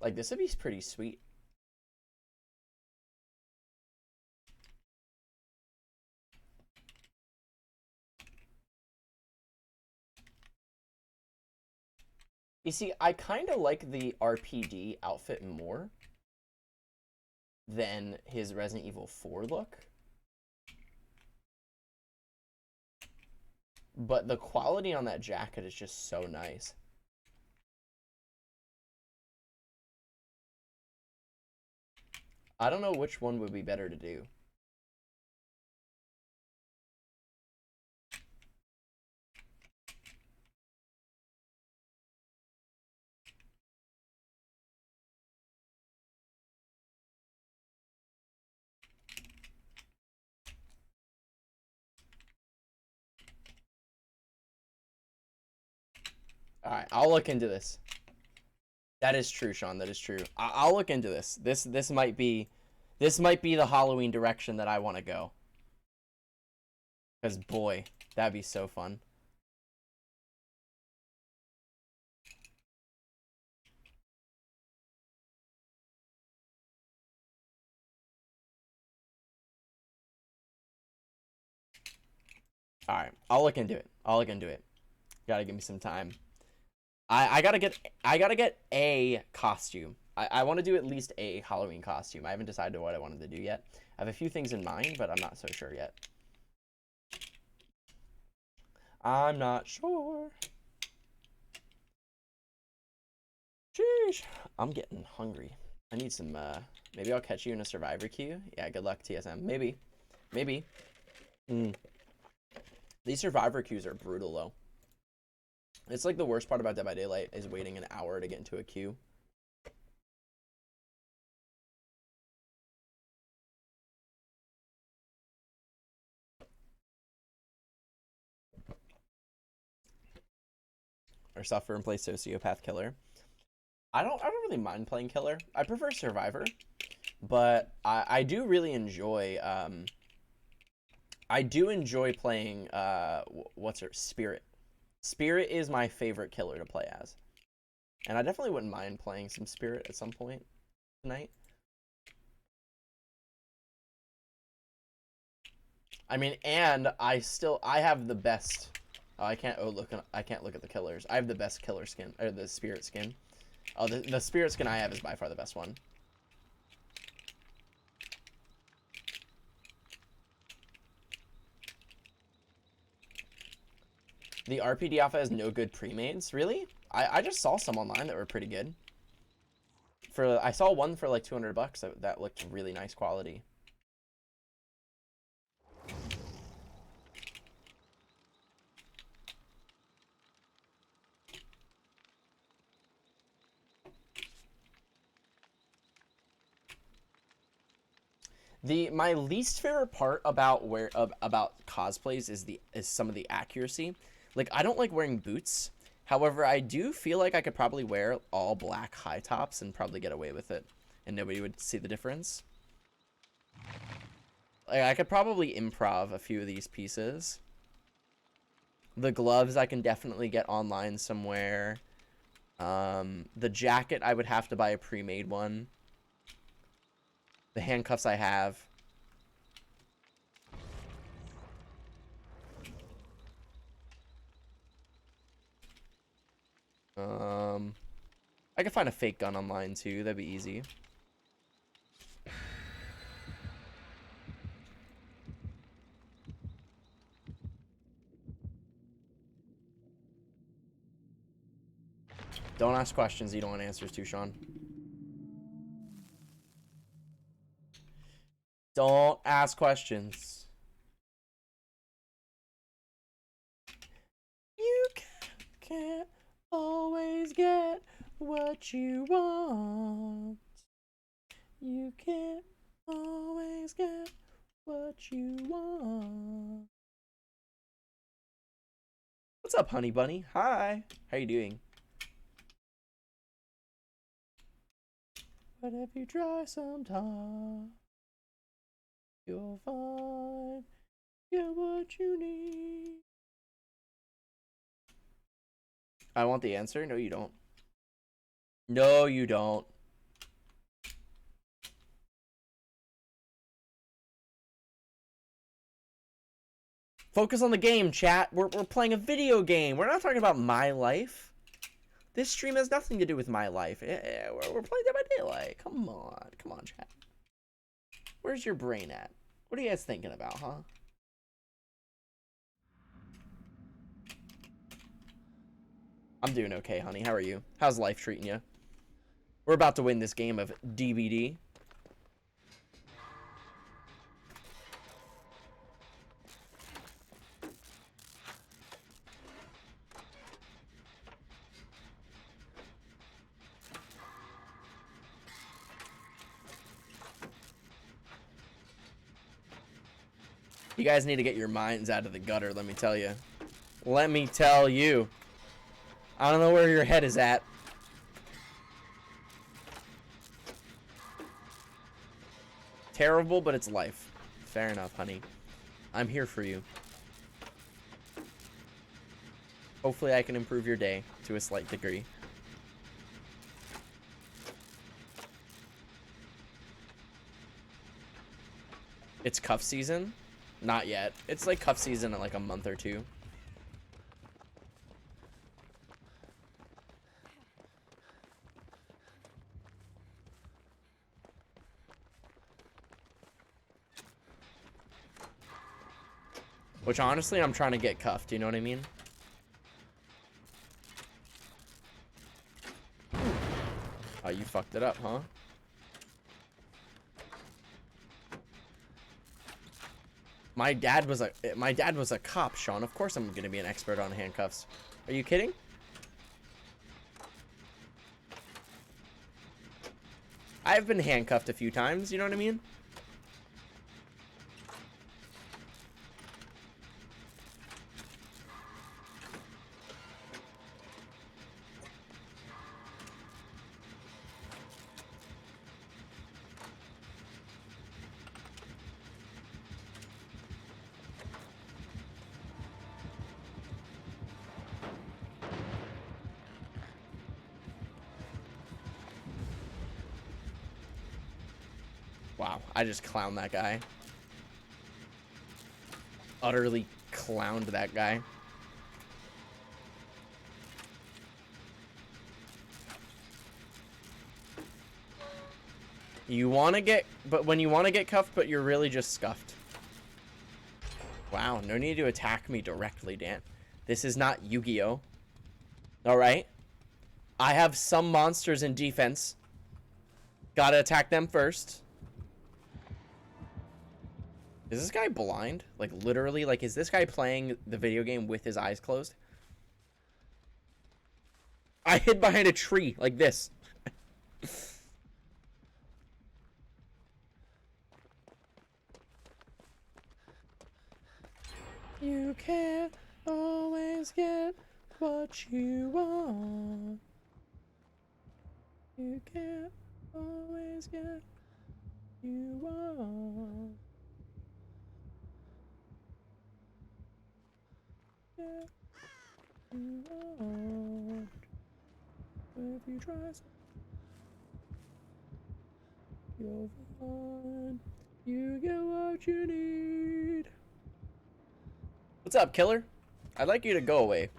Like, this would be pretty sweet. You see, I kind of like the RPD outfit more than his Resident Evil 4 look. But the quality on that jacket is just so nice. I don't know which one would be better to do. All right, I'll look into this. That is true, Sean. That is true. I'll look into this. This might be the Halloween direction that I want to go. Because boy, that'd be so fun. All right, I'll look into it. I'll look into it. Gotta give me some time. I gotta get a costume. I want to do at least a Halloween costume. I haven't decided what I wanted to do yet. I have a few things in mind, but I'm not so sure yet. I'm not sure. Sheesh. I'm getting hungry. I need some, maybe I'll catch you in a survivor queue. Yeah, good luck, TSM. Maybe. Maybe. These survivor queues are brutal, though. It's like the worst part about Dead by Daylight is waiting an hour to get into a queue. Or suffer and play Sociopath Killer. I don't really mind playing Killer. I prefer Survivor, but I do really enjoy playing Spirit. Spirit is my favorite killer to play as. And I definitely wouldn't mind playing some Spirit at some point tonight. I mean, and I have the best. Oh, I can't look at the killers. I have the best killer skin, or the Spirit skin. Oh, the Spirit skin I have is by far the best one. The RPD alpha has no good pre-mades? Really? I just saw some online that were pretty good. I saw one for like $200 that looked really nice quality. My least favorite part about cosplays is some of the accuracy. Like, I don't like wearing boots. However, I do feel like I could probably wear all black high tops and probably get away with it, and nobody would see the difference. Like, I could probably improv a few of these pieces. The gloves I can definitely get online somewhere. The jacket I would have to buy a pre-made one. The handcuffs I have. I could find a fake gun online too. That'd be easy. Don't ask questions you don't want answers to, Sean. Don't ask questions. You can't always get what you want. You can't always get what you want. What's up, honey bunny? Hi. How you doing? But if you try sometime, you'll find get what you need. I want the answer. No, you don't. No, you don't. Focus on the game, chat. We're playing a video game. We're not talking about my life. This stream has nothing to do with my life. We're playing Dead by Daylight. Come on, chat. Where's your brain at? What are you guys thinking about, huh? I'm doing okay, honey. How are you? How's life treating you? We're about to win this game of DBD. You guys need to get your minds out of the gutter, let me tell you. Let me tell you. I don't know where your head is at. Terrible, but it's life. Fair enough, honey. I'm here for you. Hopefully I can improve your day to a slight degree. It's cuff season? Not yet. It's like cuff season in like a month or two. Which honestly, I'm trying to get cuffed. You know what I mean? Oh, you fucked it up, huh? My dad was a cop, Sean. Of course I'm gonna be an expert on handcuffs. Are you kidding? I've been handcuffed a few times, you know what I mean? Wow, I just clowned that guy. Utterly clowned that guy. You want to get, but when you want to get cuffed, but you're really just scuffed. Wow, no need to attack me directly, Dan. This is not Yu-Gi-Oh! Alright? I have some monsters in defense. Gotta attack them first. Is this guy blind? Like, literally, like, is this guy playing the video game with his eyes closed? I hid behind a tree, like this. You can't always get what you want. You can't always get what you want. You want. If you try, you'll find you get what you need. What's up, killer? I'd like you to go away.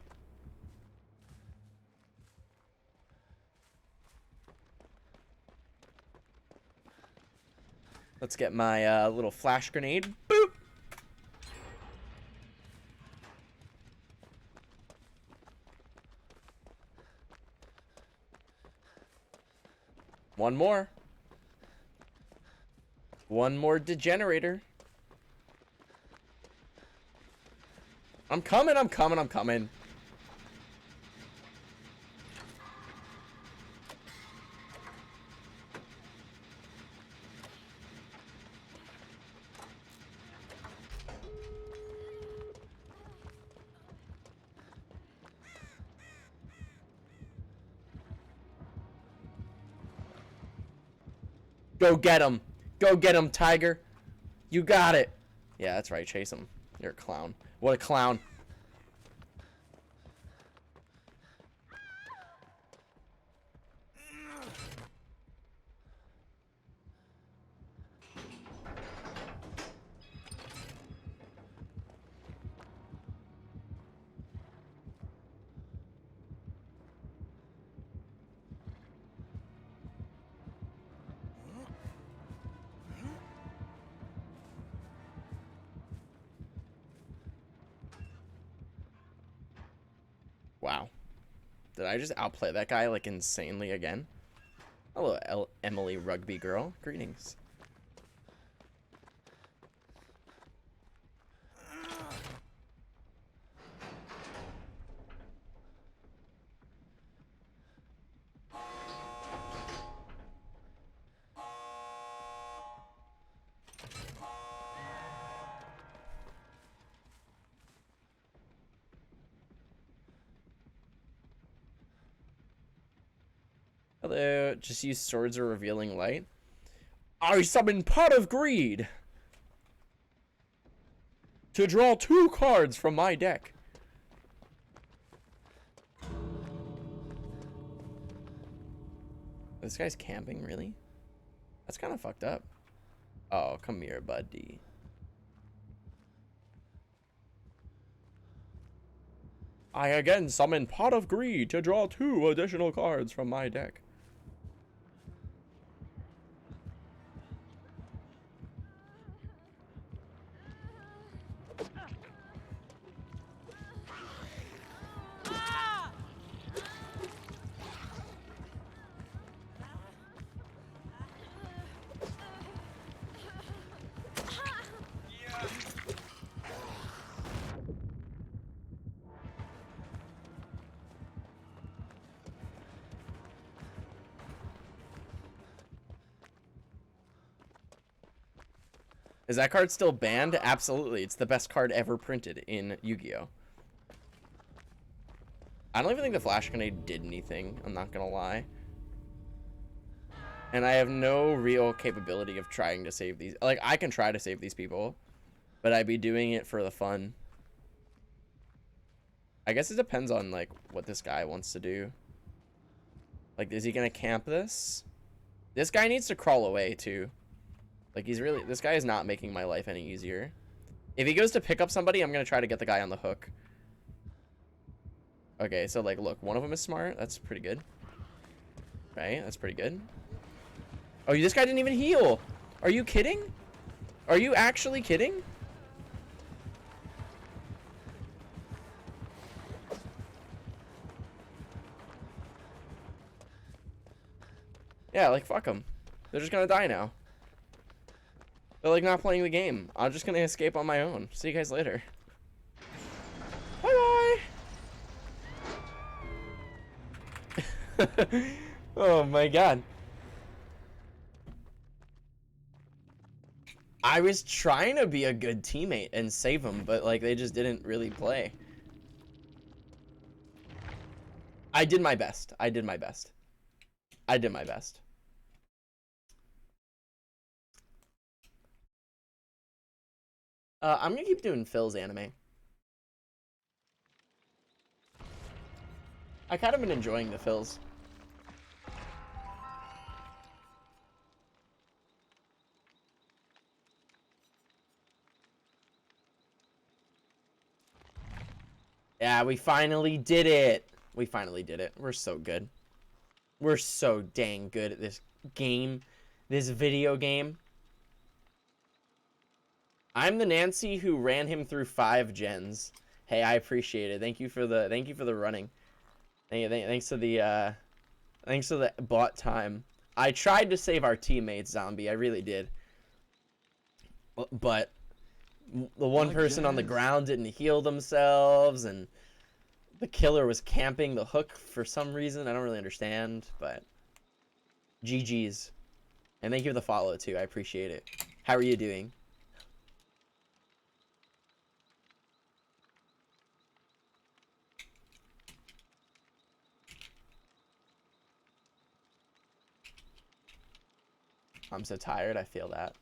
Let's get my little flash grenade. Boop! One more. One more degenerator. I'm coming, I'm coming, I'm coming. Go get him. Go get him, Tiger. You got it. Yeah, that's right. Chase him. You're a clown. What a clown. Wow. Did I just outplay that guy like insanely again? Hello, Emily Rugby Girl. Greetings. Hello, just use swords or revealing light. I summon Pot of Greed to draw 2 cards from my deck. This guy's camping, really? That's kind of fucked up. Oh, come here, buddy. I again summon Pot of Greed to draw 2 additional cards from my deck. Is that card still banned? Absolutely. It's the best card ever printed in Yu-Gi-Oh! I don't even think the Flash Grenade did anything, I'm not gonna lie. And I have no real capability of trying to save these. Like, I can try to save these people, but I'd be doing it for the fun. I guess it depends on, like, what this guy wants to do. Like, is he gonna camp this? This guy needs to crawl away, too. Like, this guy is not making my life any easier. If he goes to pick up somebody, I'm gonna try to get the guy on the hook. Okay, so, like, look, one of them is smart. That's pretty good. Right? That's pretty good. Oh, this guy didn't even heal. Are you kidding? Are you actually kidding? Yeah, like, fuck them. They're just gonna die now. They're, like, not playing the game. I'm just gonna escape on my own. See you guys later. Bye-bye! Oh, my God. I was trying to be a good teammate and save them, but, like, they just didn't really play. I did my best. I did my best. I did my best. I'm gonna keep doing Phil's anime. I kind of been enjoying the Phil's. Yeah, we finally did it. We finally did it. We're so good. We're so dang good at this game, this video game. I'm the Nancy who ran him through 5 gens. Hey, I appreciate it. Thank you for the running. Thanks for the bot time. I tried to save our teammates, Zombie. I really did. But the one person on the ground didn't heal themselves, and the killer was camping the hook for some reason. I don't really understand, but GG's. And thank you for the follow, too. I appreciate it. How are you doing? I'm so tired. I feel that.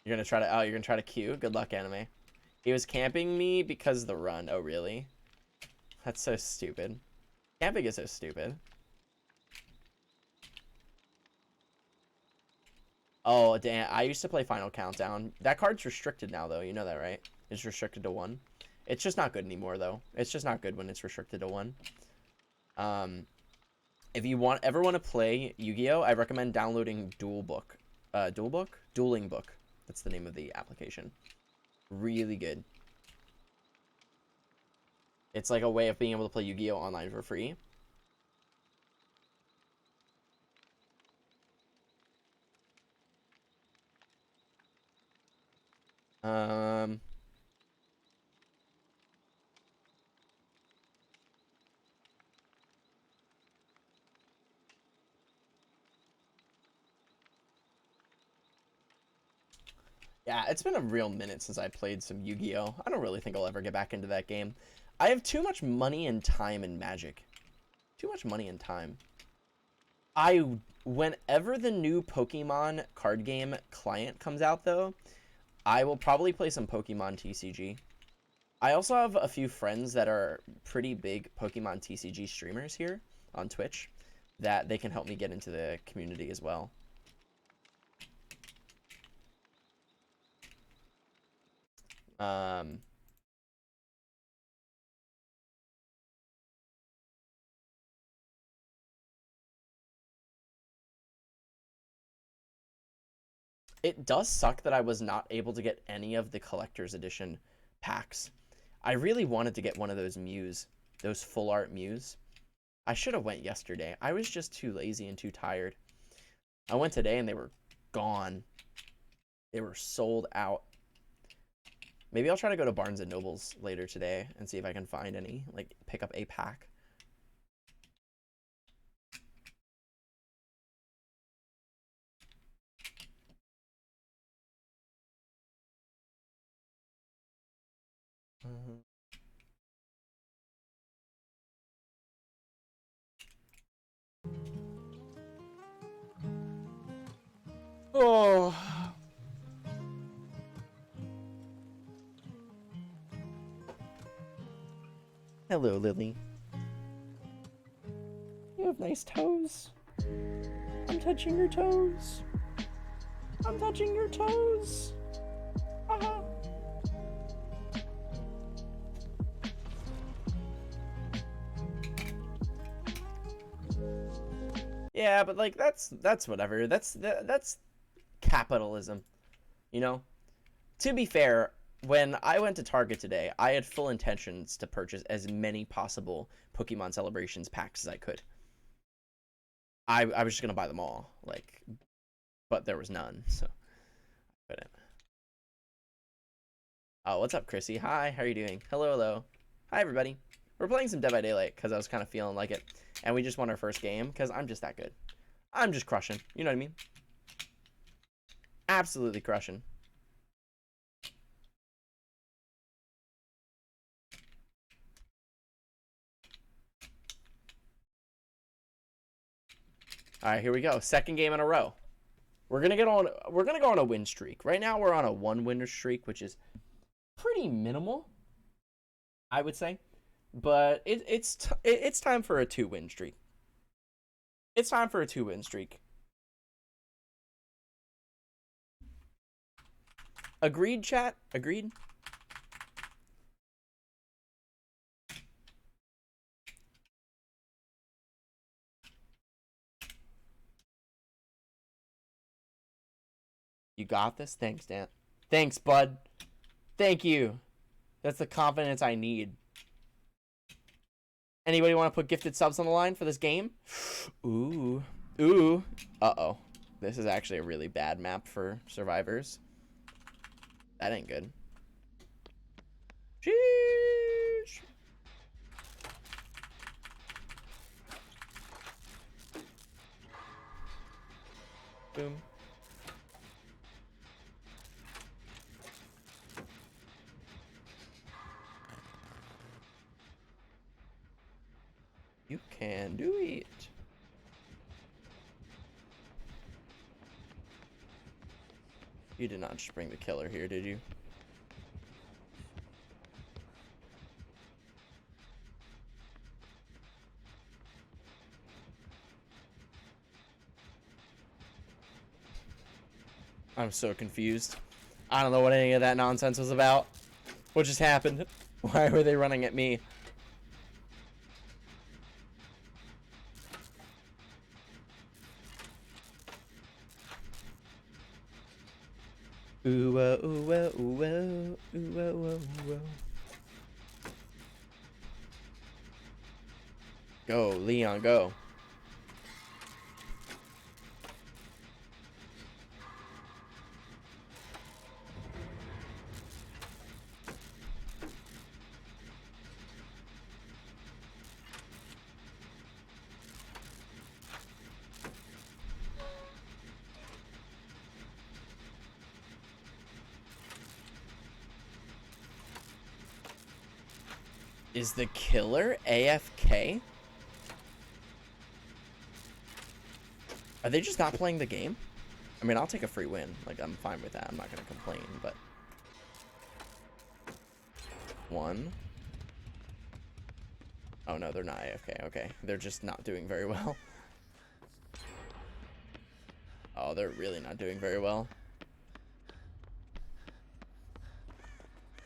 You're gonna try to. Oh, you're gonna try to Q. Good luck, anime. He was camping me because of the run. Oh, really? That's so stupid. Camping is so stupid. Oh, damn. I used to play Final Countdown. That card's restricted now, though. You know that, right? It's restricted to 1. It's just not good anymore, though. It's just not good when it's restricted to 1. If you ever want to play Yu-Gi-Oh, I recommend downloading Dueling Book. That's the name of the application. Really good. It's like a way of being able to play Yu-Gi-Oh online for free. Yeah, it's been a real minute since I played some Yu-Gi-Oh! I don't really think I'll ever get back into that game. I have too much money and time in Magic. Too much money and time. Whenever the new Pokemon card game client comes out, though, I will probably play some Pokemon TCG. I also have a few friends that are pretty big Pokemon TCG streamers here on Twitch that they can help me get into the community as well. It does suck that I was not able to get any of the collector's edition packs. I really wanted to get one of those Mews, those full art Mews. I should have went yesterday. I was just too lazy and too tired. I went today and they were gone. They were sold out. Maybe I'll try to go to Barnes & Noble's later today and see if I can find any, like, pick up a pack. Oh. Hello, Lily. You have nice toes. I'm touching your toes. I'm touching your toes. Uh-huh. Yeah, but like that's whatever. That's capitalism. You know? To be fair, when I went to Target today, I had full intentions to purchase as many possible Pokemon Celebrations packs as I could. I was just gonna buy them all, like, but there was none, so I couldn't. Oh, what's up, Chrissy? Hi, how are you doing? Hello, hello. Hi, everybody. We're playing some Dead by Daylight because I was kind of feeling like it, and we just won our first game because I'm just that good. I'm just crushing. You know what I mean? Absolutely crushing. All right, here we go. Second game in a row. We're gonna go on a win streak. Right now, we're on a 1-win streak, which is pretty minimal, I would say. But it's time for a 2-win streak. It's time for a 2-win streak. Agreed, chat? Agreed? You got this? Thanks, Dan. Thanks, bud. Thank you. That's the confidence I need. Anybody want to put gifted subs on the line for this game? Ooh. Ooh. Uh-oh. This is actually a really bad map for survivors. That ain't good. Sheesh. Boom. You can do it. You did not just bring the killer here, did you? I'm so confused. I don't know what any of that nonsense was about. What just happened? Why were they running at me? Ooh, ooh, ooh, ooh, ooh, ooh, ooh, ooh. Go, Leon, go. Is the killer AFK? Are they just not playing the game? I mean, I'll take a free win. Like, I'm fine with that. I'm not gonna complain, but... One. Oh, no, they're not AFK. Okay. They're just not doing very well. Oh, they're really not doing very well.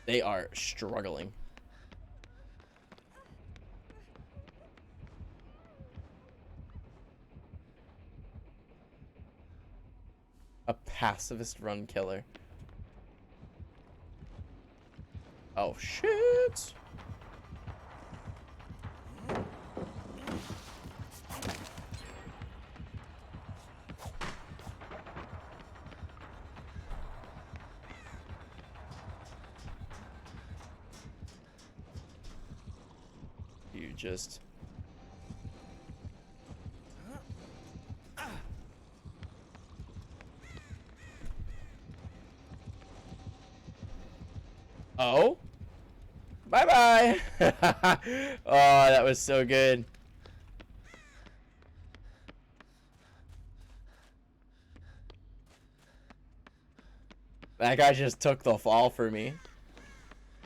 They are struggling. A pacifist run killer. Oh, shit! You just... Oh? Bye-bye. Oh, that was so good. That guy just took the fall for me.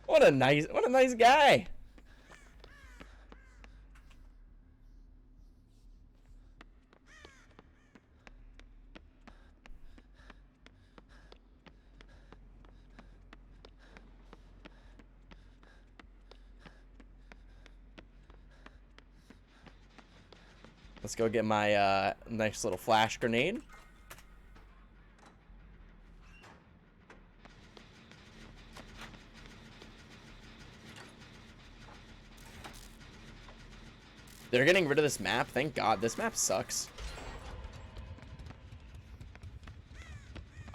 What a nice guy. Let's go get my nice little flash grenade. They're getting rid of this map. Thank God. This map sucks.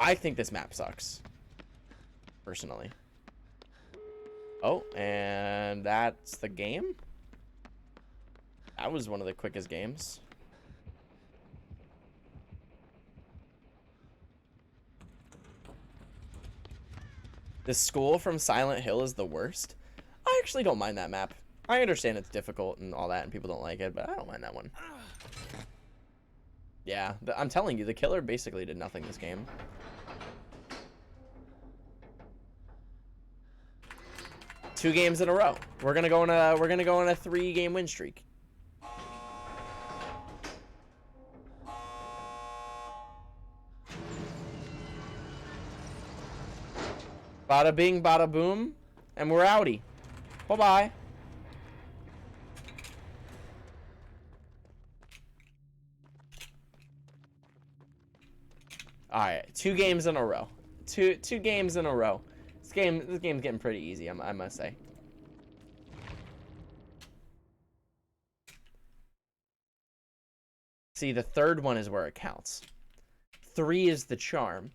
I think this map sucks. Personally. Oh, and that's the game? That was one of the quickest games. The school from Silent Hill is the worst. I actually don't mind that map. I understand it's difficult and all that and people don't like it, but I don't mind that one. Yeah, I'm telling you, the killer basically did nothing this game. Two games in a row. We're gonna go on a 3-game win streak. Bada bing, bada boom, and we're outie. Bye-bye. All right, 2 games in a row. Two games in a row. This game's getting pretty easy, I must say. See, the third one is where it counts. 3 is the charm.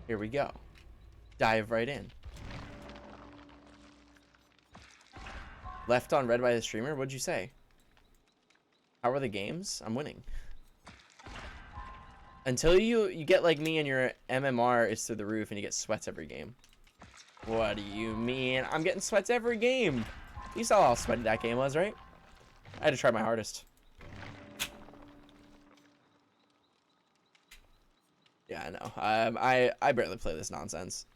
Here we go. Dive right in. Left on red by the streamer? What'd you say? How are the games? I'm winning. Until you get like me and your MMR is through the roof and you get sweats every game. What do you mean? I'm getting sweats every game. You saw how sweaty that game was, right? I had to try my hardest. Yeah, I know. I barely play this nonsense.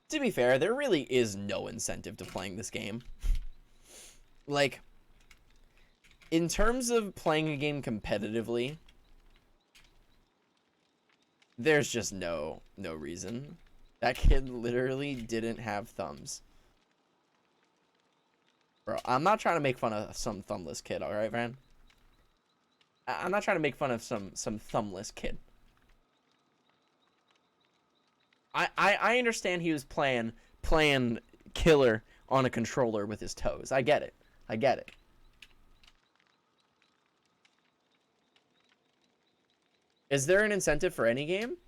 To be fair, there really is no incentive to playing this game. Like, in terms of playing a game competitively, there's just no reason. That kid literally didn't have thumbs. Bro, I'm not trying to make fun of some thumbless kid, alright, man? I'm not trying to make fun of some thumbless kid. I understand he was playing killer on a controller with his toes. I get it. I get it. Is there an incentive for any game?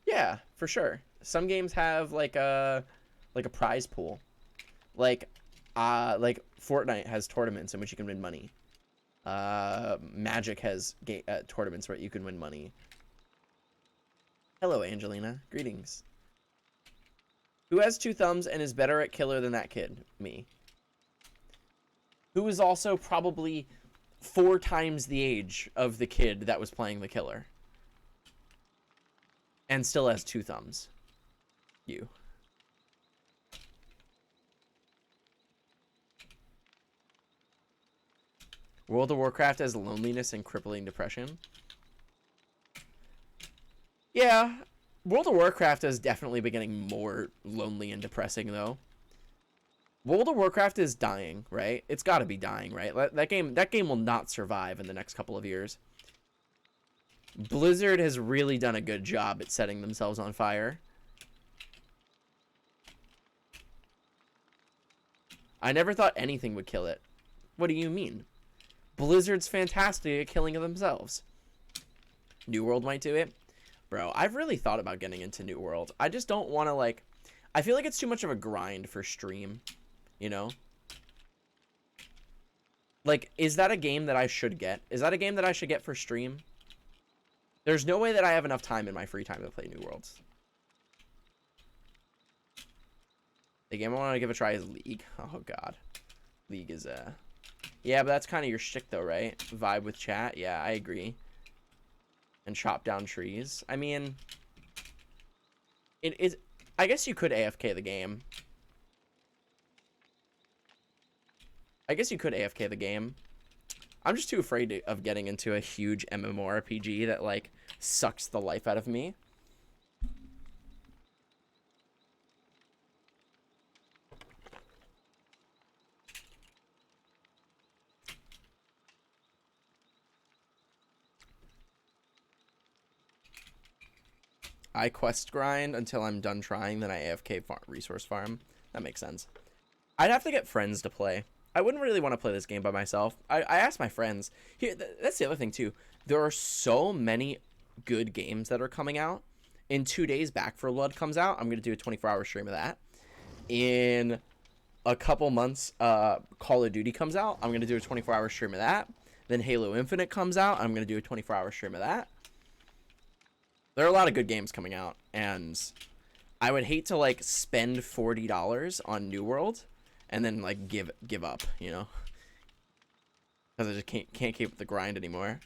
Yeah, for sure. Some games have like a prize pool. Like Fortnite has tournaments in which you can win money. Magic has tournaments where you can win money. Hello, Angelina. Greetings. Who has 2 thumbs and is better at killer than that kid? Me. Who is also probably 4 times the age of the kid that was playing the killer. And still has 2 thumbs. You. World of Warcraft has loneliness and crippling depression. Yeah. World of Warcraft is definitely been getting more lonely and depressing, though. World of Warcraft is dying, right? It's got to be dying, right? That game will not survive in the next couple of years. Blizzard has really done a good job at setting themselves on fire. I never thought anything would kill it. What do you mean? Blizzard's fantastic at killing themselves. New World might do it. Bro, I've really thought about getting into New World. I just don't want to, like... I feel like it's too much of a grind for stream. You know? Like, is that a game that I should get? Is that a game that I should get for stream? There's no way that I have enough time in my free time to play New Worlds. The game I want to give a try is League. Oh god. League is yeah, but that's kind of your shtick though, right? Vibe with chat. Yeah, I agree. And chop down trees. I mean, it is. I guess you could AFK the game. I guess you could AFK the game. I'm just too afraid of getting into a huge MMORPG that like sucks the life out of me. I quest grind until I'm done trying, then I AFK resource farm. That makes sense. I'd have to get friends to play. I wouldn't really want to play this game by myself. I asked my friends. Here, that's the other thing too. There are so many good games that are coming out. In 2 days, Back 4 Blood comes out. I'm going to do a 24-hour stream of that. In a couple months, Call of Duty comes out. I'm going to do a 24-hour stream of that. Then Halo Infinite comes out. I'm going to do a 24-hour stream of that. There are a lot of good games coming out, and I would hate to like spend $40 on New World and then like give up, you know, because I just can't keep the grind anymore.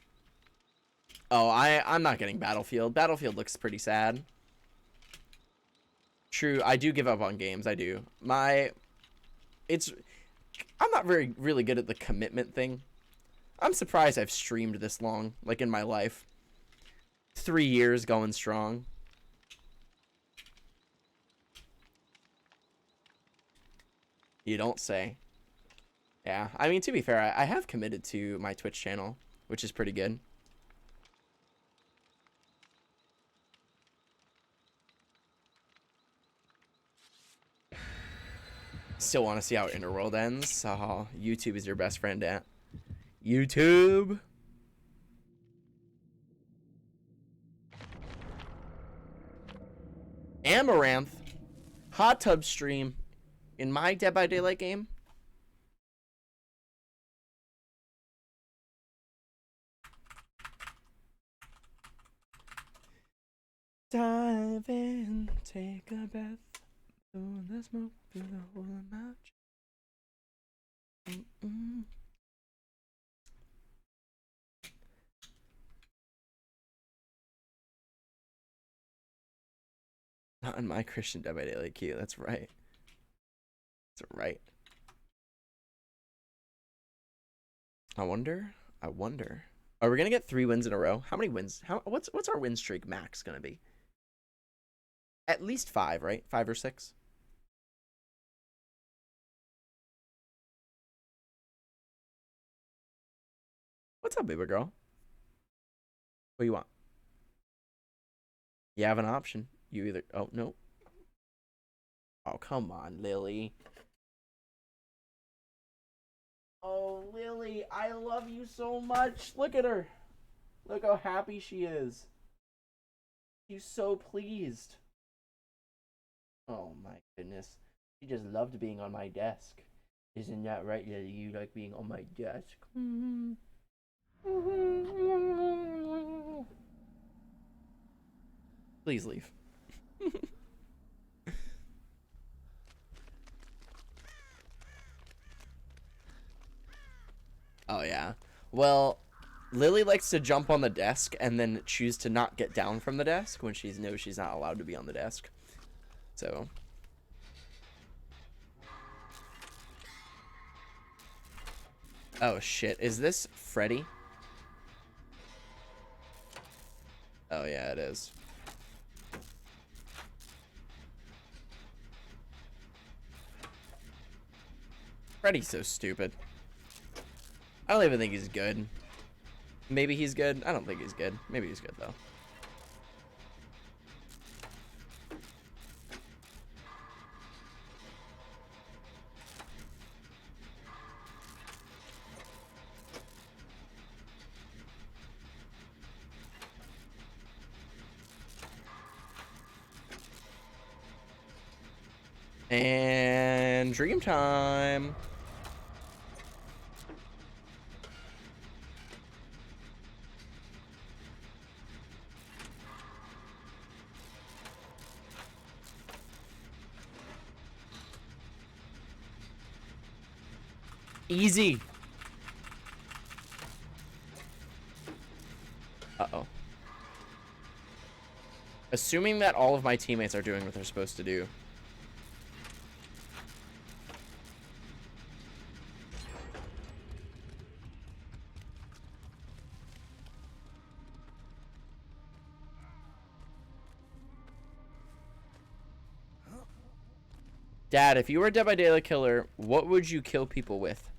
Oh, I'm not getting Battlefield. Battlefield looks pretty sad. True, I do give up on games. I do. I'm not really good at the commitment thing. I'm surprised I've streamed this long, like in my life. 3 years going strong. You don't say. Yeah, I mean, to be fair, I have committed to my Twitch channel, which is pretty good. Still want to see how Interworld ends. Oh, YouTube is your best friend at YouTube. Amaranth hot tub stream in my Dead by Daylight game. Dive in, take a breath, through the smoke, through the hole in my Not in my Christian Dead by Daylight queue. That's right. That's right. I wonder. Are we gonna get 3 wins in a row? How many wins? What's our win streak max gonna be? At least 5, right? 5 or 6. What's up, baby girl? What do you want? You have an option. You either... Oh, no. Oh, come on, Lily. Oh, Lily, I love you so much. Look at her. Look how happy she is. She's so pleased. Oh, my goodness. She just loved being on my desk. Isn't that right, Lily? You like being on my desk? Please leave. Oh, yeah. Well, Lily likes to jump on the desk and then choose to not get down from the desk when she knows she's not allowed to be on the desk. So... Oh, shit. Is this Freddy? Oh, yeah, it is. Freddy's so stupid. I don't even think he's good. Maybe he's good. I don't think he's good. Maybe he's good, though. And dream time. Easy. Uh-oh. Assuming that all of my teammates are doing what they're supposed to do. Dad, if you were a Dead by Daylight killer, what would you kill people with?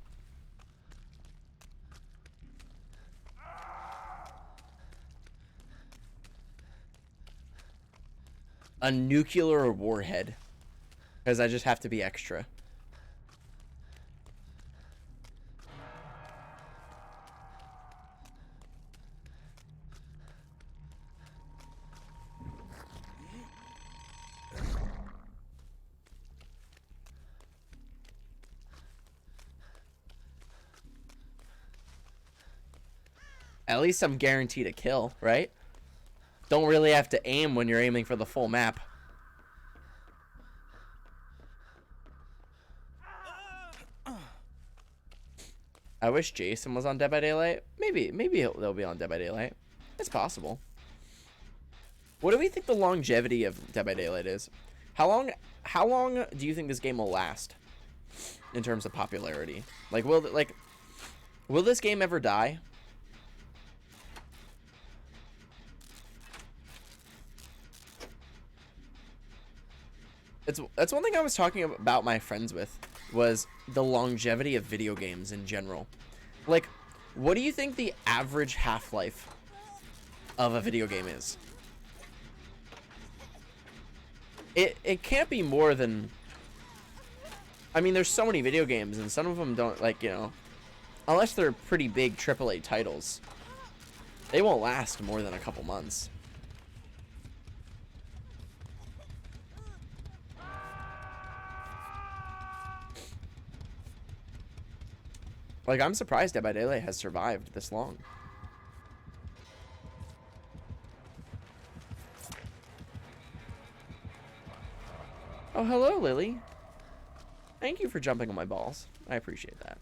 A nuclear warhead. Because I just have to be extra. At least I'm guaranteed a kill, right? Don't really have to aim when you're aiming for the full map. I wish Jason was on Dead by Daylight. Maybe they'll be on Dead by Daylight. It's possible. What do we think the longevity of Dead by Daylight is? How long do you think this game will last in terms of popularity? Like will this game ever die? That's one thing I was talking about my friends with, was the longevity of video games in general. Like, what do you think the average half-life of a video game is? It can't be more than... I mean, there's so many video games, and some of them don't, like, you know... Unless they're pretty big AAA titles, they won't last more than a couple months. Like, I'm surprised Dead by Daylight has survived this long. Oh, hello, Lily. Thank you for jumping on my balls. I appreciate that.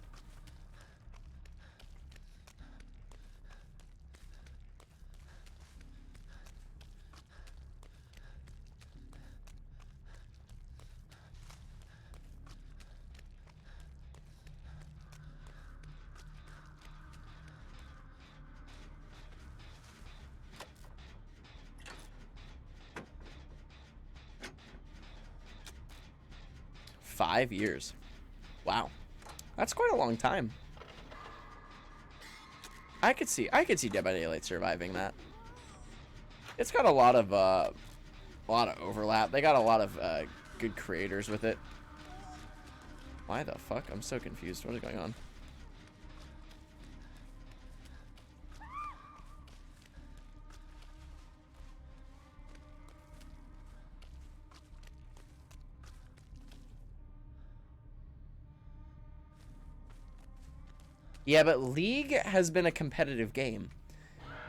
Five years. Wow. That's quite a long time. I could see Dead by Daylight surviving that. It's got a lot of overlap. They got a lot of good creators with it. Why the fuck? I'm so confused. What is going on? Yeah, but League has been a competitive game.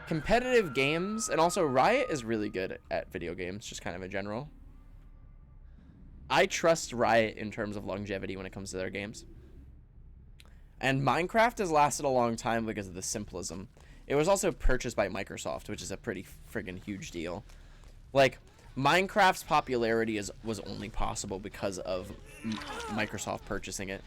Competitive games, and also Riot is really good at video games, just kind of in general. I trust Riot in terms of longevity when it comes to their games. And Minecraft has lasted a long time because of the simplism. It was also purchased by Microsoft, which is a pretty friggin' huge deal. Like, Minecraft's popularity was only possible because of Microsoft purchasing it.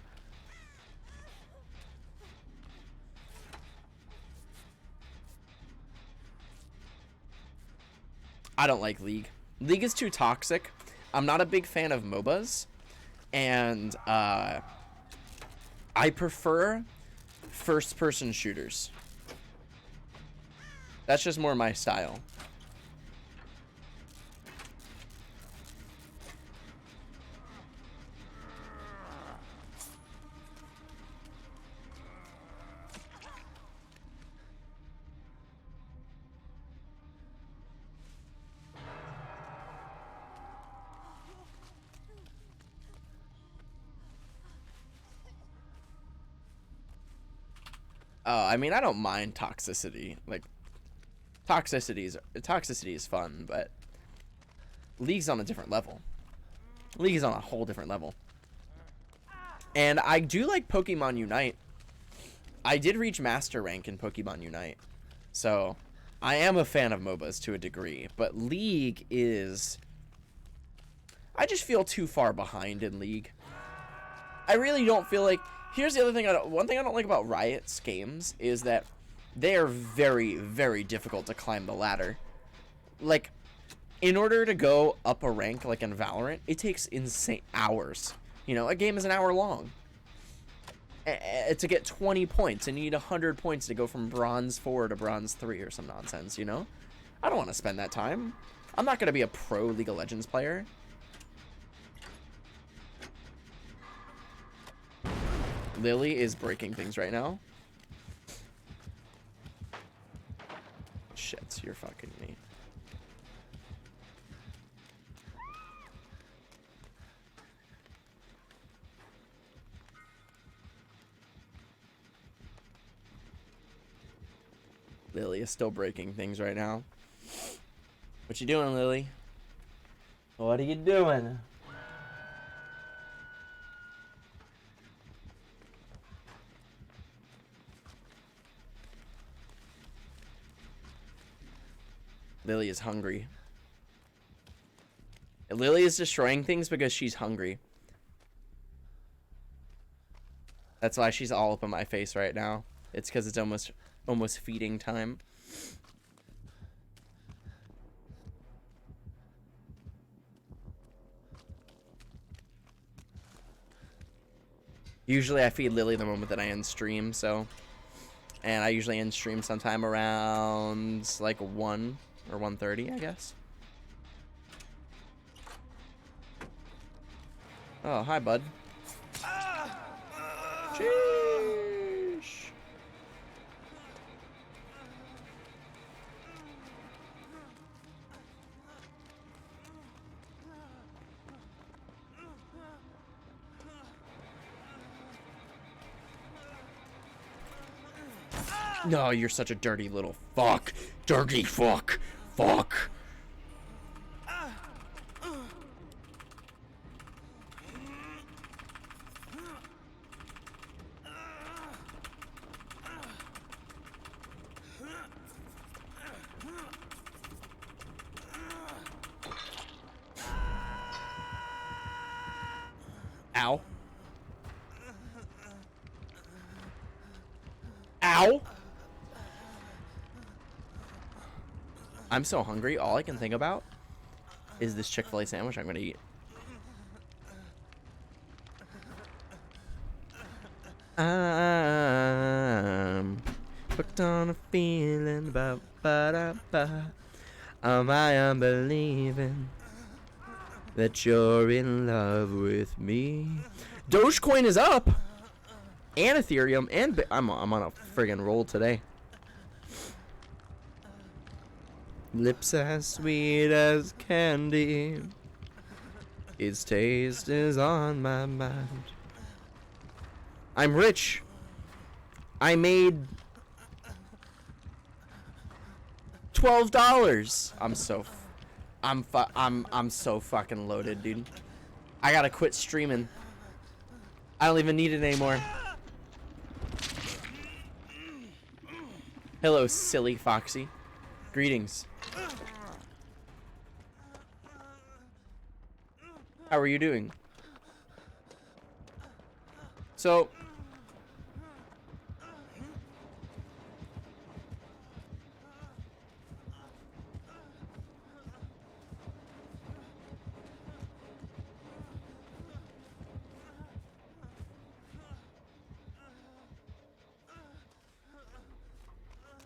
I don't like League. League is too toxic. I'm not a big fan of MOBAs. And I prefer first-person shooters. That's just more my style. I mean, I don't mind toxicity. Like, toxicity is fun, but League's on a different level. League is on a whole different level. And I do like Pokemon Unite. I did reach master rank in Pokemon Unite, so I am a fan of MOBAs to a degree, but League is... I just feel too far behind in League. I really don't feel like... Here's the other thing. One thing I don't like about Riot's games is that they are very, very difficult to climb the ladder. Like, in order to go up a rank, like in Valorant, it takes insane hours. You know, a game is an hour long. To get 20 points, and you need 100 points to go from bronze 4 to bronze 3 or some nonsense, you know? I don't want to spend that time. I'm not going to be a pro League of Legends player. Lily is breaking things right now. Shit, you're fucking me. Lily is still breaking things right now. What you doing, Lily? What are you doing? Lily is hungry. Lily is destroying things because she's hungry. That's why she's all up in my face right now. It's because it's almost feeding time. Usually I feed Lily the moment that I end stream, so... And I usually end stream sometime around, like, 1 or 1:30, I guess. Oh, hi, bud. Sheesh. No, you're such a dirty little fuck. Dirty fuck. Fuck. Ow. Ow. I'm so hungry. All I can think about is this Chick-fil-A sandwich I'm going to eat. I'm hooked on a feeling about ba-da-ba. I am believing that you're in love with me. Dogecoin is up. And Ethereum. And I'm on a friggin' roll today. Lips as sweet as candy. Its taste is on my mind. I'm rich. I made $12. I'm so fucking loaded, dude. I gotta quit streaming. I don't even need it anymore. Hello, silly Foxy. Greetings. How are you doing? So,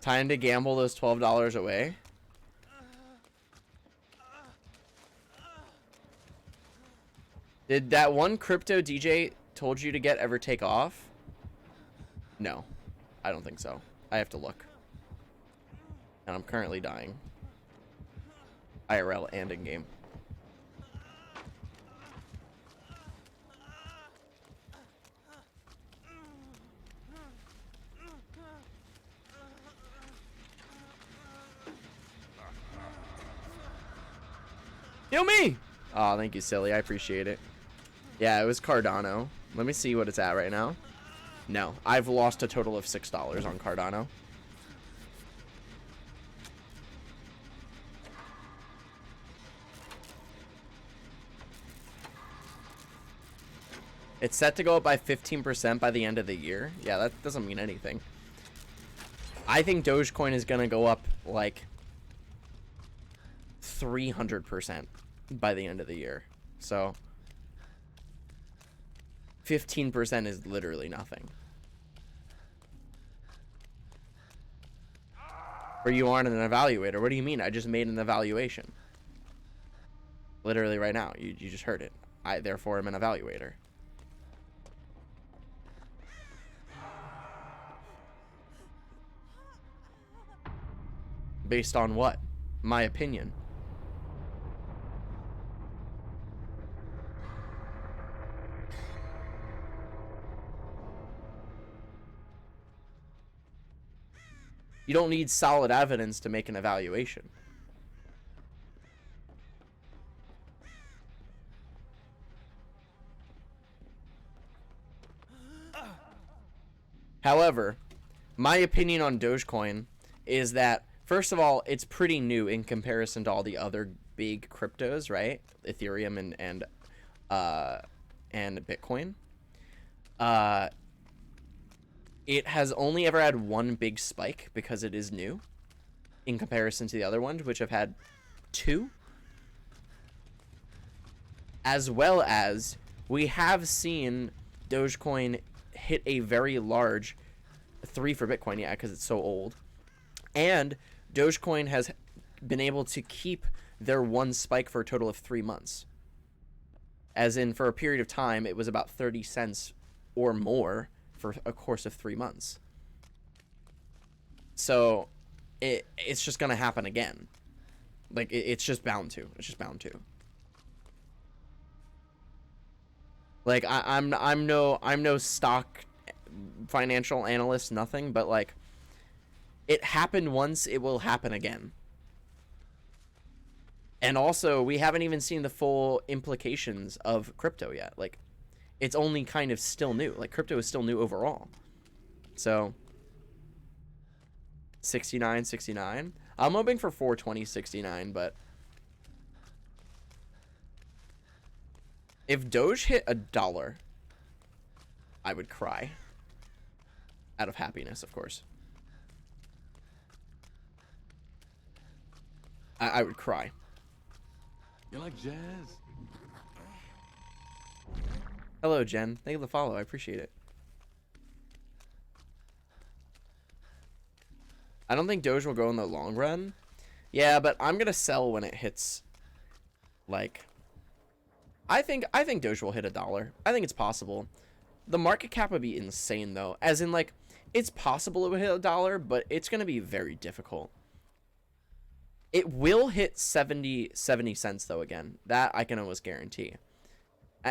time to gamble those $12 away. Did that one crypto DJ told you to get ever take off? No, I don't think so. I have to look. And I'm currently dying. IRL and in game. Kill me! Oh, thank you, silly. I appreciate it. Yeah, it was Cardano. Let me see what it's at right now. No, I've lost a total of $6 on Cardano. It's set to go up by 15% by the end of the year. Yeah, that doesn't mean anything. I think Dogecoin is going to go up like 300% by the end of the year. So 15% is literally nothing. Or you aren't an evaluator. What do you mean? I just made an evaluation. Literally right now. You just heard it. I therefore am an evaluator. Based on what? My opinion. You don't need solid evidence to make an evaluation. However, my opinion on Dogecoin is that, first of all, it's pretty new in comparison to all the other big cryptos, right? Ethereum and Bitcoin. It has only ever had one big spike because it is new in comparison to the other ones, which have had two. As well as we have seen Dogecoin hit a very large 3 for Bitcoin, yeah, because it's so old. And Dogecoin has been able to keep their one spike for a total of 3 months. As in, for a period of time, it was about 30 cents or more for a course of 3 months. So it's just gonna happen again. Like it's just bound to. It's just bound to. Like I'm no stock financial analyst, nothing, but like it happened once, it will happen again. And also, we haven't even seen the full implications of crypto yet. Like, it's only kind of still new. Like, crypto is still new overall. So, 69.69. I'm hoping for 420.69, but if Doge hit $1, I would cry. Out of happiness, of course. I would cry. You like jazz? Hello, Jen. Thank you for the follow. I appreciate it. I don't think Doge will go in the long run. Yeah, but I'm gonna sell when it hits. Like, I think Doge will hit $1. I think it's possible. The market cap would be insane though. As in, like, it's possible it would hit $1, but it's gonna be very difficult. It will hit 70 cents though again. That I can almost guarantee.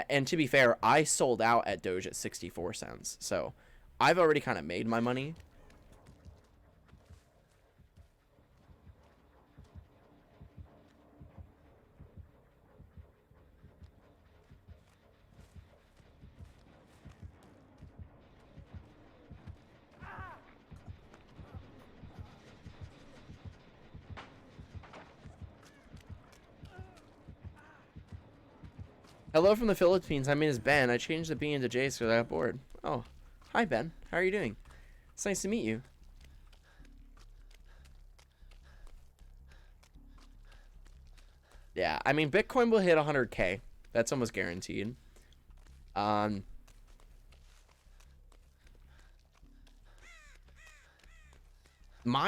And to be fair, I sold out at Doge at 64 cents. So I've already kind of made my money. Hello from the Philippines. My name is Ben. I changed the B into J because I got bored. Oh, hi Ben. How are you doing? It's nice to meet you. Yeah, I mean, Bitcoin will hit 100K. That's almost guaranteed. My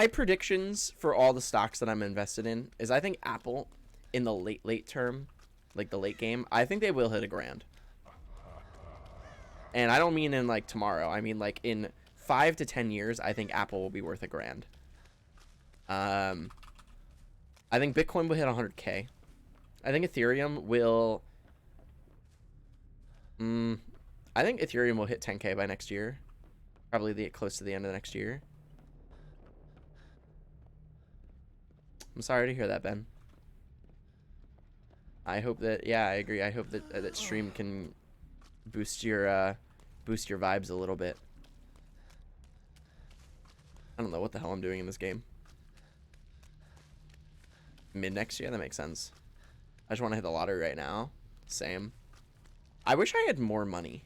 predictions for all the stocks that I'm invested in is I think Apple in the late term, like the late game, I think they will hit $1,000. And I don't mean in like tomorrow. I mean like in 5 to 10 years, I think Apple will be worth $1,000. I think Bitcoin will hit 100K. I think Ethereum will. I think Ethereum will hit 10K by next year. Probably close to the end of next year. I'm sorry to hear that, Ben. I hope that, yeah, I agree. I hope that that stream can boost your vibes a little bit. I don't know what the hell I'm doing in this game. Mid next year, that makes sense. I just want to hit the lottery right now. Same. I wish I had more money.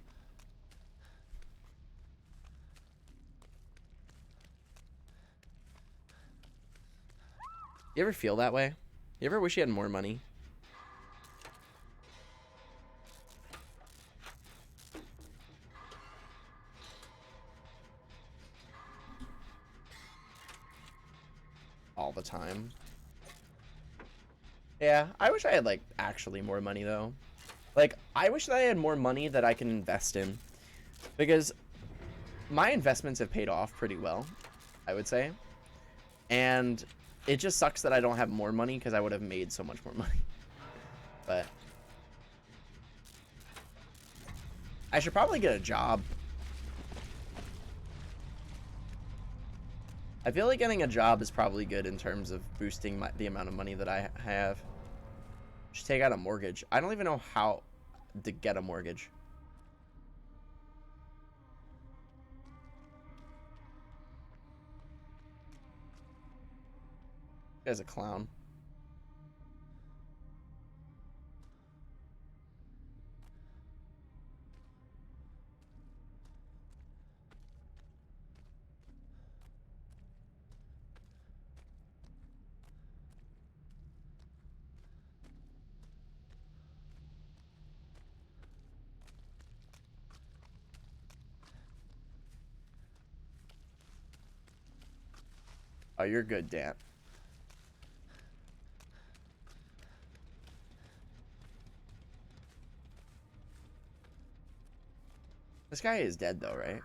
You ever feel that way? You ever wish you had more money? All the time. Yeah, I wish I had, like, actually more money, though. Like, I wish that I had more money that I can invest in. Because my investments have paid off pretty well, I would say. And it just sucks that I don't have more money because I would have made so much more money. But I should probably get a job. I feel like getting a job is probably good in terms of boosting the amount of money that I have. Just take out a mortgage. I don't even know how to get a mortgage. This guy's a clown. Oh, you're good, Dan. This guy is dead, though, right?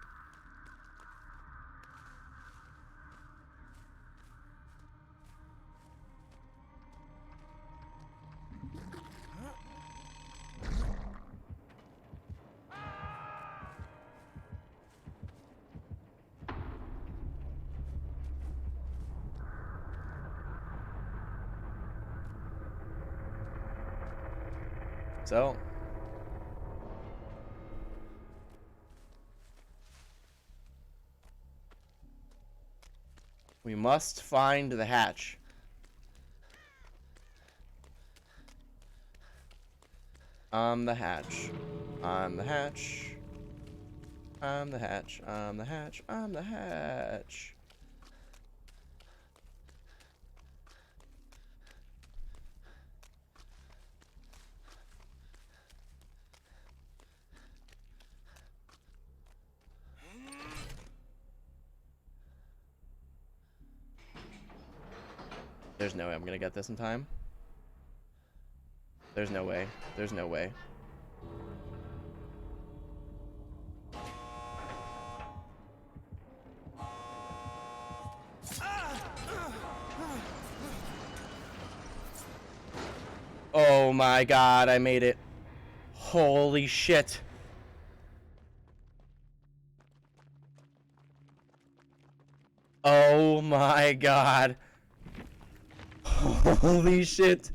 So we must find the hatch. The hatch. The hatch. The hatch. The hatch. The hatch. There's no way I'm gonna get this in time. There's no way. There's no way. Oh my god, I made it. Holy shit. Oh my god. Holy shit.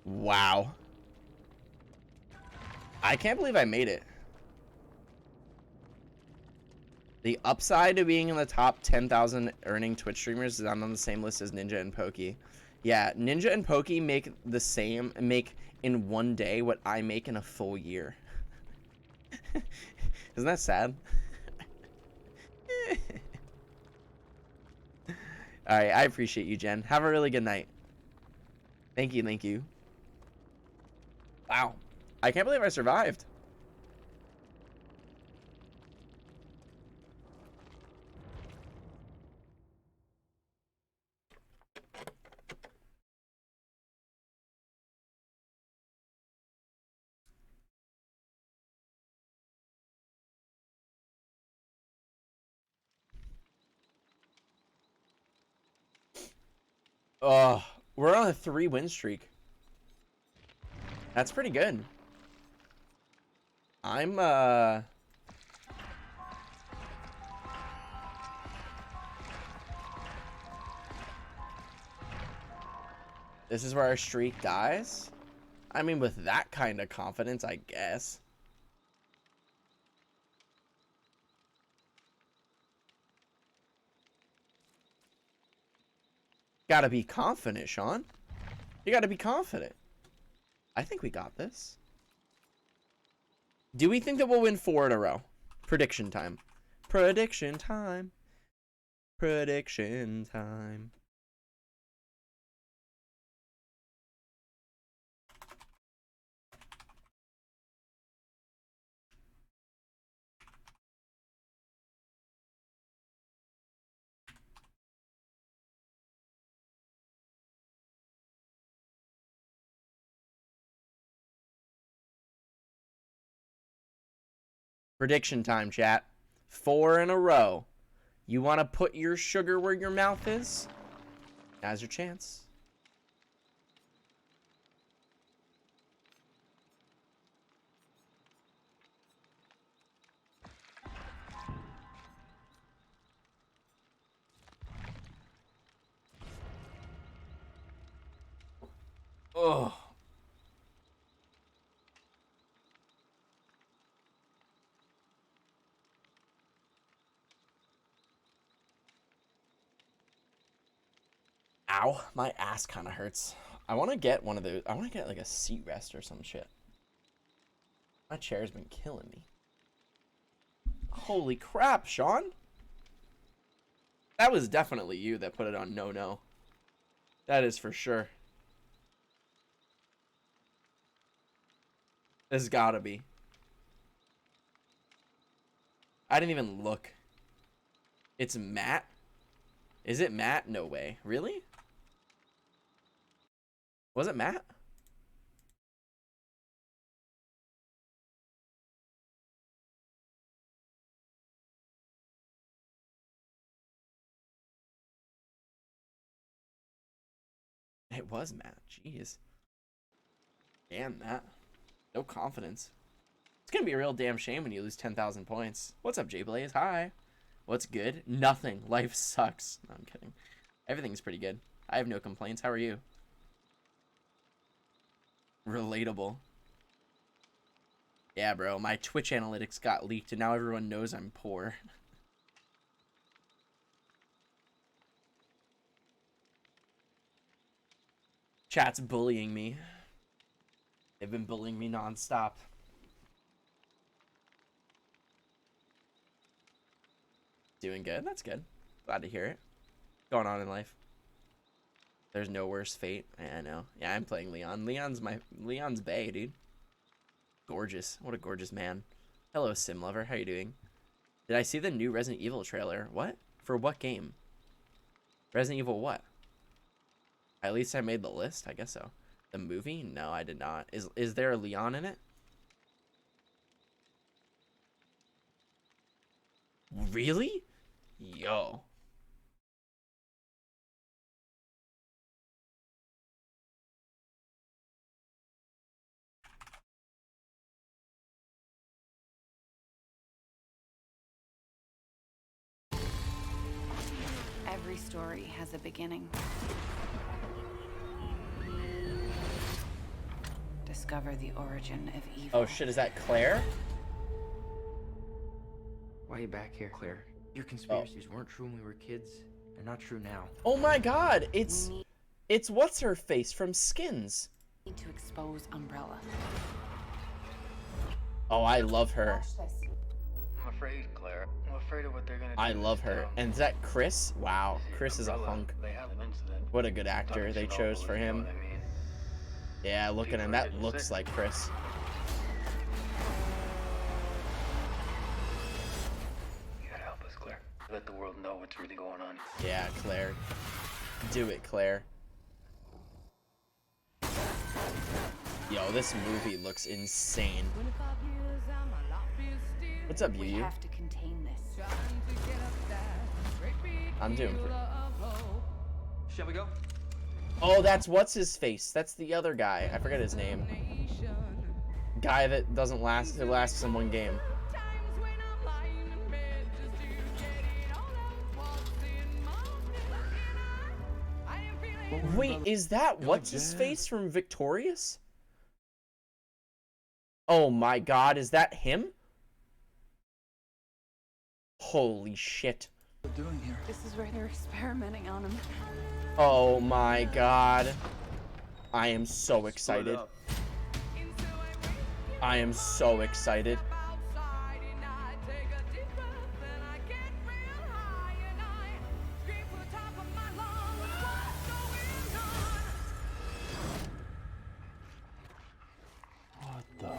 Wow. I can't believe I made it. The upside to being in the top 10,000 earning Twitch streamers is I'm on the same list as Ninja and Pokey. Yeah, Ninja and Pokey make in one day what I make in a full year. Isn't that sad? Alright, I appreciate you, Jen. Have a really good night. Thank you, thank you. Wow. I can't believe I survived. Oh, we're on a 3-win streak. That's pretty good. This is where our streak dies? I mean, with that kind of confidence, I guess. Gotta be confident, Sean. You gotta be confident. I think we got this. Do we think that we'll win 4 in a row? Prediction time. Prediction time. Prediction time. Prediction time, chat. 4 in a row. You want to put your sugar where your mouth is? Now's your chance. Oh. Ow, my ass kind of hurts. I want to get one of those. I want to get like a seat rest or some shit. My chair's been killing me. Holy crap, Sean. That was definitely you that put it on no. That is for sure. This gotta be. I didn't even look. It's Matt? Is it Matt? No way. Really? Was it Matt? It was Matt. Jeez. Damn, Matt. No confidence. It's gonna be a real damn shame when you lose 10,000 points. What's up, J-Blaze? Hi. What's good? Nothing. Life sucks. No, I'm kidding. Everything's pretty good. I have no complaints. How are you? Relatable. Yeah, bro. My Twitch analytics got leaked and now everyone knows I'm poor. Chat's bullying me. They've been bullying me nonstop. Doing good. That's good. Glad to hear it. What's going on in life? There's no worse fate. I know. Yeah, I'm playing Leon. Leon's bae, dude. Gorgeous. What a gorgeous man. Hello, Sim Lover. How you doing? Did I see the new Resident Evil trailer? What? For what game? Resident Evil what? At least I made the list. I guess so. The movie? No, I did not. Is there a Leon in it? Really? Yo. Every story has a beginning. Discover the origin of evil. Oh shit, is that Claire? Why are you back here, Claire? Your conspiracies weren't true when we were kids. They're not true now. Oh my god, it's what's her face from Skins. Need to expose Umbrella. Oh, I love her. I'm afraid, Claire. I'm afraid of what they're gonna do. I love her. And is that Chris? Wow, Chris is a hunk. They have an incident. What a good actor they chose for him. Yeah, look at him. That looks like Chris. You gotta help us, Claire. Let the world know what's really going on. Yeah, Claire. Do it, Claire. Yo, this movie looks insane. What's up, We Yu? have to contain this. I'm doing. Shall we go? Oh, that's what's his face. That's the other guy. I forget his name. Guy that doesn't last. Who lasts in one game. Wait, is that what's his face from Victorious? Oh my god, is that him? Holy shit. doing here? This is where they're experimenting on him. Oh my god. I am so excited. I am so excited. What the?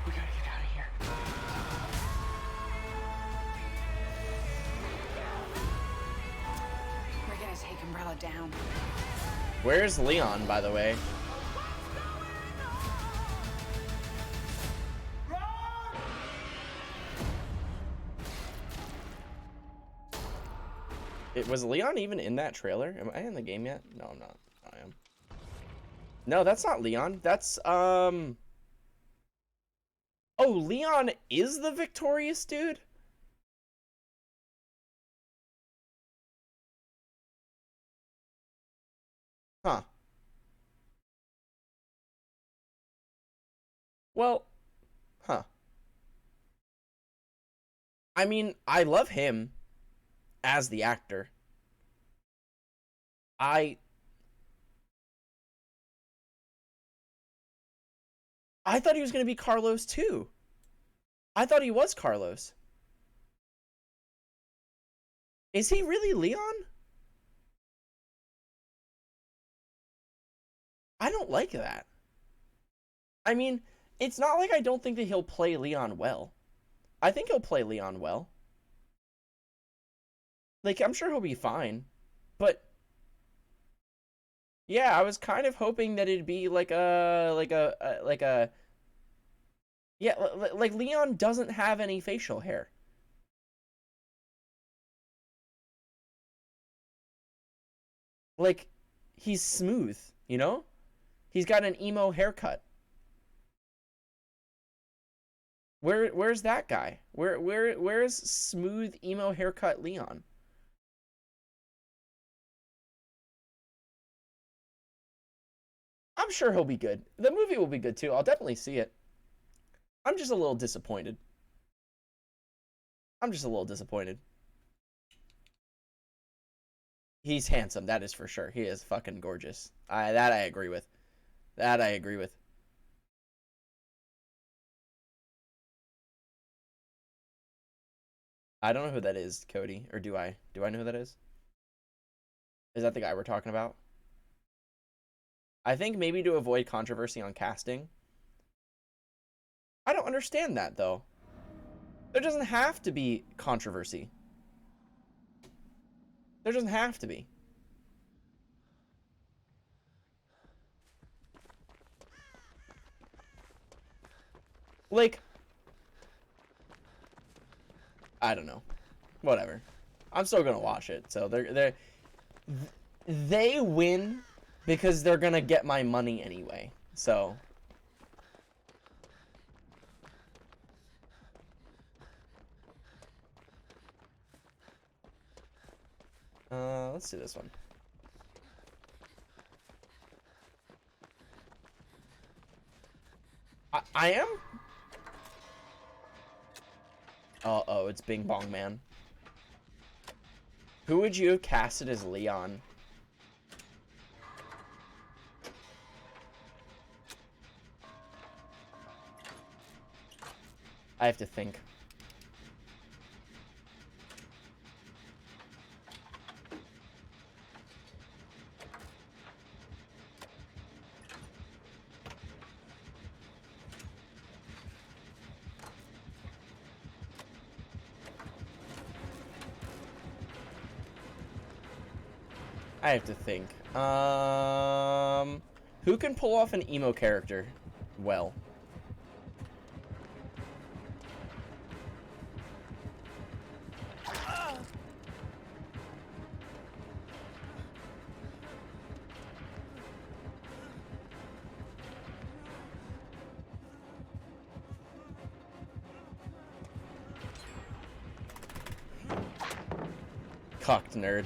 We gotta get out of here. We're gonna take Umbrella down. Where's Leon, by the way? Was Leon even in that trailer? Am I in the game yet? No, I'm not. I am. No, that's not Leon. That's, Oh, Leon is the victorious dude? Huh. Well, huh. I mean, I love him as the actor. I thought he was going to be Carlos too. I thought he was Carlos. Is he really Leon? I don't like that. I mean, it's not like I don't think that he'll play Leon well. I think he'll play Leon well. Like, I'm sure he'll be fine. But yeah, I was kind of hoping that it'd be like yeah, like Leon doesn't have any facial hair. Like, he's smooth, you know? He's got an emo haircut. Where's that guy? Where's smooth emo haircut Leon? I'm sure he'll be good. The movie will be good too. I'll definitely see it. I'm just a little disappointed. I'm just a little disappointed. He's handsome, that is for sure. He is fucking gorgeous. That I agree with. That I agree with. I don't know who that is, Cody. Or do I? Do I know who that is? Is that the guy we're talking about? I think maybe to avoid controversy on casting. I don't understand that, though. There doesn't have to be controversy. There doesn't have to be. Like, I don't know. Whatever. I'm still gonna watch it. So they win because they're gonna get my money anyway. So let's do this one. I am? Oh, it's Bing Bong Man. Who would you have casted as Leon? I have to think. I have to think. Who can pull off an emo character well? Cocked nerd.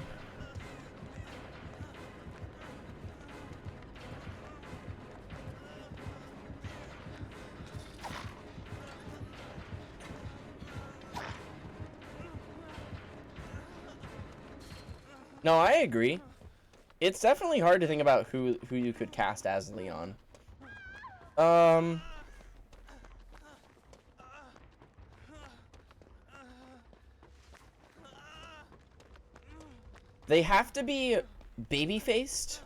No, I agree. It's definitely hard to think about who you could cast as Leon. They have to be baby-faced,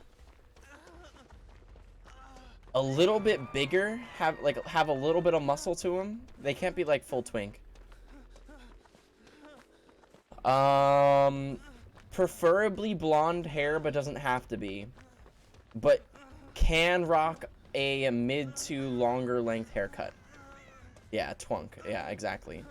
a little bit bigger, have a little bit of muscle to them. They can't be like full twink. Preferably blonde hair, but doesn't have to be. But can rock a mid to longer length haircut. Yeah, twunk. Yeah, exactly.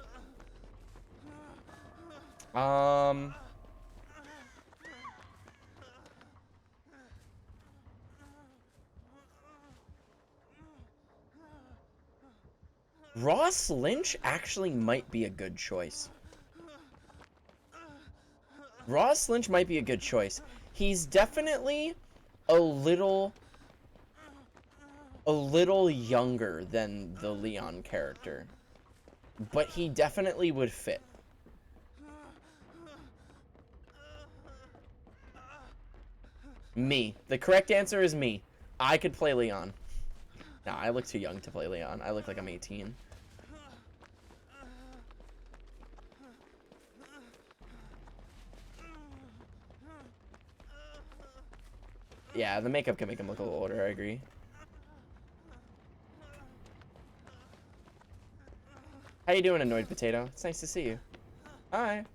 Ross Lynch actually might be a good choice. Ross Lynch might be a good choice. He's definitely a little younger than the Leon character, but he definitely would fit. Me. The correct answer is me. I could play Leon. Nah, I look too young to play Leon. I look like I'm 18. Yeah, the makeup can make him look a little older, I agree. How you doing, Annoyed Potato? It's nice to see you. Hi.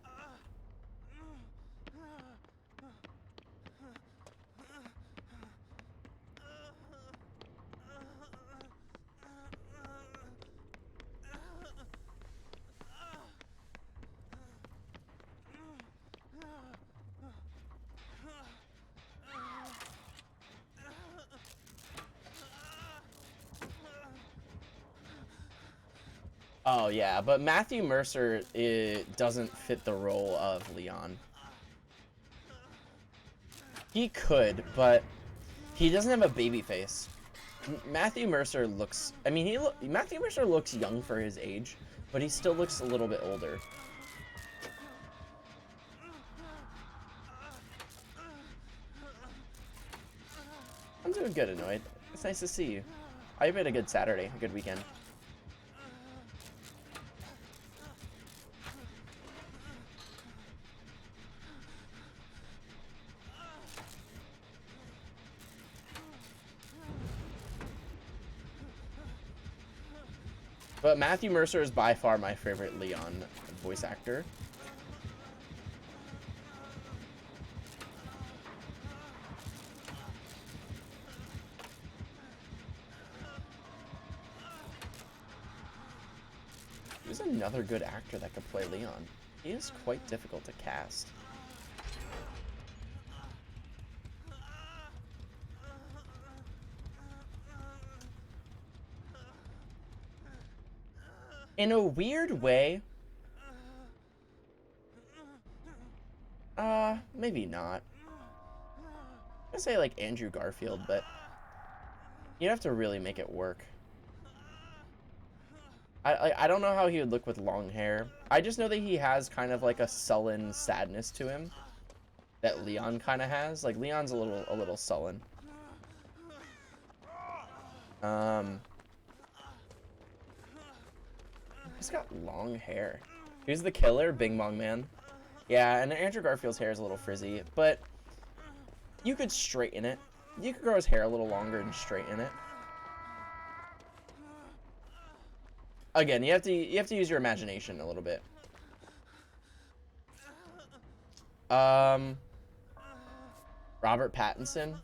Oh yeah, but Matthew Mercer doesn't fit the role of Leon. He could, but he doesn't have a baby face. Matthew Mercer looks, I mean, Matthew Mercer looks young for his age, but he still looks a little bit older. I'm doing good, Annoyed. It's nice to see you. I hope you had a good Saturday, a good weekend. But Matthew Mercer is by far my favorite Leon voice actor. Who's another good actor that could play Leon? He is quite difficult to cast. In a weird way, maybe not. I'm gonna say like Andrew Garfield, but you'd have to really make it work. I don't know how he would look with long hair. I just know that he has kind of like a sullen sadness to him that Leon kind of has. Like Leon's a little sullen. He's got long hair. Who's the killer? Bing Bong Man. Yeah, and Andrew Garfield's hair is a little frizzy, but you could straighten it. You could grow his hair a little longer and straighten it. Again, you have to use your imagination a little bit. Robert Pattinson.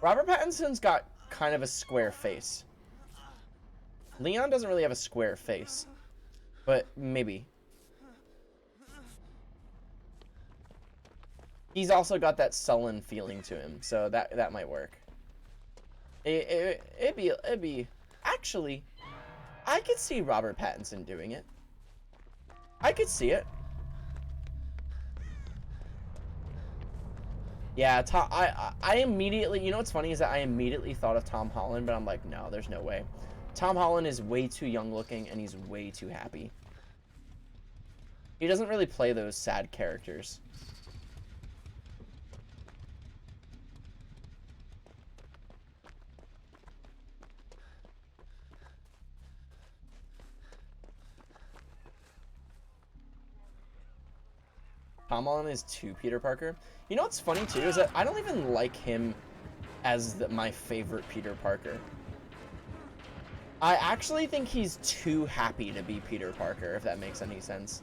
Robert Pattinson's got kind of a square face. Leon doesn't really have a square face, but maybe. He's also got that sullen feeling to him, so that might work. It'd be actually, I could see Robert Pattinson doing it. I could see it. Yeah, I immediately, you know what's funny is that I immediately thought of Tom Holland, but I'm like, no, there's no way. Tom Holland is way too young looking and he's way too happy. He doesn't really play those sad characters. Tom Holland is too Peter Parker. You know what's funny too is that I don't even like him as my favorite Peter Parker. I actually think he's too happy to be Peter Parker, if that makes any sense.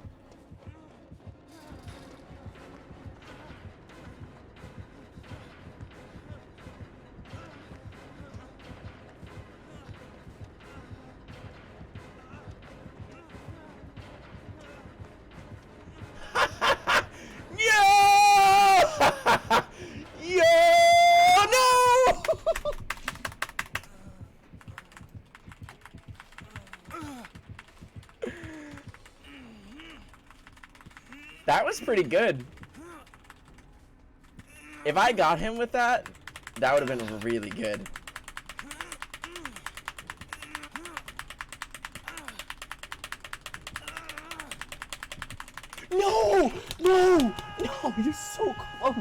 That was pretty good. If I got him with that, that would have been really good. No! No! No! You're so close!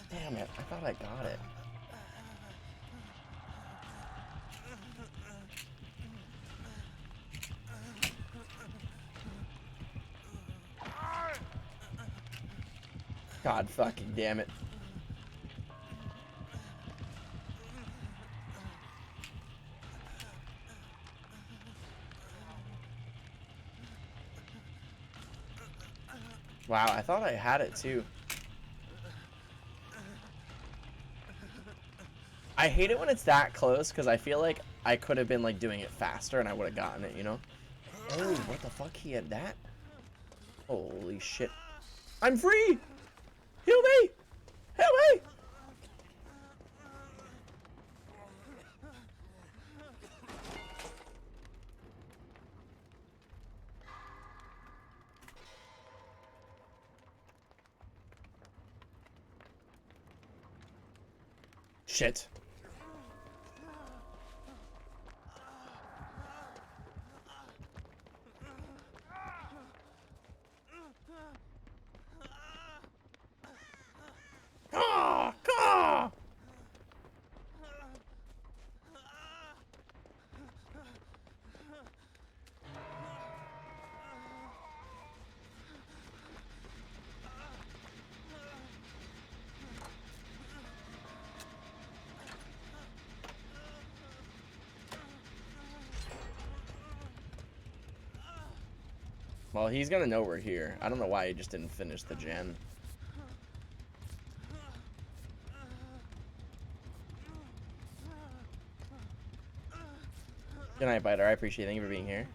Damn it. I thought I got it. God fucking damn it. Wow, I thought I had it too. I hate it when it's that close because I feel like I could have been like doing it faster and I would have gotten it, you know? Oh, what the fuck? He had that? Holy shit. I'm free! Heal me! Help me! Shit. Ah! Ah! Well, he's gonna know we're here. I don't know why he just didn't finish the gen. Good night, Biter. I appreciate it. Thank you for being here.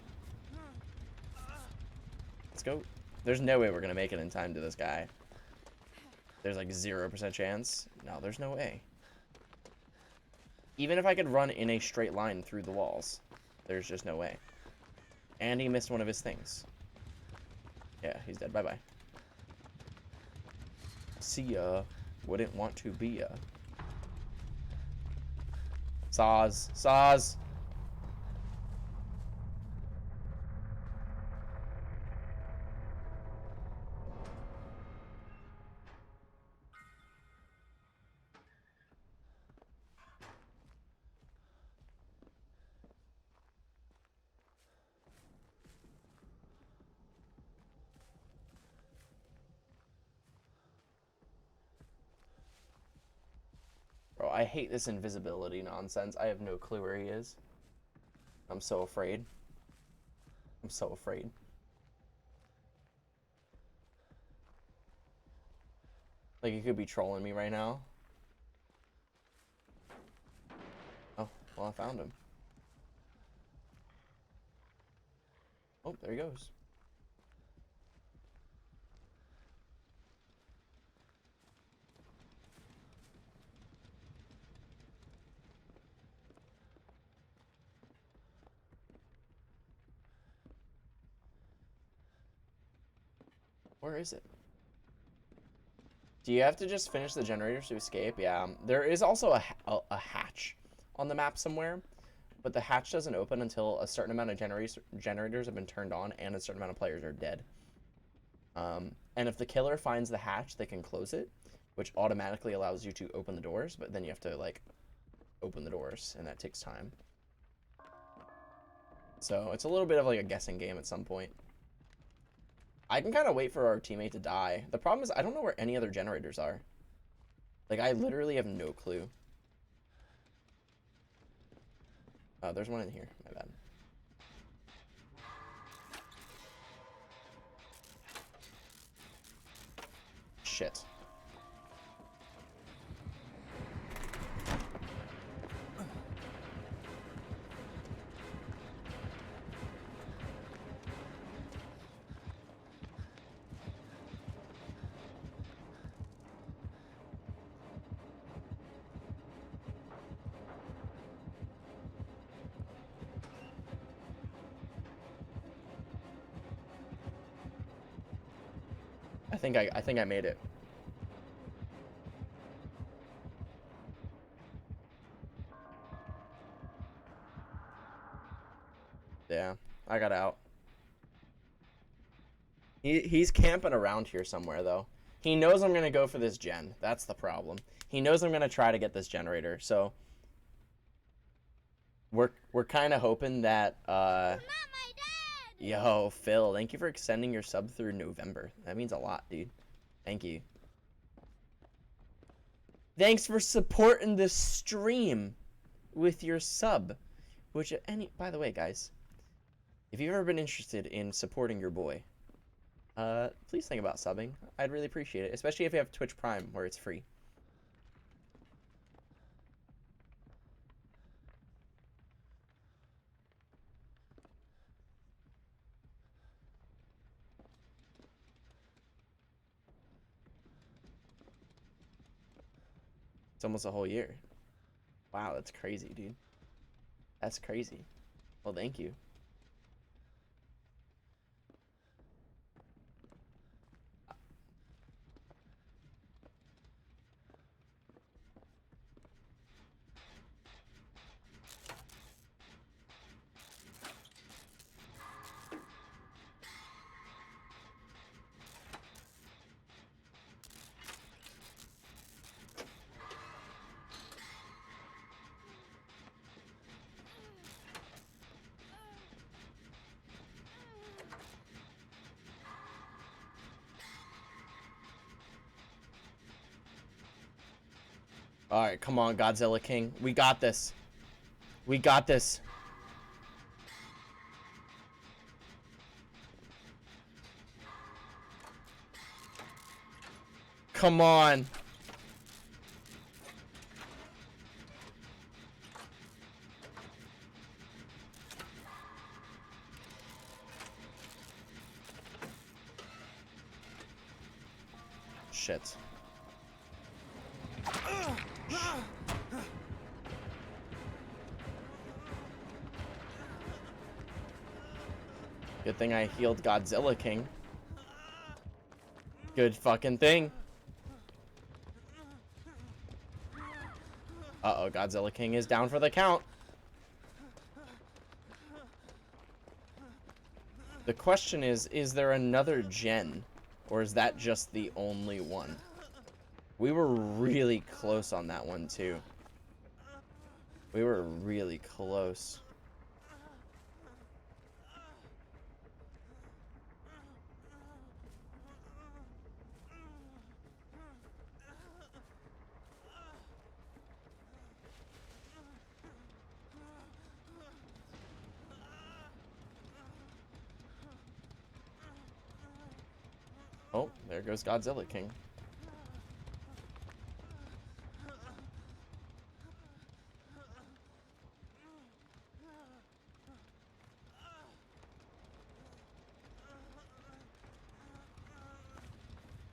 Let's go. There's no way we're gonna make it in time to this guy. There's like 0% chance. No, there's no way. Even if I could run in a straight line through the walls, there's just no way. And he missed one of his things. Yeah, he's dead. Bye-bye. See ya. Wouldn't want to be ya. Saws. Saws. Bro, I hate this invisibility nonsense. I have no clue where he is. I'm so afraid. I'm so afraid. Like, he could be trolling me right now. Oh, well, I found him. Oh, there he goes. Where is it? Do you have to just finish the generators to escape? Yeah. There is also a hatch on the map somewhere, but the hatch doesn't open until a certain amount of generators have been turned on and a certain amount of players are dead. And if the killer finds the hatch, they can close it, which automatically allows you to open the doors, but then you have to, like, open the doors, and that takes time. So it's a little bit of, like, a guessing game at some point. I can kind of wait for our teammate to die. The problem is I don't know where any other generators are. Like, I literally have no clue. Oh, there's one in here. My bad. Shit. I think I made it. Yeah, I got out. He's camping around here somewhere though. He knows I'm gonna go for this gen. That's the problem. He knows I'm gonna try to get this generator. So we're kind of hoping that Yo, Phil, thank you for extending your sub through November. That means a lot, dude. Thank you. Thanks for supporting this stream with your sub. Which, by the way, guys, if you've ever been interested in supporting your boy, please think about subbing. I'd really appreciate it, especially if you have Twitch Prime, where it's free. It's almost a whole year. Wow, that's crazy, dude. That's crazy. Well, thank you. Alright, come on, Godzilla King. We got this. We got this. Come on. Shit. Good thing I healed Godzilla King. Good fucking thing. Uh-oh, Godzilla King is down for the count. The question is there another gen? Or is that just the only one? We were really close on that one, too. We were really close. Oh, there goes Godzilla King.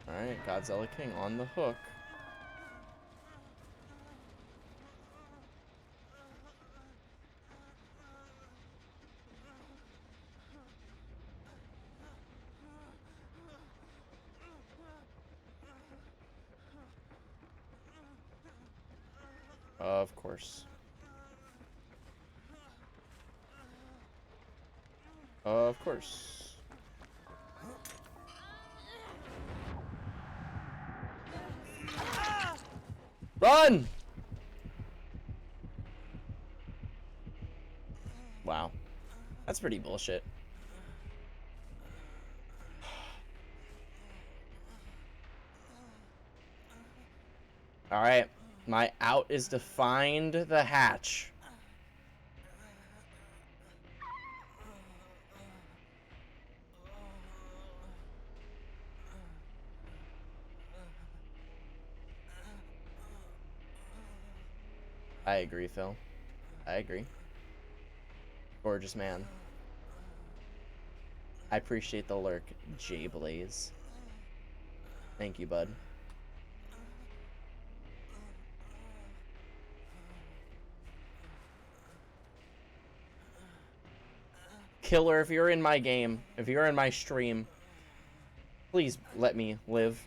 Alright, Godzilla King on the hook. Of course. Of course. Run! Wow. That's pretty bullshit. Alright. My out is to find the hatch. I agree, Phil. I agree. Gorgeous man. I appreciate the lurk, J Blaze. Thank you, bud. Killer, if you're in my game, if you're in my stream, please let me live.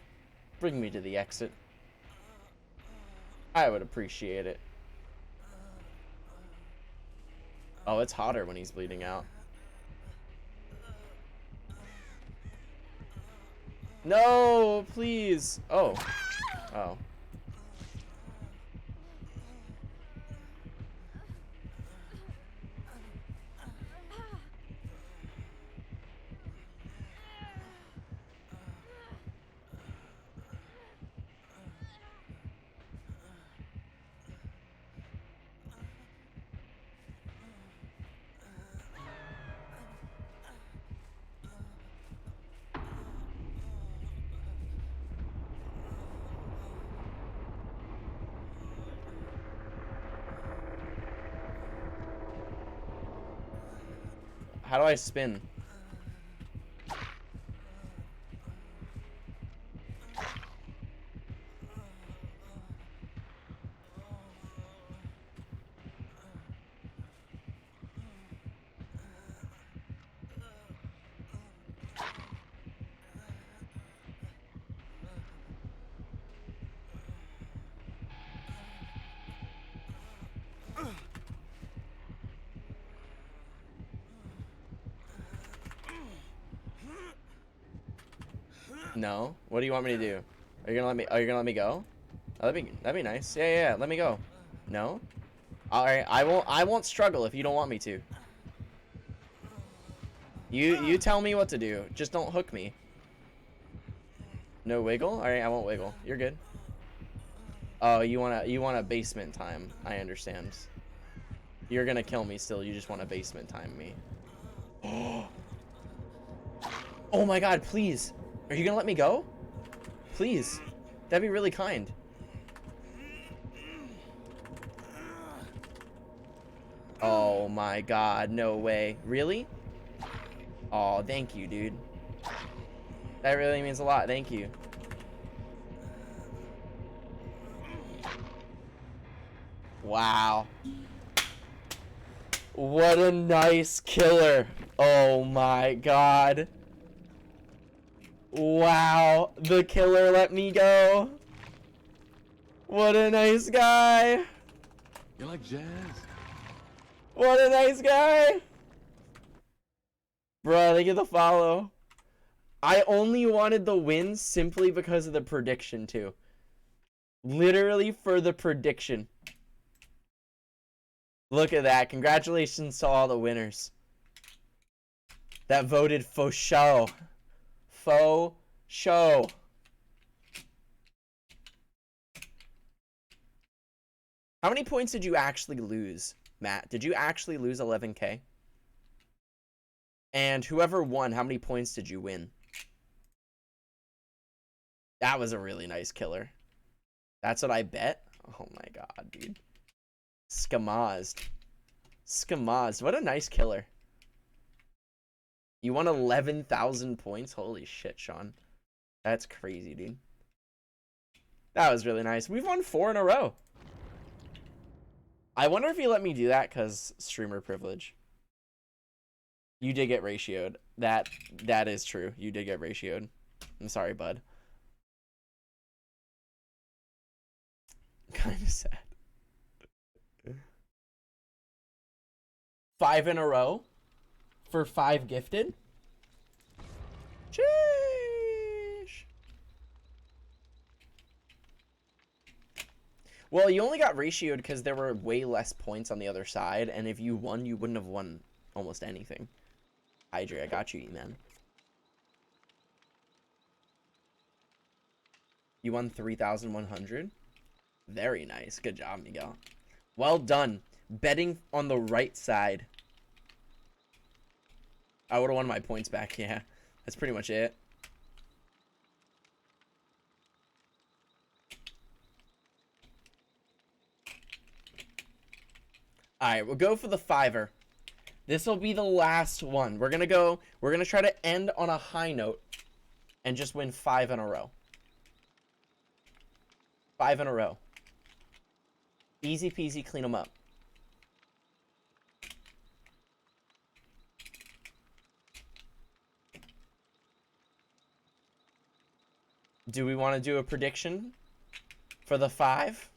Bring me to the exit. I would appreciate it. Oh, it's hotter when he's bleeding out. No, please. Oh. Oh. How do I spin? No. What do you want me to do? Are you gonna let me? Are you gonna let me go? Oh, that'd be nice. Yeah. Let me go. No. All right. I won't struggle if you don't want me to. You tell me what to do. Just don't hook me. No wiggle. All right. I won't wiggle. You're good. Oh, you want a basement time. I understand. You're gonna kill me still. You just want a basement time me. Oh my God! Please. Are you gonna let me go? Please. That'd be really kind. Oh my God, no way. Really? Oh, thank you, dude. That really means a lot. Thank you. Wow. What a nice killer. Oh my God. Wow, the killer let me go. What a nice guy. You like jazz? What a nice guy. Bruh, they get the follow. I only wanted the win simply because of the prediction, too. Literally for the prediction. Look at that. Congratulations to all the winners that voted for show. Faux show. How many points did you actually lose, Matt? Did you actually lose 11K? And whoever won, how many points did you win? That was a really nice killer. That's what I bet? Oh my God, dude. Skamazed. Skamazed. What a nice killer. You won 11,000 points? Holy shit, Sean. That's crazy, dude. That was really nice. We've won 4 in a row. I wonder if you let me do that because streamer privilege. You did get ratioed. That is true. You did get ratioed. I'm sorry, bud. Kind of sad. 5 in a row for 5 gifted. Sheesh. Well, you only got ratioed because there were way less points on the other side, and if you won, you wouldn't have won almost anything. Hydra, I got you, E-Man. You won 3,100? Very nice. Good job, Miguel. Well done. Betting on the right side. I would have won my points back. Yeah, that's pretty much it. All right, we'll go for the fiver. This will be the last one. We're going to try to end on a high note and just win 5 in a row. 5 in a row. Easy peasy, clean them up. Do we want to do a prediction for the 5?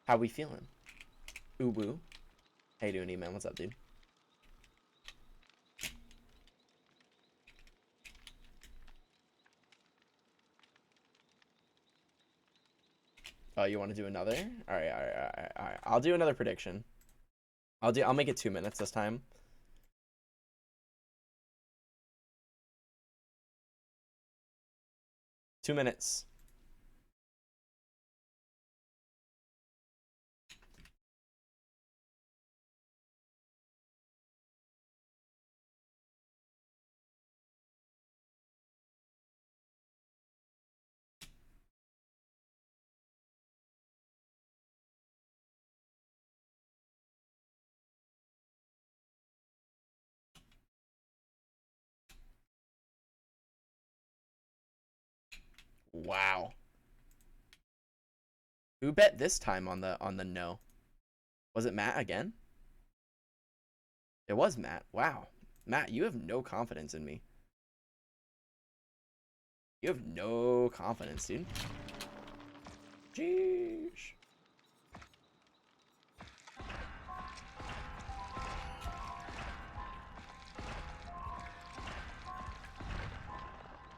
How we feeling? Ubu. How you doing, E-Man? What's up, dude? Oh, you want to do another? All right. I'll do another prediction. I'll make it 2 minutes this time. Two minutes. Wow. Who bet this time on the no? Was it Matt again? It was Matt. Wow. Matt, you have no confidence in me. You have no confidence, dude. Jeez.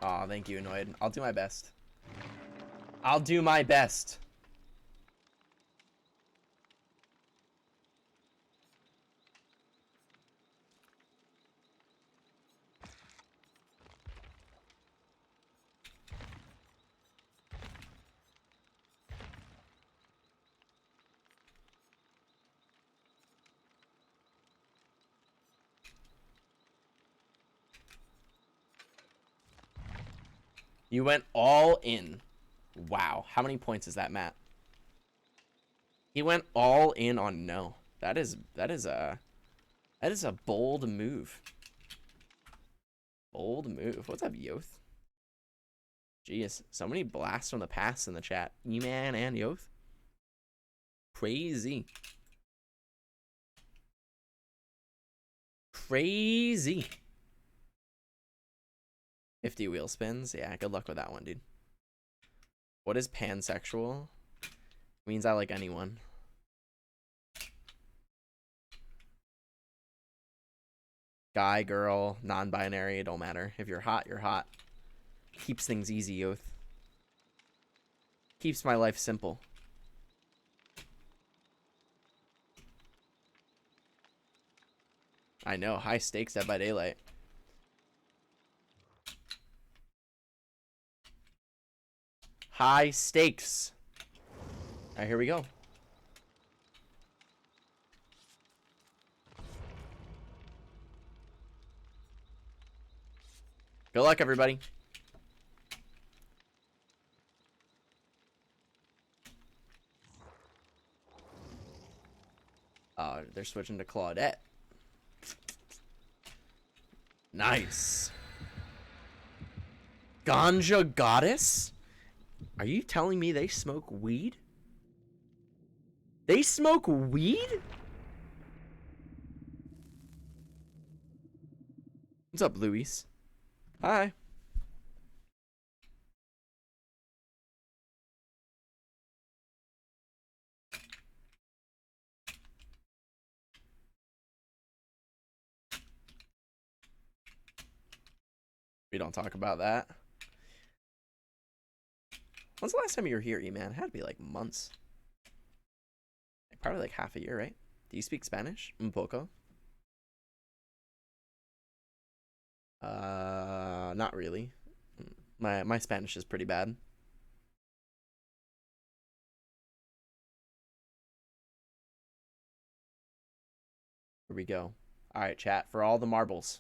Aw, thank you, Annoyed. I'll do my best. I'll do my best. You went all in. Wow. How many points is that, Matt? He went all in on no. That is a bold move. Bold move. What's up, Yoth? Jeez, so many blasts from the past in the chat. E-Man and Yoth. Crazy. Crazy. 50 wheel spins. Yeah, good luck with that one, dude. What is pansexual? Means I like anyone. Guy, girl, non-binary, it don't matter. If you're hot, you're hot. Keeps things easy, Yoth. Keeps my life simple. I know, high stakes Dead by Daylight. High stakes. All right, here we go. Good luck, everybody. They're switching to Claudette. Nice. Ganja Goddess? Are you telling me they smoke weed? They smoke weed? What's up, Luis? Hi. We don't talk about that. When's the last time you were here, E-Man? It had to be like months. Probably like half a year, right? Do you speak Spanish? Un poco. Not really. My Spanish is pretty bad. Here we go. All right, chat, for all the marbles.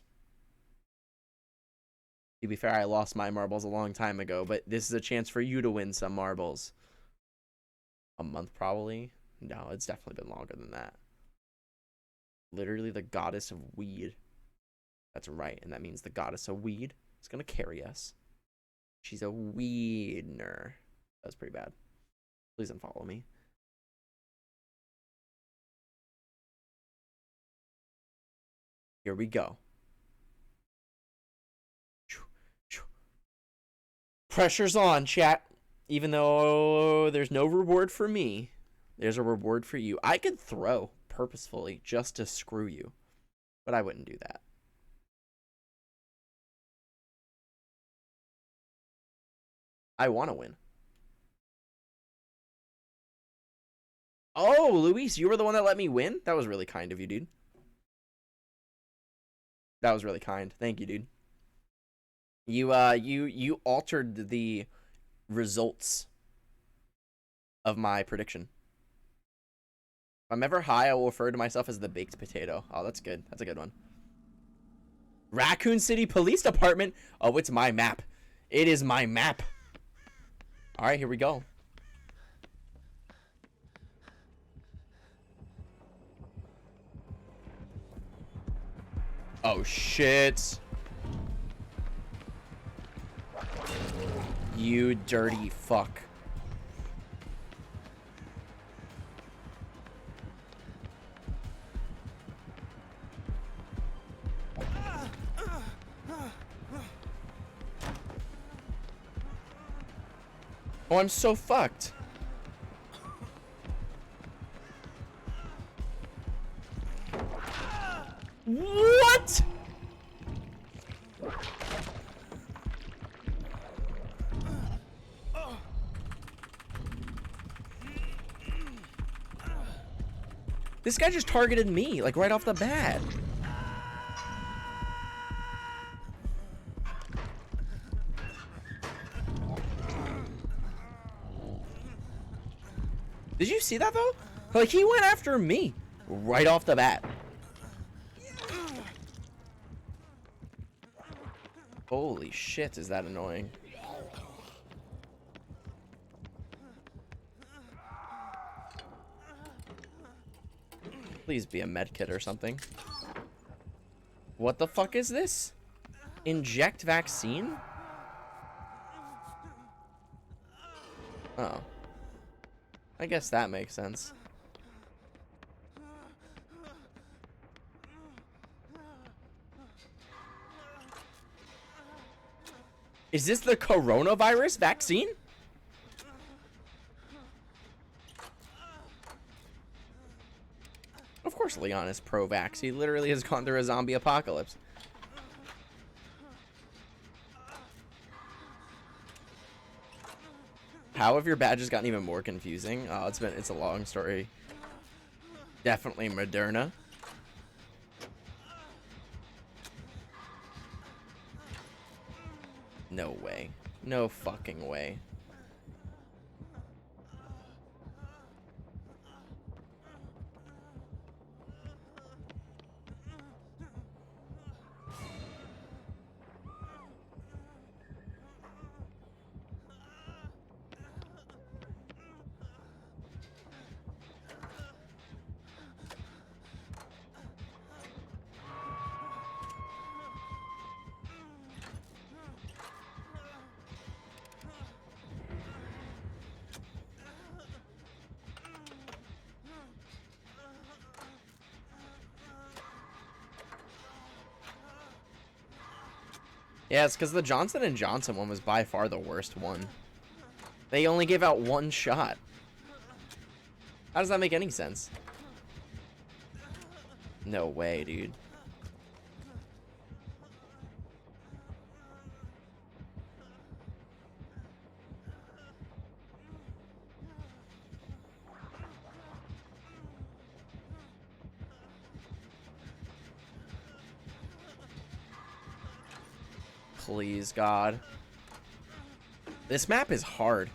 To be fair, I lost my marbles a long time ago, but this is a chance for you to win some marbles. A month, probably? No, it's definitely been longer than that. Literally the goddess of weed. That's right, and that means the goddess of weed is going to carry us. She's a weedner. That was pretty bad. Please unfollow me. Here we go. Pressure's on, chat. Even though there's no reward for me, there's a reward for you. I could throw purposefully just to screw you, but I wouldn't do that. I want to win. Oh, Luis, you were the one that let me win? That was really kind of you, dude. That was really kind. Thank you, dude. You altered the results of my prediction. If I'm ever high, I will refer to myself as the baked potato. Oh, that's good. That's a good one. Raccoon City Police Department. Oh, it's my map. It is my map. All right, here we go. Oh, shit. You dirty fuck. Oh, I'm so fucked. What? This guy just targeted me, like, right off the bat. Did you see that, though? Like, he went after me right off the bat. Holy shit, is that annoying. Please be a medkit or something. What the fuck is this? Inject vaccine? Oh. I guess that makes sense. Is this the coronavirus vaccine? Of course Leon is pro-vax. He literally has gone through a zombie apocalypse. How have your badges gotten even more confusing? Oh, it's a long story. Definitely Moderna. No way. No fucking way. Yeah, it's because the Johnson & Johnson one was by far the worst one. They only gave out one shot. How does that make any sense? No way, dude. Please, God. This map is hard.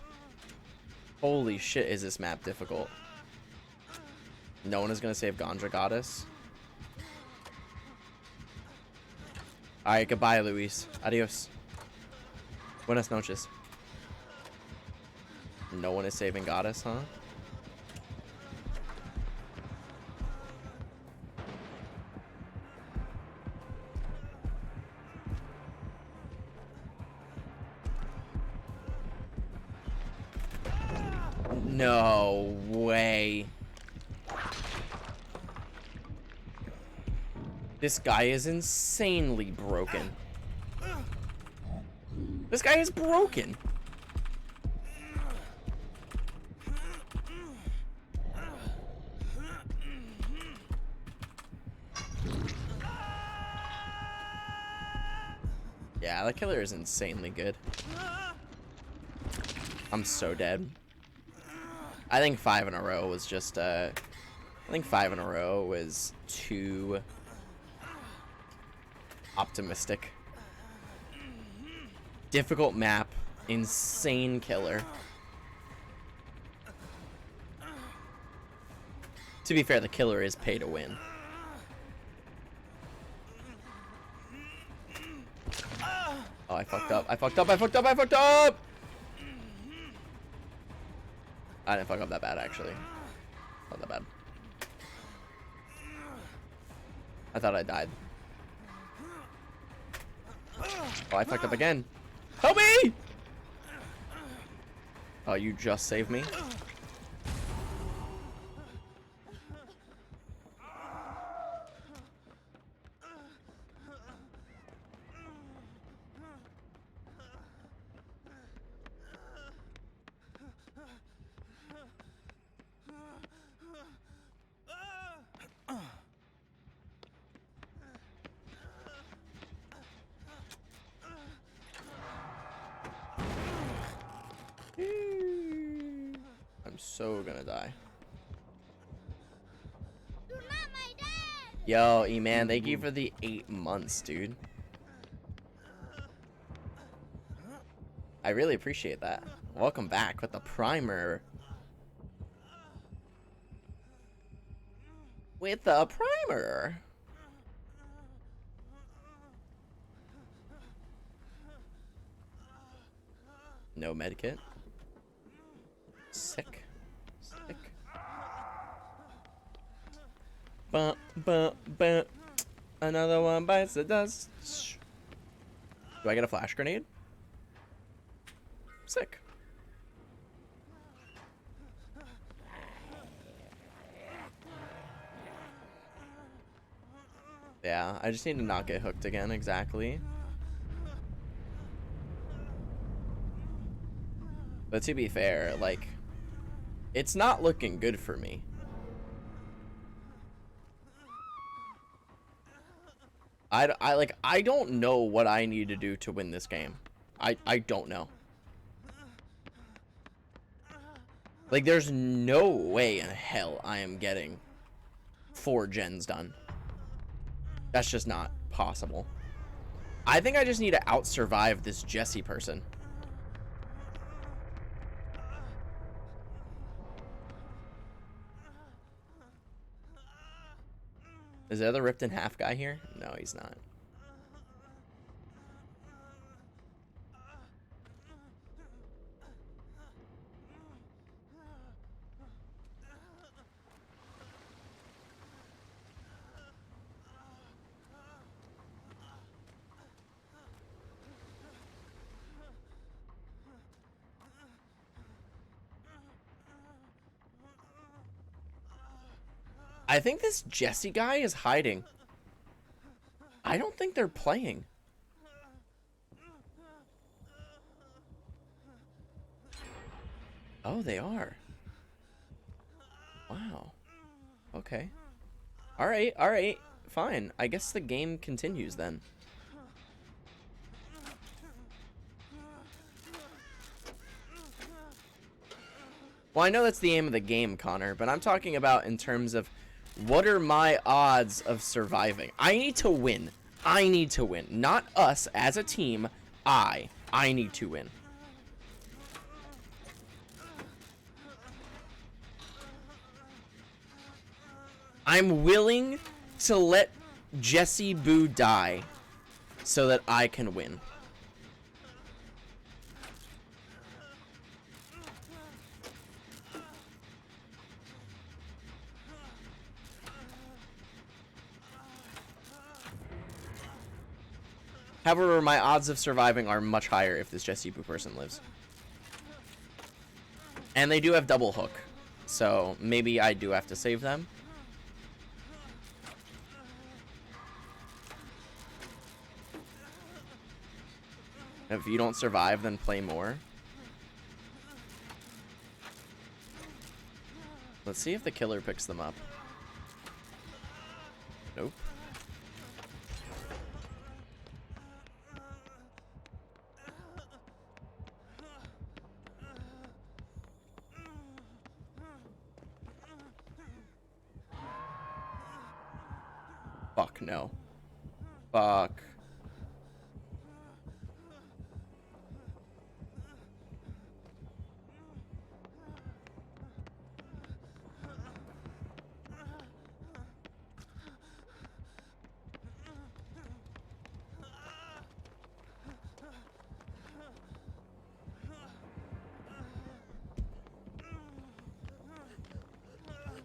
Holy shit, is this map difficult. No one is going to save Ganja Goddess. Alright, goodbye, Luis. Adios. Buenas noches. No one is saving Goddess, huh? No way. This guy is insanely broken. This guy is broken. Yeah, the killer is insanely good. I'm so dead. I think 5 in a row was just, I think 5 in a row was too optimistic. Difficult map, insane killer. To be fair, the killer is pay to win. Oh, I fucked up. I fucked up. I fucked up. I fucked up. I didn't fuck up that bad, actually. Not that bad. I thought I died. Oh, I fucked up again. Help me! Oh, you just saved me? I'm so gonna die. Yo, E-Man, thank you for the 8 months, dude. I really appreciate that. Welcome back with the primer. With the primer. No medkit. Sick. Sick. Bump, bump, bump. Another one bites the dust. Do I get a flash grenade? Sick. Yeah, I just need to not get hooked again, exactly. But to be fair, like, it's not looking good for me. I don't know what I need to do to win this game. I don't know. Like, there's no way in hell I am getting 4 gens done. That's just not possible. I think I just need to out-survive this Jesse person. Is there the ripped in half guy here? No, he's not. I think this Jesse guy is hiding. I don't think they're playing. Oh, they are. Wow. Okay. Alright, alright. Fine. I guess the game continues then. Well, I know that's the aim of the game, Connor, but I'm talking about in terms of what are my odds of surviving? I need to win. I need to win. Not us as a team. I need to win. I'm willing to let Jesse Boo die so that I can win. However, my odds of surviving are much higher if this Jesse Boo person lives. And they do have double hook, so maybe I do have to save them. If you don't survive, then play more. Let's see if the killer picks them up. Nope. Fuck no. Fuck.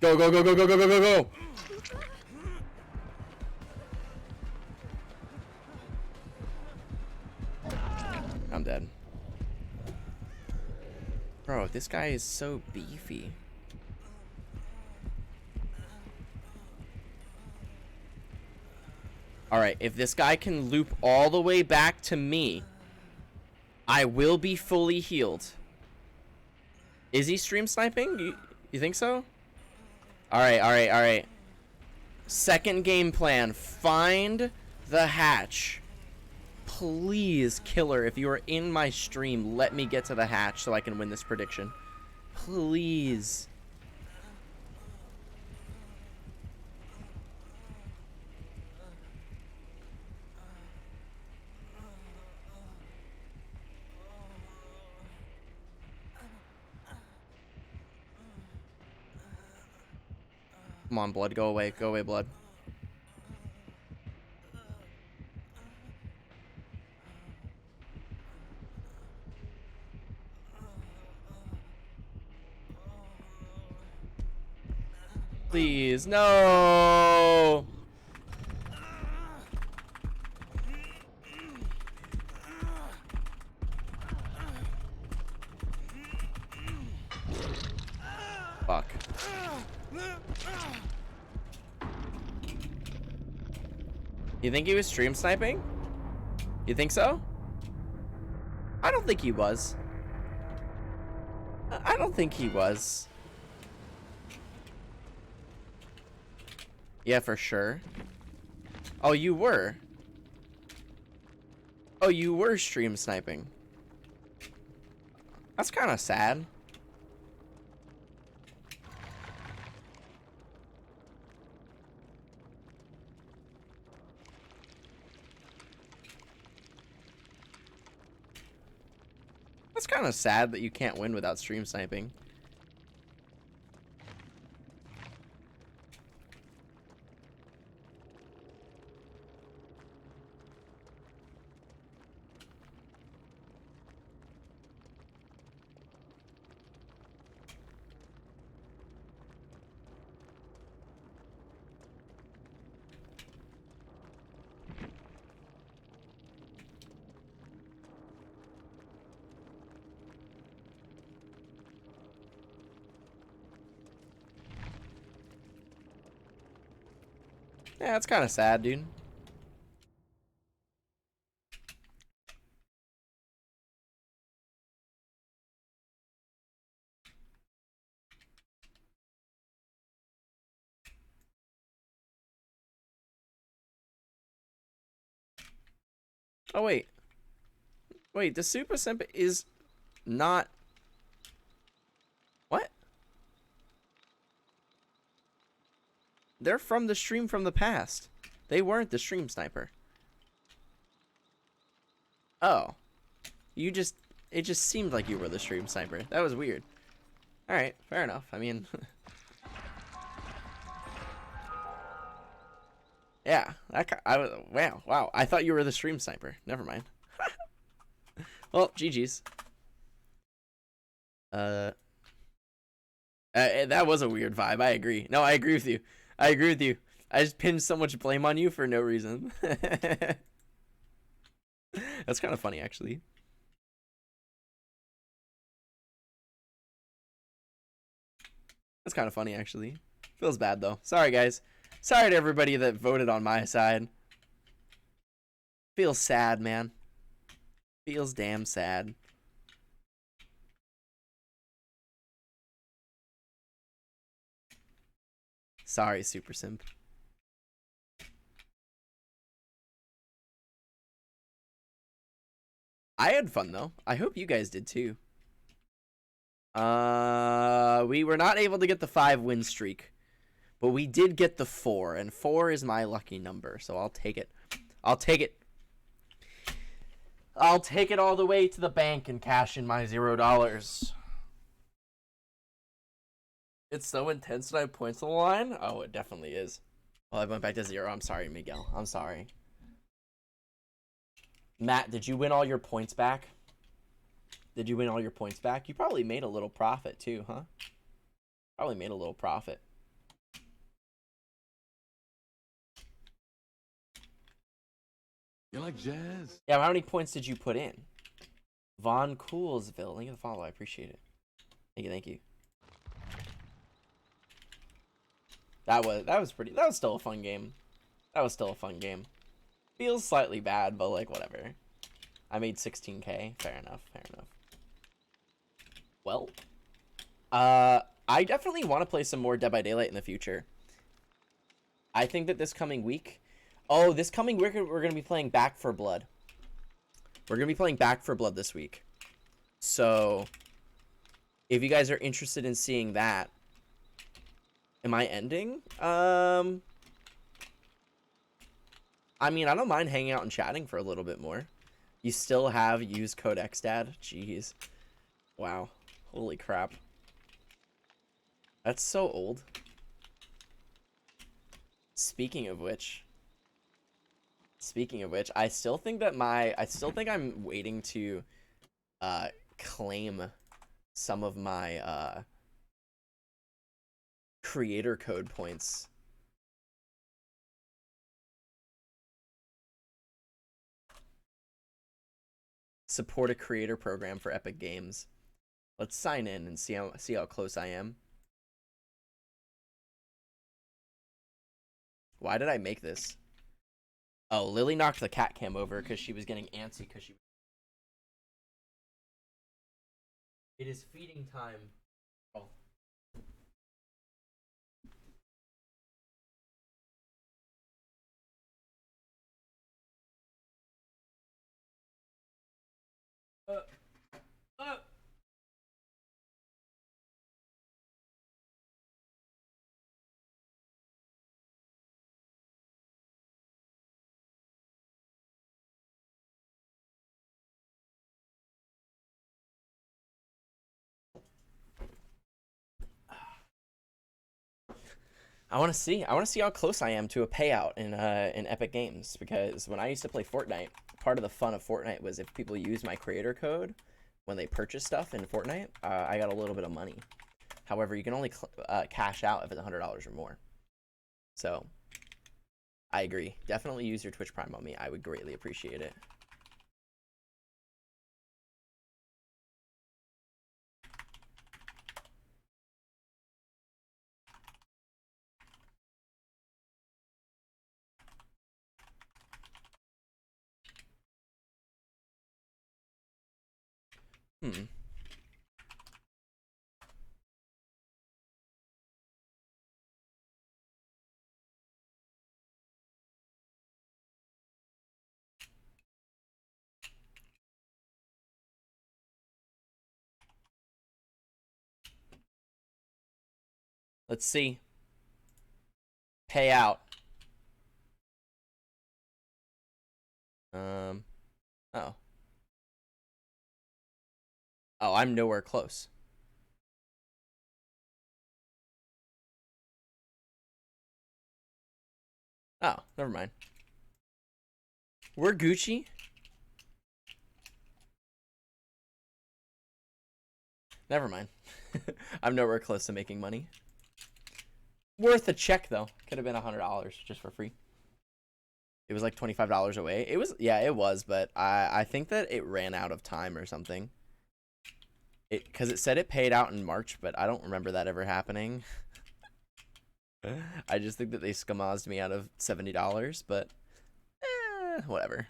Go, go, go, go, go, go, go, go, go! I'm dead. Bro, this guy is so beefy. Alright, if this guy can loop all the way back to me, I will be fully healed. Is he stream sniping? You think so? Alright, alright, alright. Second game plan. Find the hatch. Please, killer, if you are in my stream, let me get to the hatch so I can win this prediction. Please. Come on, blood, go away. Go away, blood. Please, no! Fuck. You think he was stream sniping? You think so? I don't think he was. I don't think he was. Yeah, for sure. Oh, you were. Oh, you were stream sniping. That's kind of sad. That's kind of sad that you can't win without stream sniping. Yeah, it's kind of sad, dude. Oh, wait. Wait, the Super Simp is not... What? They're from the stream from the past. They weren't the stream sniper. Oh. You just... It just seemed like you were the stream sniper. That was weird. Alright, fair enough. I mean... Yeah, I was wow. I thought you were the stream sniper. Never mind. Well, GG's. That was a weird vibe. I agree. No, I agree with you. I agree with you. I just pinned so much blame on you for no reason. That's kind of funny, actually. That's kind of funny, actually. Feels bad, though. Sorry, guys. Sorry to everybody that voted on my side. Feels sad, man. Feels damn sad. Sorry, Super Simp. I had fun, though. I hope you guys did, too. We were not able to get the 5-win streak, but we did get the 4, and 4 is my lucky number, so I'll take it. I'll take it. I'll take it all the way to the bank and cash in my $0. It's so intense that I have points on the line? Oh, it definitely is. Well, I went back to 0. I'm sorry, Miguel. I'm sorry. Matt, did you win all your points back? Did you win all your points back? You probably made a little profit too, huh? Probably made a little profit. You like jazz? Yeah, how many points did you put in? Von Coolsville. Thank you for the follow. I appreciate it. Thank you, thank you. That was still a fun game. That was still a fun game. Feels slightly bad, but like whatever. I made 16K. Fair enough, fair enough. Well, I definitely want to play some more Dead by Daylight in the future. I think that this coming week, this coming week we're going to be playing Back 4 Blood. We're going to be playing Back 4 Blood this week. So, if you guys are interested in seeing that, am I ending? I mean, I don't mind hanging out and chatting for a little bit more. You still have use code XDAD? Jeez. Wow. Holy crap. That's so old. Speaking of which, I still think that I'm waiting to claim some of my creator code points. Support a creator program for Epic Games. Let's sign in and see how close I am. Why did I make this? Oh, Lily knocked the cat cam over because she was getting antsy because she... It is feeding time. Oh. I want to see how close I am to a payout in Epic Games, because when I used to play Fortnite, part of the fun of Fortnite was if people used my creator code when they purchase stuff in Fortnite, I got a little bit of money. However, you can only cash out if it's $100 or more. So, I agree. Definitely use your Twitch Prime on me. I would greatly appreciate it. Let's see. Payout. Oh. Oh, I'm nowhere close. Oh, never mind. We're Gucci. Never mind. I'm nowhere close to making money. Worth a check though. Could have been $100 just for free. It was like $25 away. It was, yeah, it was, but I think that it ran out of time or something. Because it said it paid out in March, but I don't remember that ever happening. I just think that they skamazed me out of $70, but whatever.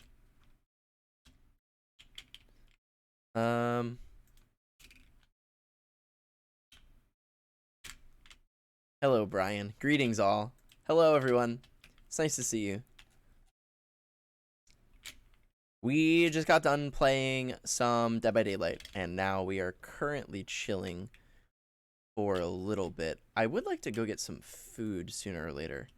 Hello, Brian. Greetings, all. Hello, everyone. It's nice to see you. We just got done playing some Dead by Daylight, and now we are currently chilling for a little bit. I would like to go get some food sooner or later.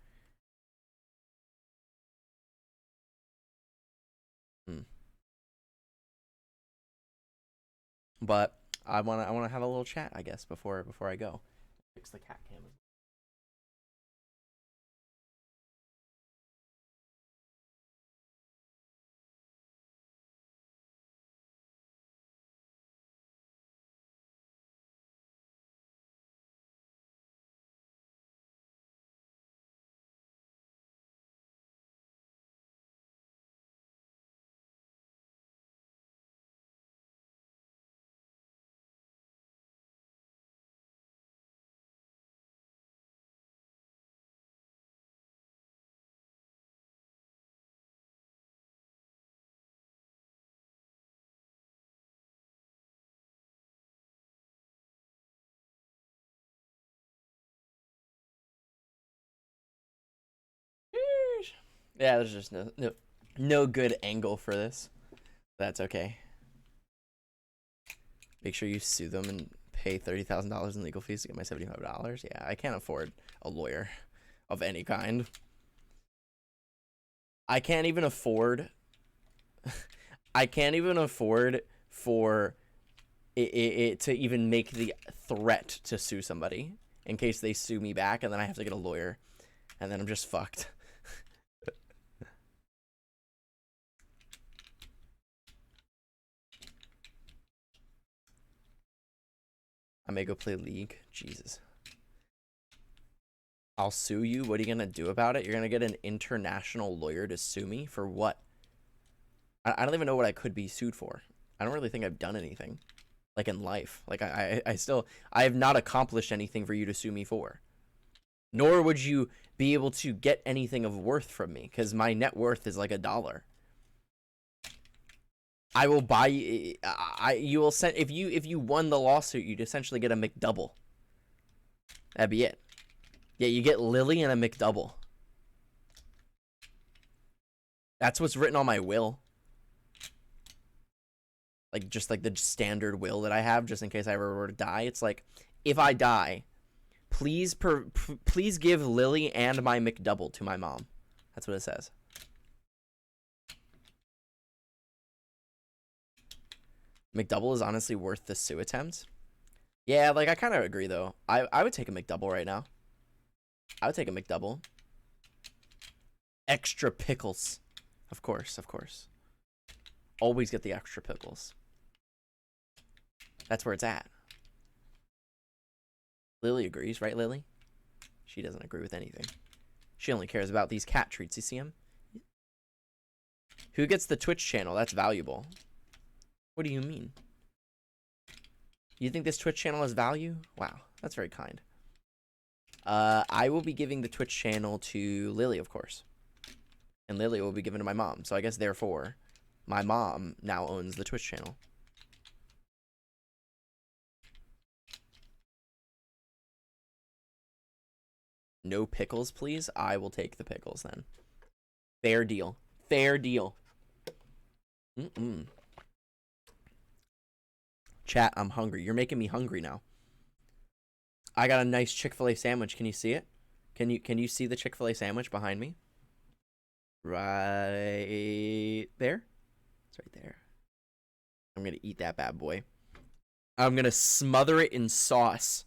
But I wanna have a little chat, I guess, before I go. Fix the cat cam. Yeah, there's just no good angle for this. That's okay. Make sure you sue them and pay $30,000 in legal fees to get my $75. Yeah, I can't afford a lawyer of any kind. I can't even afford for it to even make the threat to sue somebody in case they sue me back, and then I have to get a lawyer, and then I'm just fucked. I may go play League. Jesus. I'll sue you. What are you going to do about it? You're going to get an international lawyer to sue me for what? I don't even know what I could be sued for. I don't really think I've done anything. Like in life. Like I have not accomplished anything for you to sue me for. Nor would you be able to get anything of worth from me, because my net worth is like $1. I will buy you will send if you won the lawsuit, you'd essentially get a McDouble. That'd be it. Yeah, you get Lily and a McDouble. That's what's written on my will. Like just like the standard will that I have, just in case I ever were to die. It's like, if I die, please give Lily and my McDouble to my mom. That's what it says. McDouble is honestly worth the sue attempt. Yeah, like I kind of agree though. I would take a McDouble right now. I would take a McDouble. Extra pickles. Of course, of course. Always get the extra pickles. That's where it's at. Lily agrees, right, Lily? She doesn't agree with anything. She only cares about these cat treats. You see them? Who gets the Twitch channel? That's valuable. What do you mean? You think this Twitch channel has value? Wow, that's very kind. I will be giving the Twitch channel to Lily, of course. And Lily will be given to my mom. So I guess, therefore, my mom now owns the Twitch channel. No pickles, please? I will take the pickles, then. Fair deal. Fair deal. Chat, I'm hungry. You're making me hungry now. I got a nice Chick-fil-A sandwich. Can you see it? Can you see the Chick-fil-A sandwich behind me? Right there? It's right there. I'm going to eat that bad boy. I'm going to smother it in sauce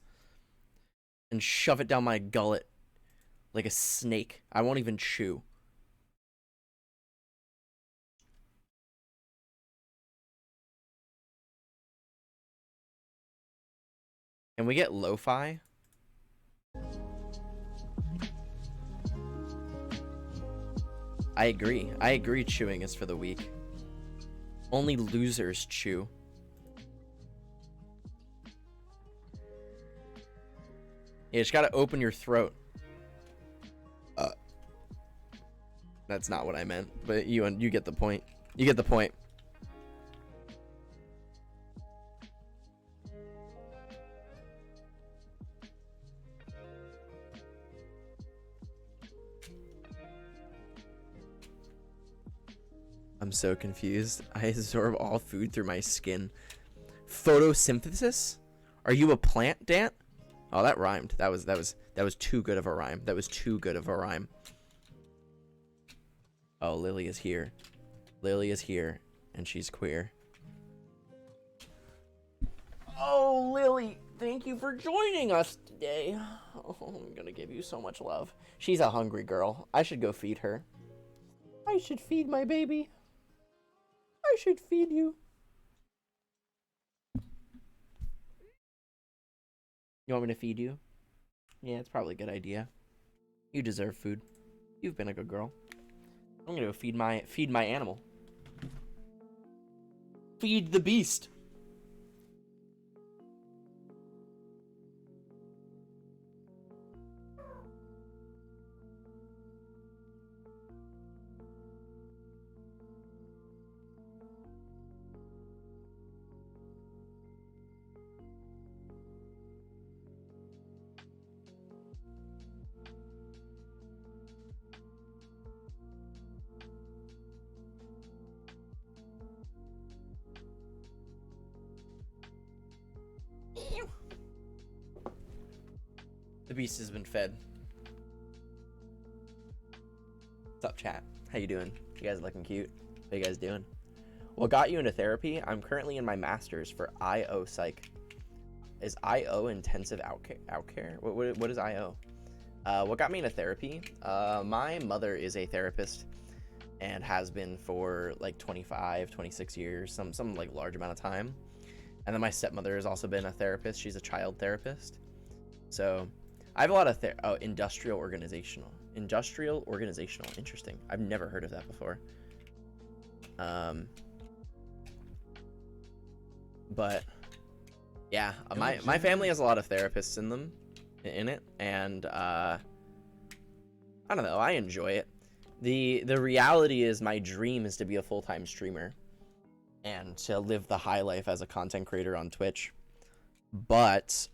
and shove it down my gullet like a snake. I won't even chew. Can we get lo-fi? I agree. I agree chewing is for the weak. Only losers chew. You just gotta open your throat. That's not what I meant, but you get the point. You get the point. I'm so confused. I absorb all food through my skin. Photosynthesis? Are you a plant, Dant? Oh, that rhymed. That was too good of a rhyme. That was too good of a rhyme. Oh, Lily is here. Lily is here, and she's queer. Oh, Lily, thank you for joining us today. Oh, I'm gonna give you so much love. She's a hungry girl. I should go feed her. I should feed my baby. I should feed you. You want me to feed you? Yeah, it's probably a good idea. You deserve food. You've been a good girl. I'm gonna go feed my animal. Feed the beast. The beast has been fed. What's up, chat? How you doing? You guys looking cute? How you guys doing? What got you into therapy? I'm currently in my master's for IO Psych. Is IO intensive outcare? What is IO? What got me into therapy? My mother is a therapist and has been for like 25, 26 years, some like large amount of time. And then my stepmother has also been a therapist. She's a child therapist. So I have a lot of industrial organizational. Interesting. I've never heard of that before. But yeah, my family has a lot of therapists in it, and I don't know, I enjoy it. The reality is my dream is to be a full-time streamer and to live the high life as a content creator on Twitch. But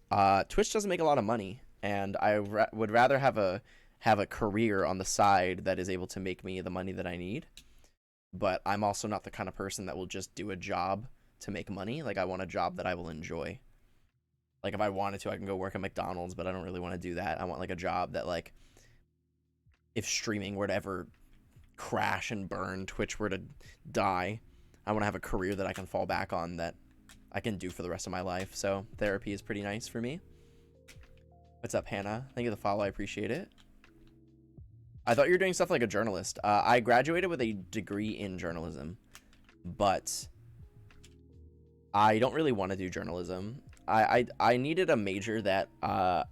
Twitch doesn't make a lot of money, and I would rather have a career on the side that is able to make me the money that I need. But I'm also not the kind of person that will just do a job to make money. Like, I want a job that I will enjoy. Like, if I wanted to, I can go work at McDonald's, but I don't really want to do that. I want like a job that, like, if streaming were to ever crash and burn, Twitch were to die, I want to have a career that I can fall back on that I can do for the rest of my life. So therapy is pretty nice for me. What's up, Hannah? Thank you for the follow. I appreciate it. I thought you were doing stuff like a journalist. I graduated with a degree in journalism, but I don't really want to do journalism. I needed a major that I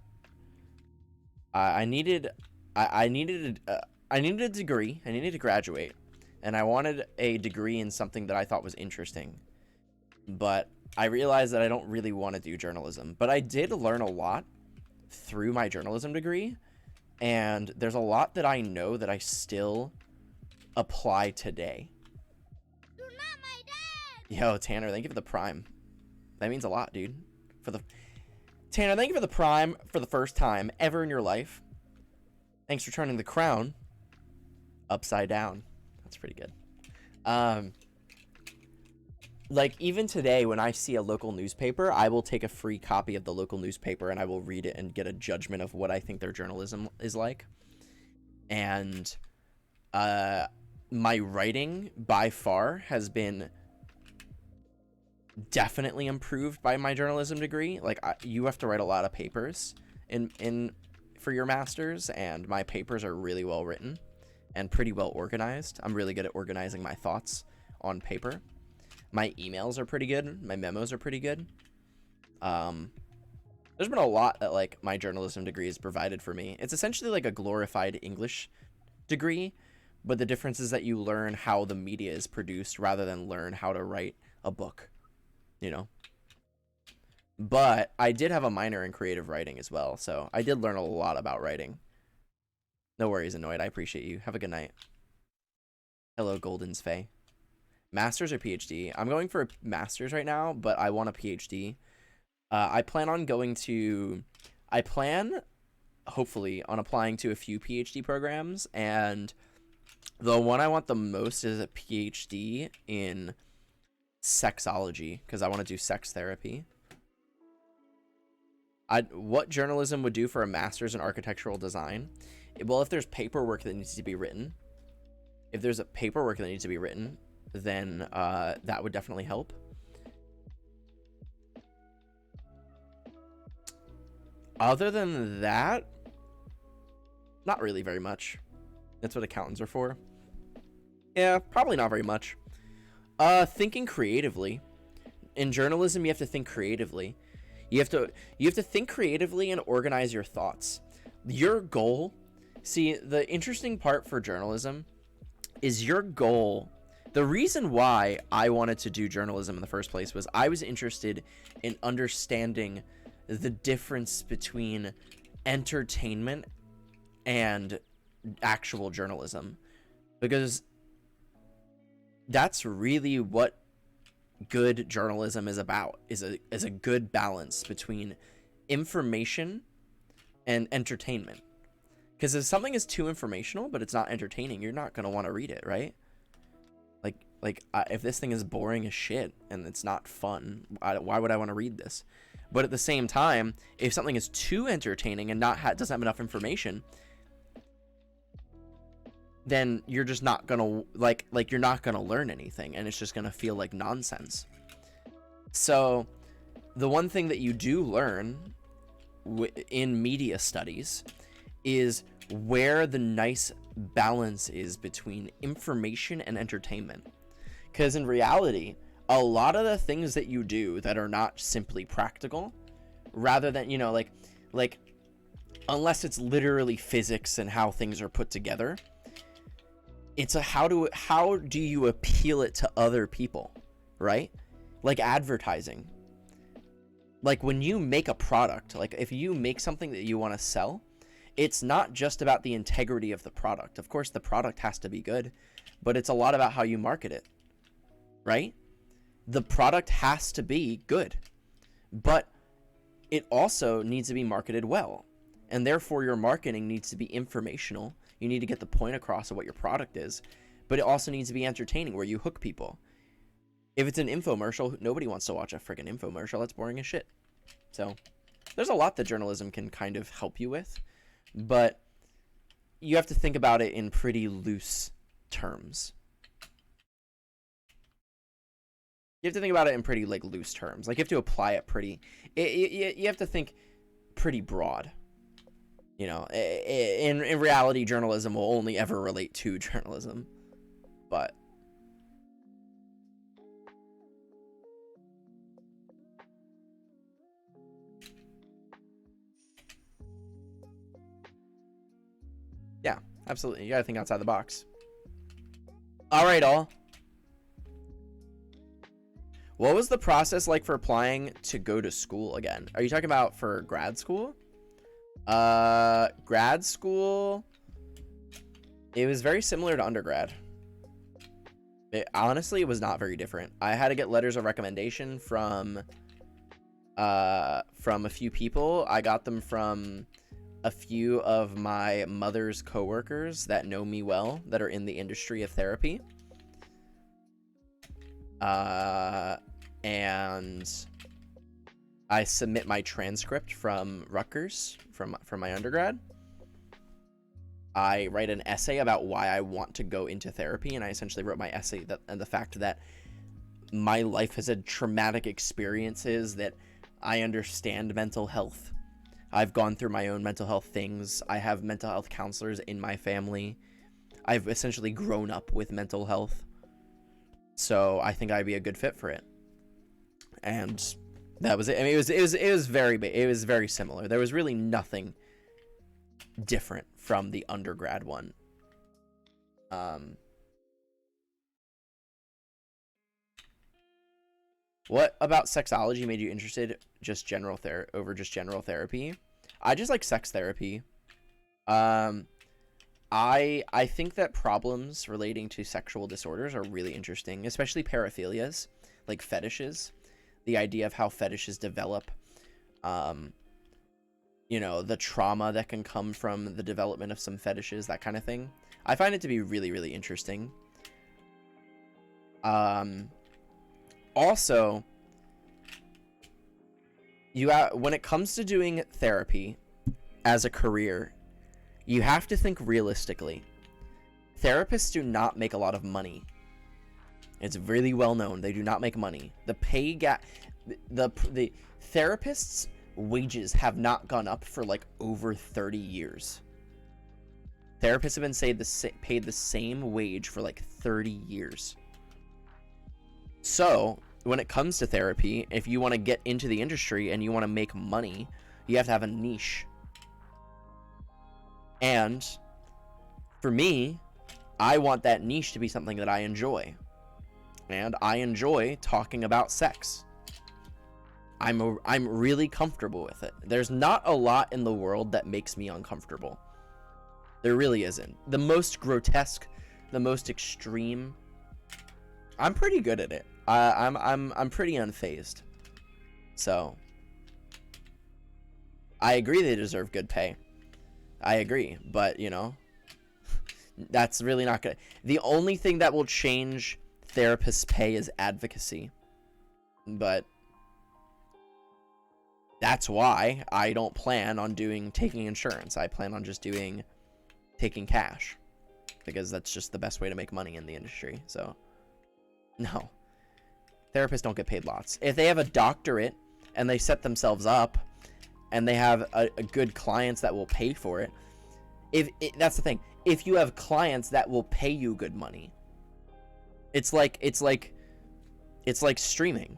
needed a degree. I needed to graduate, and I wanted a degree in something that I thought was interesting. But I realized that I don't really want to do journalism. But I did learn a lot through my journalism degree, and there's a lot that I know that I still apply today. You're not my dad! Yo, Tanner, thank you for the Prime. That means a lot, dude. Tanner, thank you for the Prime for the first time ever in your life. Thanks for turning the crown upside down. That's pretty good. Like, even today, when I see a local newspaper, I will take a free copy of the local newspaper and I will read it and get a judgment of what I think their journalism is like. And my writing by far has been definitely improved by my journalism degree. Like, you have to write a lot of papers for your master's, and my papers are really well written and pretty well organized. I'm really good at organizing my thoughts on paper. My emails are pretty good. My memos are pretty good. There's There's been a lot that like my journalism degree has provided for me. It's essentially like a glorified English degree, but the difference is that you learn how the media is produced rather than learn how to write a book, you know? But I did have a minor in creative writing as well, so I did learn a lot about writing. No worries, Annoyed. I appreciate you. Have a good night. Hello, Golden's Faye. Master's or PhD? I'm going for a master's right now, but I want a PhD. I plan, hopefully, on applying to a few PhD programs, and the one I want the most is a PhD in sexology, because I want to do sex therapy. What journalism would do for a master's in architectural design? Well, if there's paperwork that needs to be written, then that would definitely help. Other than that, not really very much. That's what accountants are for. Yeah, probably not very much. Thinking creatively. In journalism, you have to think creatively. You have to think creatively and organize your thoughts. Your goal, see, the interesting part for journalism is your goal. The reason why I wanted to do journalism in the first place was I was interested in understanding the difference between entertainment and actual journalism, because that's really what good journalism is about, is a good balance between information and entertainment. Because if something is too informational but it's not entertaining, you're not going to want to read it, right? If this thing is boring as shit and it's not fun, why would I want to read this? But at the same time, if something is too entertaining and doesn't have enough information, then you're just not gonna you're not gonna learn anything, and it's just gonna feel like nonsense. So the one thing that you do learn in media studies is where the nice balance is between information and entertainment. Because in reality, a lot of the things that you do that are not simply practical, rather than, you know, like unless it's literally physics and how things are put together, it's how do you appeal it to other people, right? Like advertising. Like when you make a product, like if you make something that you want to sell, it's not just about the integrity of the product. Of course, the product has to be good, but it's a lot about how you market it, right? The product has to be good, but it also needs to be marketed well. And therefore, your marketing needs to be informational. You need to get the point across of what your product is, but it also needs to be entertaining, where you hook people. If it's an infomercial, nobody wants to watch a friggin' infomercial. That's boring as shit. So there's a lot that journalism can kind of help you with, but you have to think about it in pretty loose terms. You have to think about it in pretty loose terms. Like you have to apply it pretty. You have to think pretty broad. You know, in reality, journalism will only ever relate to journalism, but yeah, absolutely. You gotta think outside the box. All right, all. What was the process like for applying to go to school again? Are you talking about for grad school? Grad school, it was very similar to undergrad. Honestly, it was not very different. I had to get letters of recommendation from a few people. I got them from a few of my mother's coworkers that know me well, that are in the industry of therapy. And I submit my transcript from Rutgers, from my undergrad. I write an essay about why I want to go into therapy, and I essentially wrote my essay and the fact that my life has had traumatic experiences, that I understand mental health. I've gone through my own mental health things. I have mental health counselors in my family. I've essentially grown up with mental health. So I think I'd be a good fit for it. And That was it. I mean, it was very similar. There was really nothing different from the undergrad one. What about sexology made you interested just over just general therapy? I just like sex therapy. I think that problems relating to sexual disorders are really interesting, especially paraphilias, like fetishes. The idea of how fetishes develop, you know, the trauma that can come from the development of some fetishes, that kind of thing. I find it to be really, really interesting. Also, when it comes to doing therapy as a career, you have to think realistically. Therapists do not make a lot of money. It's really well known. They do not make money. The pay gap, the therapists' wages have not gone up for like over 30 years. Therapists have been paid the same wage for like 30 years. So, when it comes to therapy, if you want to get into the industry and you want to make money, you have to have a niche. And for me, I want that niche to be something that I enjoy. And I enjoy talking about sex. I'm really comfortable with it. There's not a lot in the world that makes me uncomfortable. There really isn't. The most grotesque, the most extreme, I'm pretty good at it. I'm pretty unfazed. So I agree they deserve good pay. I agree, but you know, that's really not good. The only thing that will change therapists' pay is advocacy. But that's why I don't plan on taking insurance. I plan on just taking cash, because that's just the best way to make money in the industry. So no, therapists don't get paid lots. If they have a doctorate and they set themselves up and they have a good clients that will pay for it, that's the thing. If you have clients that will pay you good money, it's like streaming.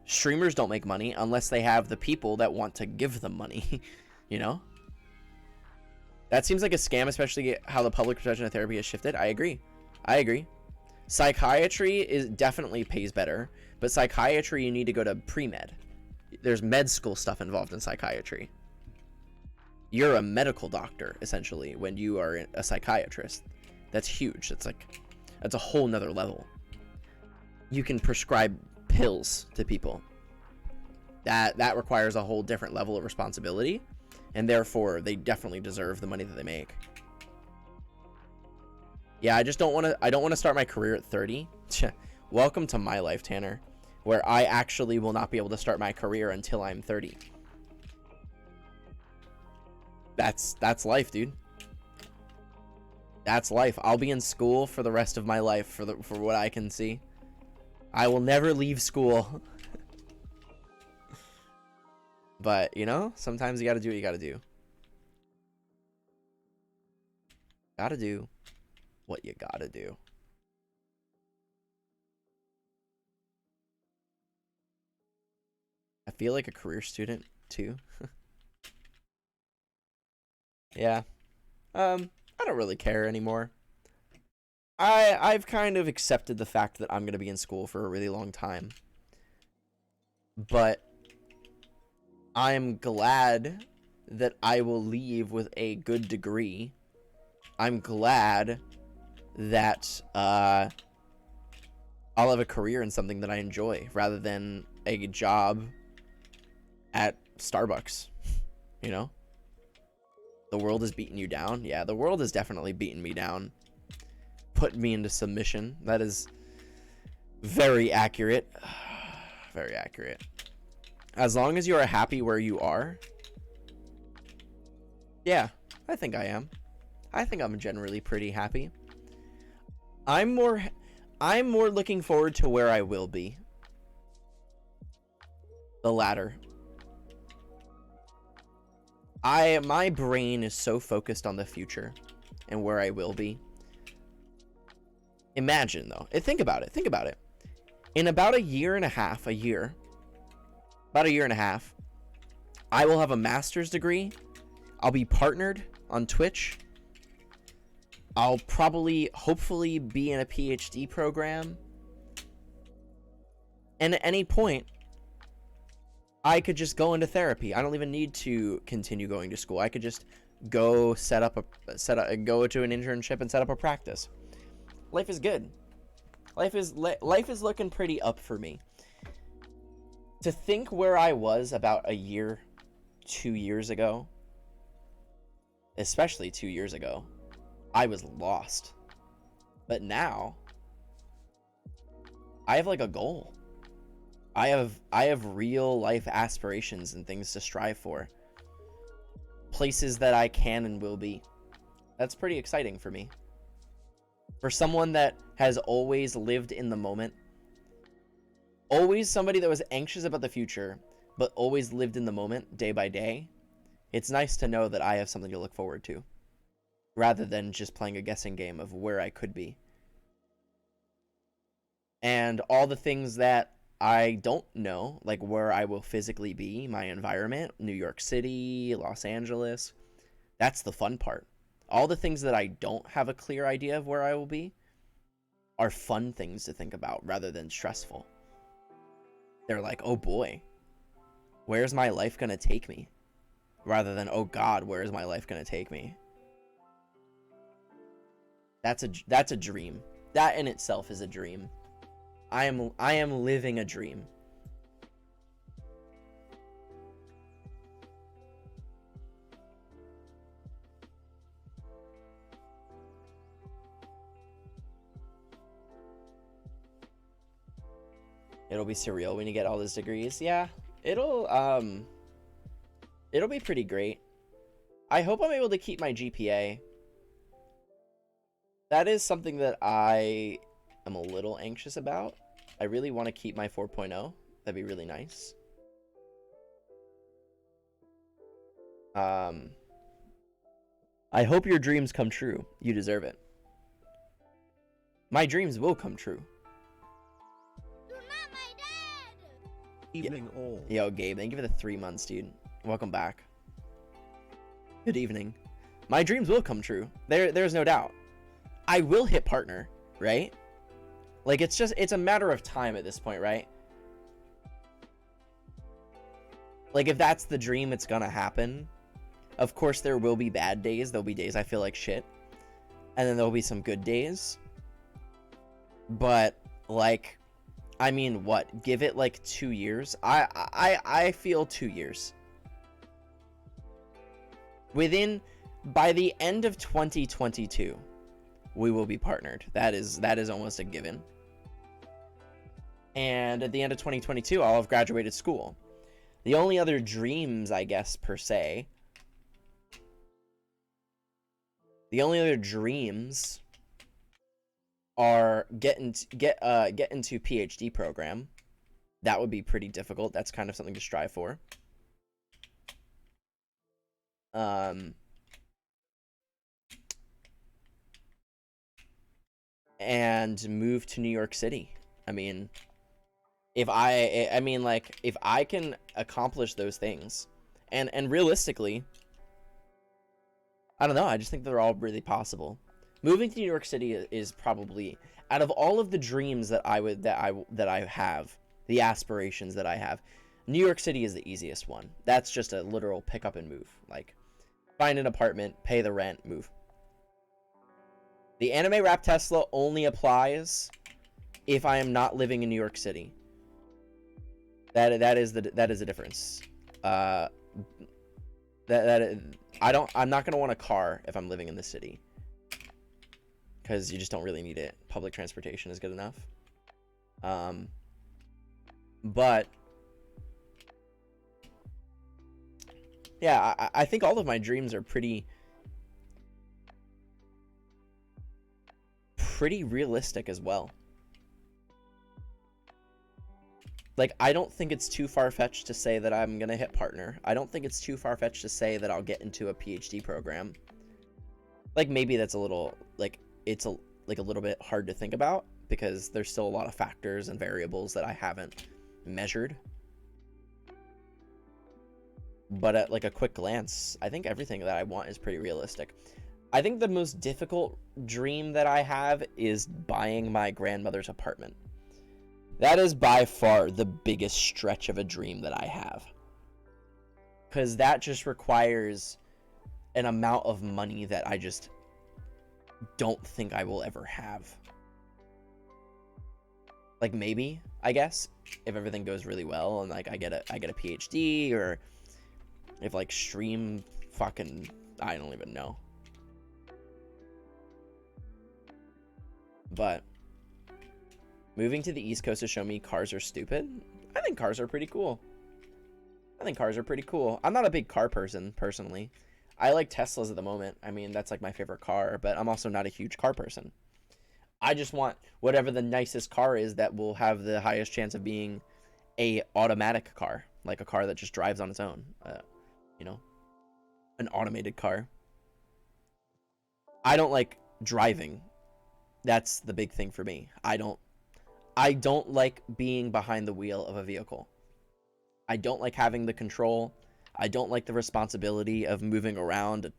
Streamers don't make money unless they have the people that want to give them money. You know? That seems like a scam, especially how the public perception of therapy has shifted. I agree. Psychiatry definitely pays better, but psychiatry, you need to go to pre-med. There's med school stuff involved in psychiatry. You're a medical doctor, essentially, when you are a psychiatrist. That's huge. That's a whole nother level. You can prescribe pills to people. That requires a whole different level of responsibility, and therefore they definitely deserve the money that they make. Yeah, I don't want to start my career at 30. Welcome to my life, Tanner, where I actually will not be able to start my career until I'm 30. That's life, dude. That's life. I'll be in school for the rest of my life for what I can see. I will never leave school. But, you know, sometimes you got to do what you got to do. Got to do what you got to do. I feel like a career student too. Yeah. I don't really care anymore. I've kind of accepted the fact that I'm going to be in school for a really long time. But I'm glad that I will leave with a good degree. I'm glad that I'll have a career in something that I enjoy rather than a job at Starbucks. You know? The world is beating you down. Yeah, the world is definitely beating me down. Put me into submission. That is very accurate. Very accurate. As long as you are happy where you are. Yeah, I think I am. I think I'm generally pretty happy. I'm more looking forward to where I will be. The latter. My brain is so focused on the future and where I will be. Imagine though, think about it. In about a year and a half, about a year and a half, I will have a master's degree. I'll be partnered on Twitch. I'll probably, hopefully, be in a PhD program. And at any point, I could just go into therapy. I don't even need to continue going to school. I could just go go to an internship and set up a practice. Life is good. Life is looking pretty up for me. To think where I was about a year, 2 years ago, especially 2 years ago, I was lost. But now, I have like a goal. I have real life aspirations and things to strive for. Places that I can and will be. That's pretty exciting for me. For someone that has always lived in the moment, always somebody that was anxious about the future, but always lived in the moment day by day, it's nice to know that I have something to look forward to, rather than just playing a guessing game of where I could be. And all the things that I don't know, like where I will physically be, my environment, New York City, Los Angeles, that's the fun part. All the things that I don't have a clear idea of where I will be are fun things to think about rather than stressful. They're like, oh boy, where's my life gonna take me? Rather than, oh God, where is my life gonna take me? That's a dream. That in itself is a dream. I am living a dream. It'll be surreal when you get all those degrees. Yeah, it'll be pretty great. I hope I'm able to keep my GPA. That is something that I am a little anxious about. I really want to keep my 4.0. That'd be really nice. I hope your dreams come true. You deserve it. My dreams will come true. Evening all. Yo, Gabe, thank you for the 3 months, dude. Welcome back. Good evening. My dreams will come true. There's no doubt. I will hit partner, right? Like, it's a matter of time at this point, right? Like, if that's the dream, it's gonna happen. Of course, there will be bad days. There'll be days I feel like shit. And then there'll be some good days. But, like, I mean, what? Give it, like, 2 years? I feel 2 years. By the end of 2022, we will be partnered. That is almost a given. And at the end of 2022, I'll have graduated school. The only other dreams, I guess, per se, are get into PhD program. That would be pretty difficult. That's kind of something to strive for. And move to New York City. I mean, if I can accomplish those things, and realistically, I don't know, I just think they're all really possible. Moving to New York City is probably, out of all of the dreams that I have, the aspirations that I have, New York City is the easiest one. That's just a literal pick up and move. Like, find an apartment, pay the rent, move. The Anime Rap Tesla only applies if I am not living in New York City. That is a difference. I'm not gonna want a car if I'm living in the city, because you just don't really need it. Public transportation is good enough. But yeah, I think all of my dreams are pretty realistic as well. Like, I don't think it's too far-fetched to say that I'm gonna hit partner. I don't think it's too far-fetched to say that I'll get into a PhD program. Like, maybe that's a little, like, it's a little bit hard to think about, because there's still a lot of factors and variables that I haven't measured. But at like a quick glance, I think everything that I want is pretty realistic. I think the most difficult dream that I have is buying my grandmother's apartment. That is by far the biggest stretch of a dream that I have. Because that just requires an amount of money that I just don't think I will ever have. Like maybe, I guess, if everything goes really well and like I get a PhD, or if like stream fucking, I don't even know. But moving to the East Coast to show me cars are stupid. I think cars are pretty cool. I'm not a big car person, personally. I like Teslas at the moment. I mean, that's like my favorite car, but I'm also not a huge car person. I just want whatever the nicest car is that will have the highest chance of being a automatic car, like a car that just drives on its own. You know, an automated car. I don't like driving. That's the big thing for me. I don't like being behind the wheel of a vehicle. I don't like having the control. I don't like the responsibility of moving around a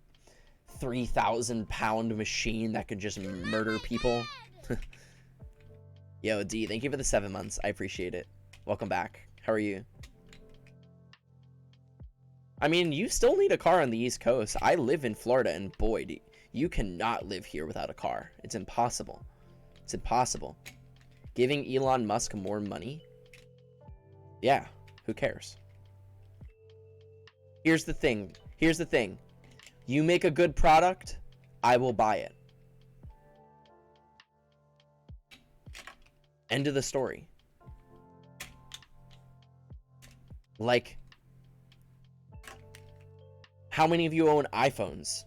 3,000-pound machine that could just murder people. Yo, D, thank you for the 7 months. I appreciate it. Welcome back. How are you? I mean, you still need a car on the East Coast. I live in Florida, and boy, you cannot live here without a car. It's impossible. It's impossible. Giving Elon Musk more money? Yeah, who cares? Here's the thing. You make a good product, I will buy it. End of the story. Like, how many of you own iPhones?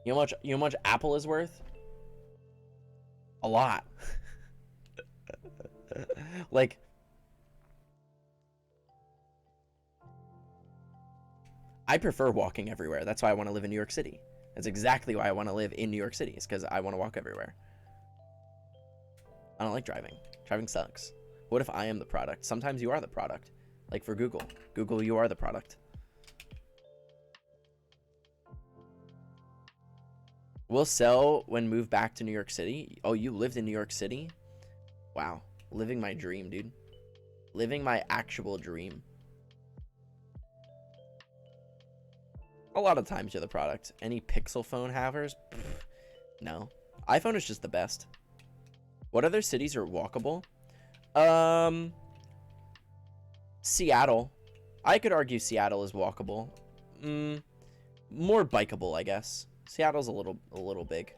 You know how much Apple is worth? A lot. Like, I prefer walking everywhere. That's why I want to live in New York City. That's exactly why I want to live in New York City. It's because I want to walk everywhere. I don't like driving. Driving sucks. What if I am the product? Sometimes you are the product. Like for Google. Google, you are the product. We'll sell when move back to New York City. Oh, you lived in New York City? Wow. Living my dream, dude. Living my actual dream. A lot of times you're the product. Any Pixel phone havers? Pfft, no. iPhone is just the best. What other cities are walkable? Seattle. I could argue Seattle is walkable. More bikeable, I guess. Seattle's a little big.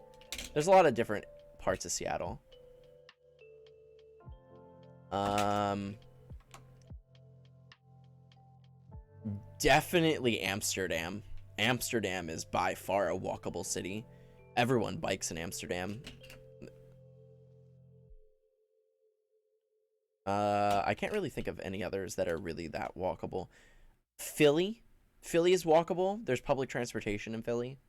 There's a lot of different parts of Seattle. Definitely Amsterdam. Amsterdam is by far a walkable city. Everyone bikes in Amsterdam. I can't really think of any others that are really that walkable. Philly is walkable. There's public transportation in Philly.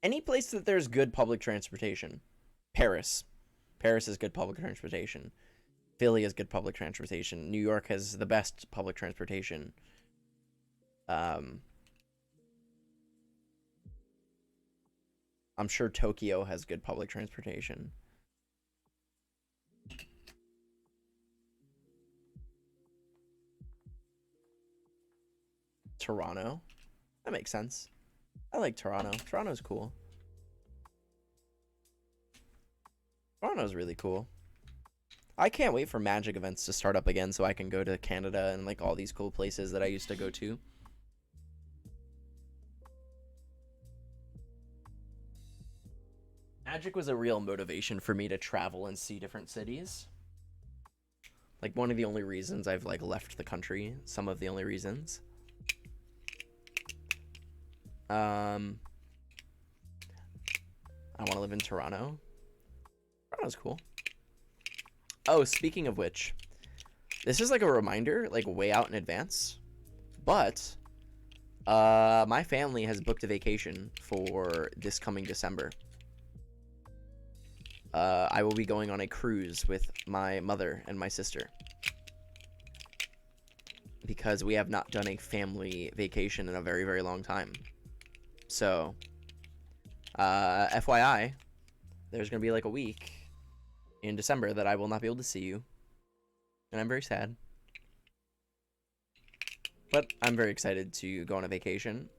Any place that there's good public transportation. Paris is good public transportation. Philly is good public transportation. New York has the best public transportation. I'm sure Tokyo has good public transportation. Toronto. That makes sense. I like Toronto. Toronto's cool. Toronto's really cool. I can't wait for Magic events to start up again so I can go to Canada and like all these cool places that I used to go to. Magic was a real motivation for me to travel and see different cities. Like one of the only reasons I've like left the country. Some of the only reasons. I want to live in Toronto. Toronto's cool. Oh, speaking of which, this is like a reminder, like way out in advance, but my family has booked a vacation for this coming December. I will be going on a cruise with my mother and my sister. Because we have not done a family vacation in a very, very long time. So, FYI, there's going to be like a week in December that I will not be able to see you. And I'm very sad. But I'm very excited to go on a vacation.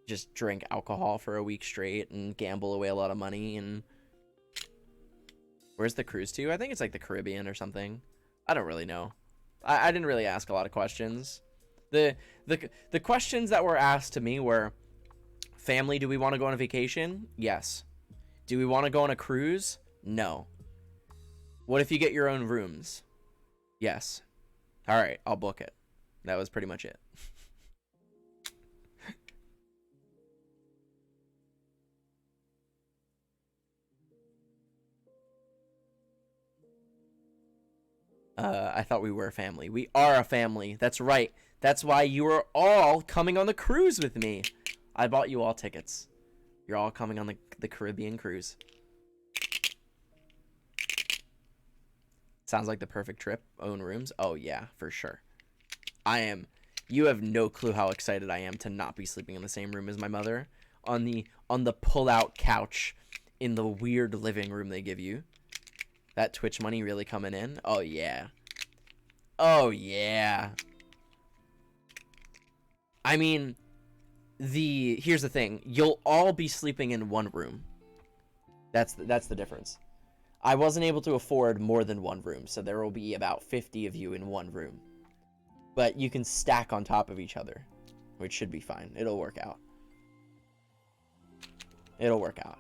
Just drink alcohol for a week straight and gamble away a lot of money. And where's the cruise to? I think it's like the Caribbean or something. I don't really know. I didn't really ask a lot of questions. The questions that were asked to me were, family, do we want to go on a vacation? Yes. Do we want to go on a cruise? No. What if you get your own rooms? Yes. All right, I'll book it. That was pretty much it. I thought we were a family. We are a family. That's right. That's why you are all coming on the cruise with me. I bought you all tickets. You're all coming on the Caribbean cruise. Sounds like the perfect trip. Own rooms? Oh, yeah, for sure. You have no clue how excited I am to not be sleeping in the same room as my mother. On the pull-out couch in the weird living room they give you. That Twitch money really coming in? Oh, yeah. Oh, yeah. I mean, here's the thing. You'll all be sleeping in one room. That's the difference. I wasn't able to afford more than one room, so there will be about 50 of you in one room. But you can stack on top of each other, which should be fine. It'll work out. It'll work out.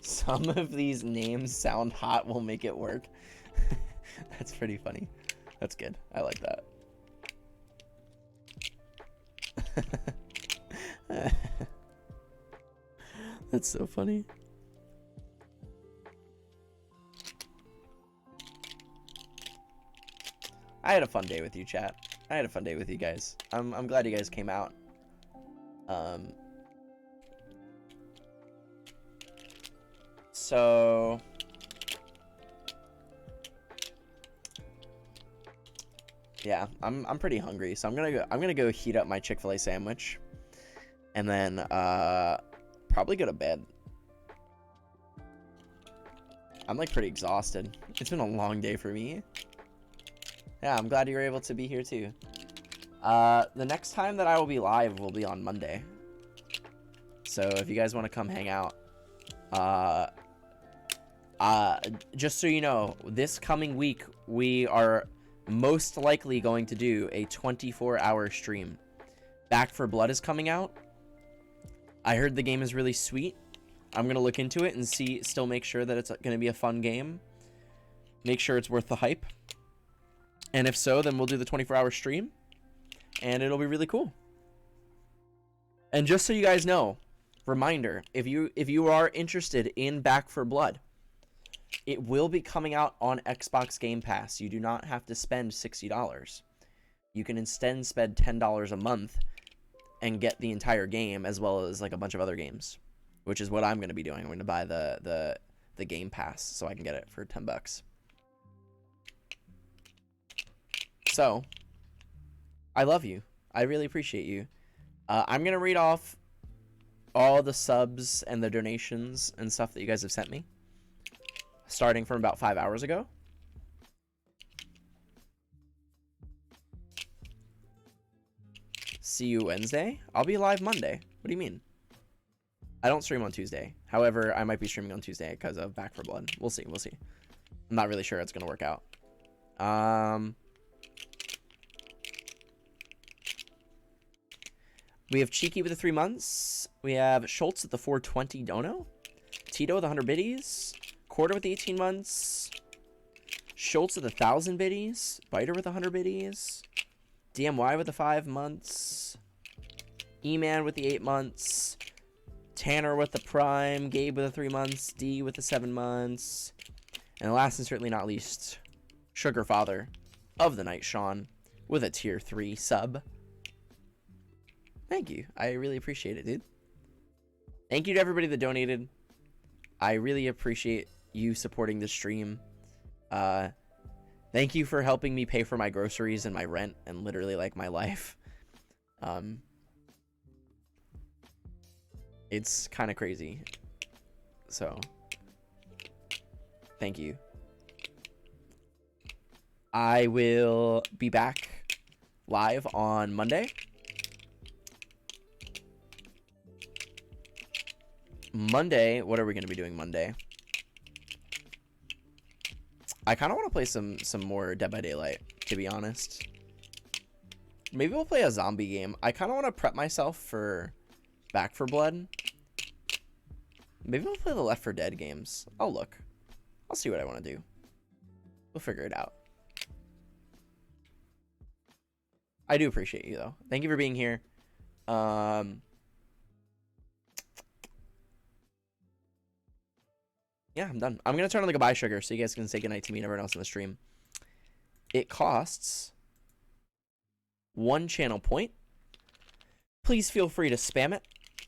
Some of these names sound hot will make it work. That's pretty funny. That's good. I like that. That's so funny. I had a fun day with you, chat. I had a fun day with you guys. I'm glad you guys came out. So yeah, I'm pretty hungry, so I'm gonna go heat up my Chick-fil-A sandwich, and then probably go to bed. I'm like pretty exhausted. It's been a long day for me. Yeah, I'm glad you were able to be here too. The next time that I will be live will be on Monday. So if you guys want to come hang out, just so you know, this coming week we are most likely going to do a 24-hour stream. Back 4 Blood is coming out. I heard the game is really sweet. I'm gonna look into it and still make sure that it's gonna be a fun game. Make sure it's worth the hype. And if so, then we'll do the 24-hour stream, and it'll be really cool. And just so you guys know, reminder, if you are interested in Back 4 Blood, it will be coming out on Xbox Game Pass. You do not have to spend $60. You can instead spend $10 a month and get the entire game, as well as like a bunch of other games, which is what I'm going to be doing. I'm going to buy the Game Pass so I can get it for $10. So, I love you. I really appreciate you. I'm going to read off all the subs and the donations and stuff that you guys have sent me, starting from about 5 hours ago. See you Wednesday. I'll be live Monday. What do you mean? I don't stream on Tuesday. However, I might be streaming on Tuesday because of Back 4 Blood. We'll see. We'll see. I'm not really sure it's going to work out. We have Cheeky with the 3 months. We have Schultz at the 420 dono. Tito with 100 biddies. Quarter with the 18 months. Schultz with 1,000 biddies. Biter with 100 biddies. DMY with the 5 months. E-Man with the 8 months. Tanner with the Prime. Gabe with the 3 months. D with the 7 months. And last and certainly not least, Sugar Father of the Night, Sean, with a tier 3 sub. Thank you. I really appreciate it, dude. Thank you to everybody that donated. I really appreciate you supporting the stream. Thank you for helping me pay for my groceries and my rent and literally like my life. It's kind of crazy. So, thank you. I will be back live on Monday. Monday, what are we going to be doing Monday? I kind of want to play some more Dead by Daylight, to be honest. Maybe we'll play a zombie game. I kind of want to prep myself for Back 4 Blood. Maybe we'll play the Left 4 Dead games. I'll look. I'll see what I want to do. We'll figure it out. I do appreciate you, though. Thank you for being here. Yeah, I'm done. I'm going to turn on the goodbye sugar so you guys can say goodnight to me and everyone else in the stream. It costs 1 channel point. Please feel free to spam it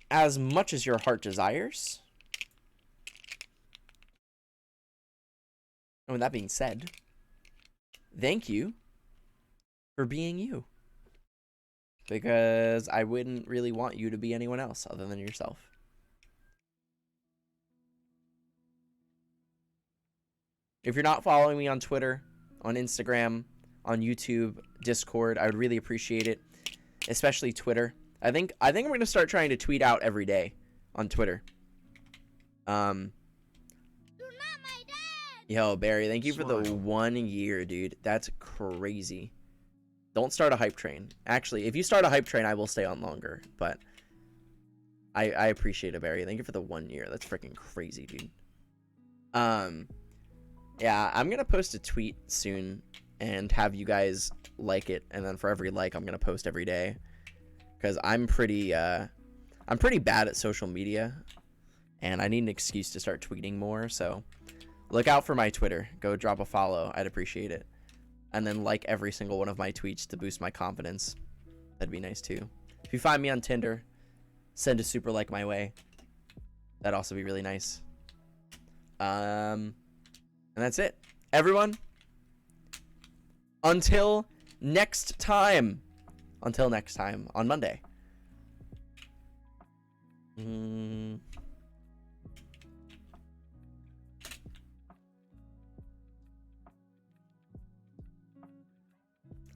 as much as your heart desires. And with that being said, thank you for being you. Because I wouldn't really want you to be anyone else other than yourself. If you're not following me on Twitter, on Instagram, on YouTube, Discord, I would really appreciate it. Especially Twitter. I think I'm going to start trying to tweet out every day on Twitter. Yo, Barry, thank you for the 1 year, dude. That's crazy. Don't start a hype train. Actually, if you start a hype train, I will stay on longer. But I appreciate it, Barry. Thank you for the 1 year. That's freaking crazy, dude. Yeah, I'm going to post a tweet soon and have you guys like it. And then for every like, I'm going to post every day. Because I'm pretty bad at social media. And I need an excuse to start tweeting more. So look out for my Twitter. Go drop a follow. I'd appreciate it. And then like every single one of my tweets to boost my confidence. That'd be nice too. If you find me on Tinder, send a super like my way. That'd also be really nice. And that's it. Everyone, until next time. Until next time on Monday.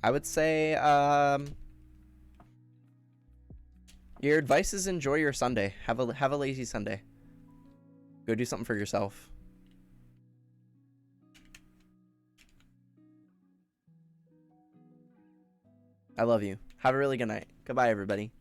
I would say your advice is enjoy your Sunday. Have a lazy Sunday. Go do something for yourself. I love you. Have a really good night. Goodbye, everybody.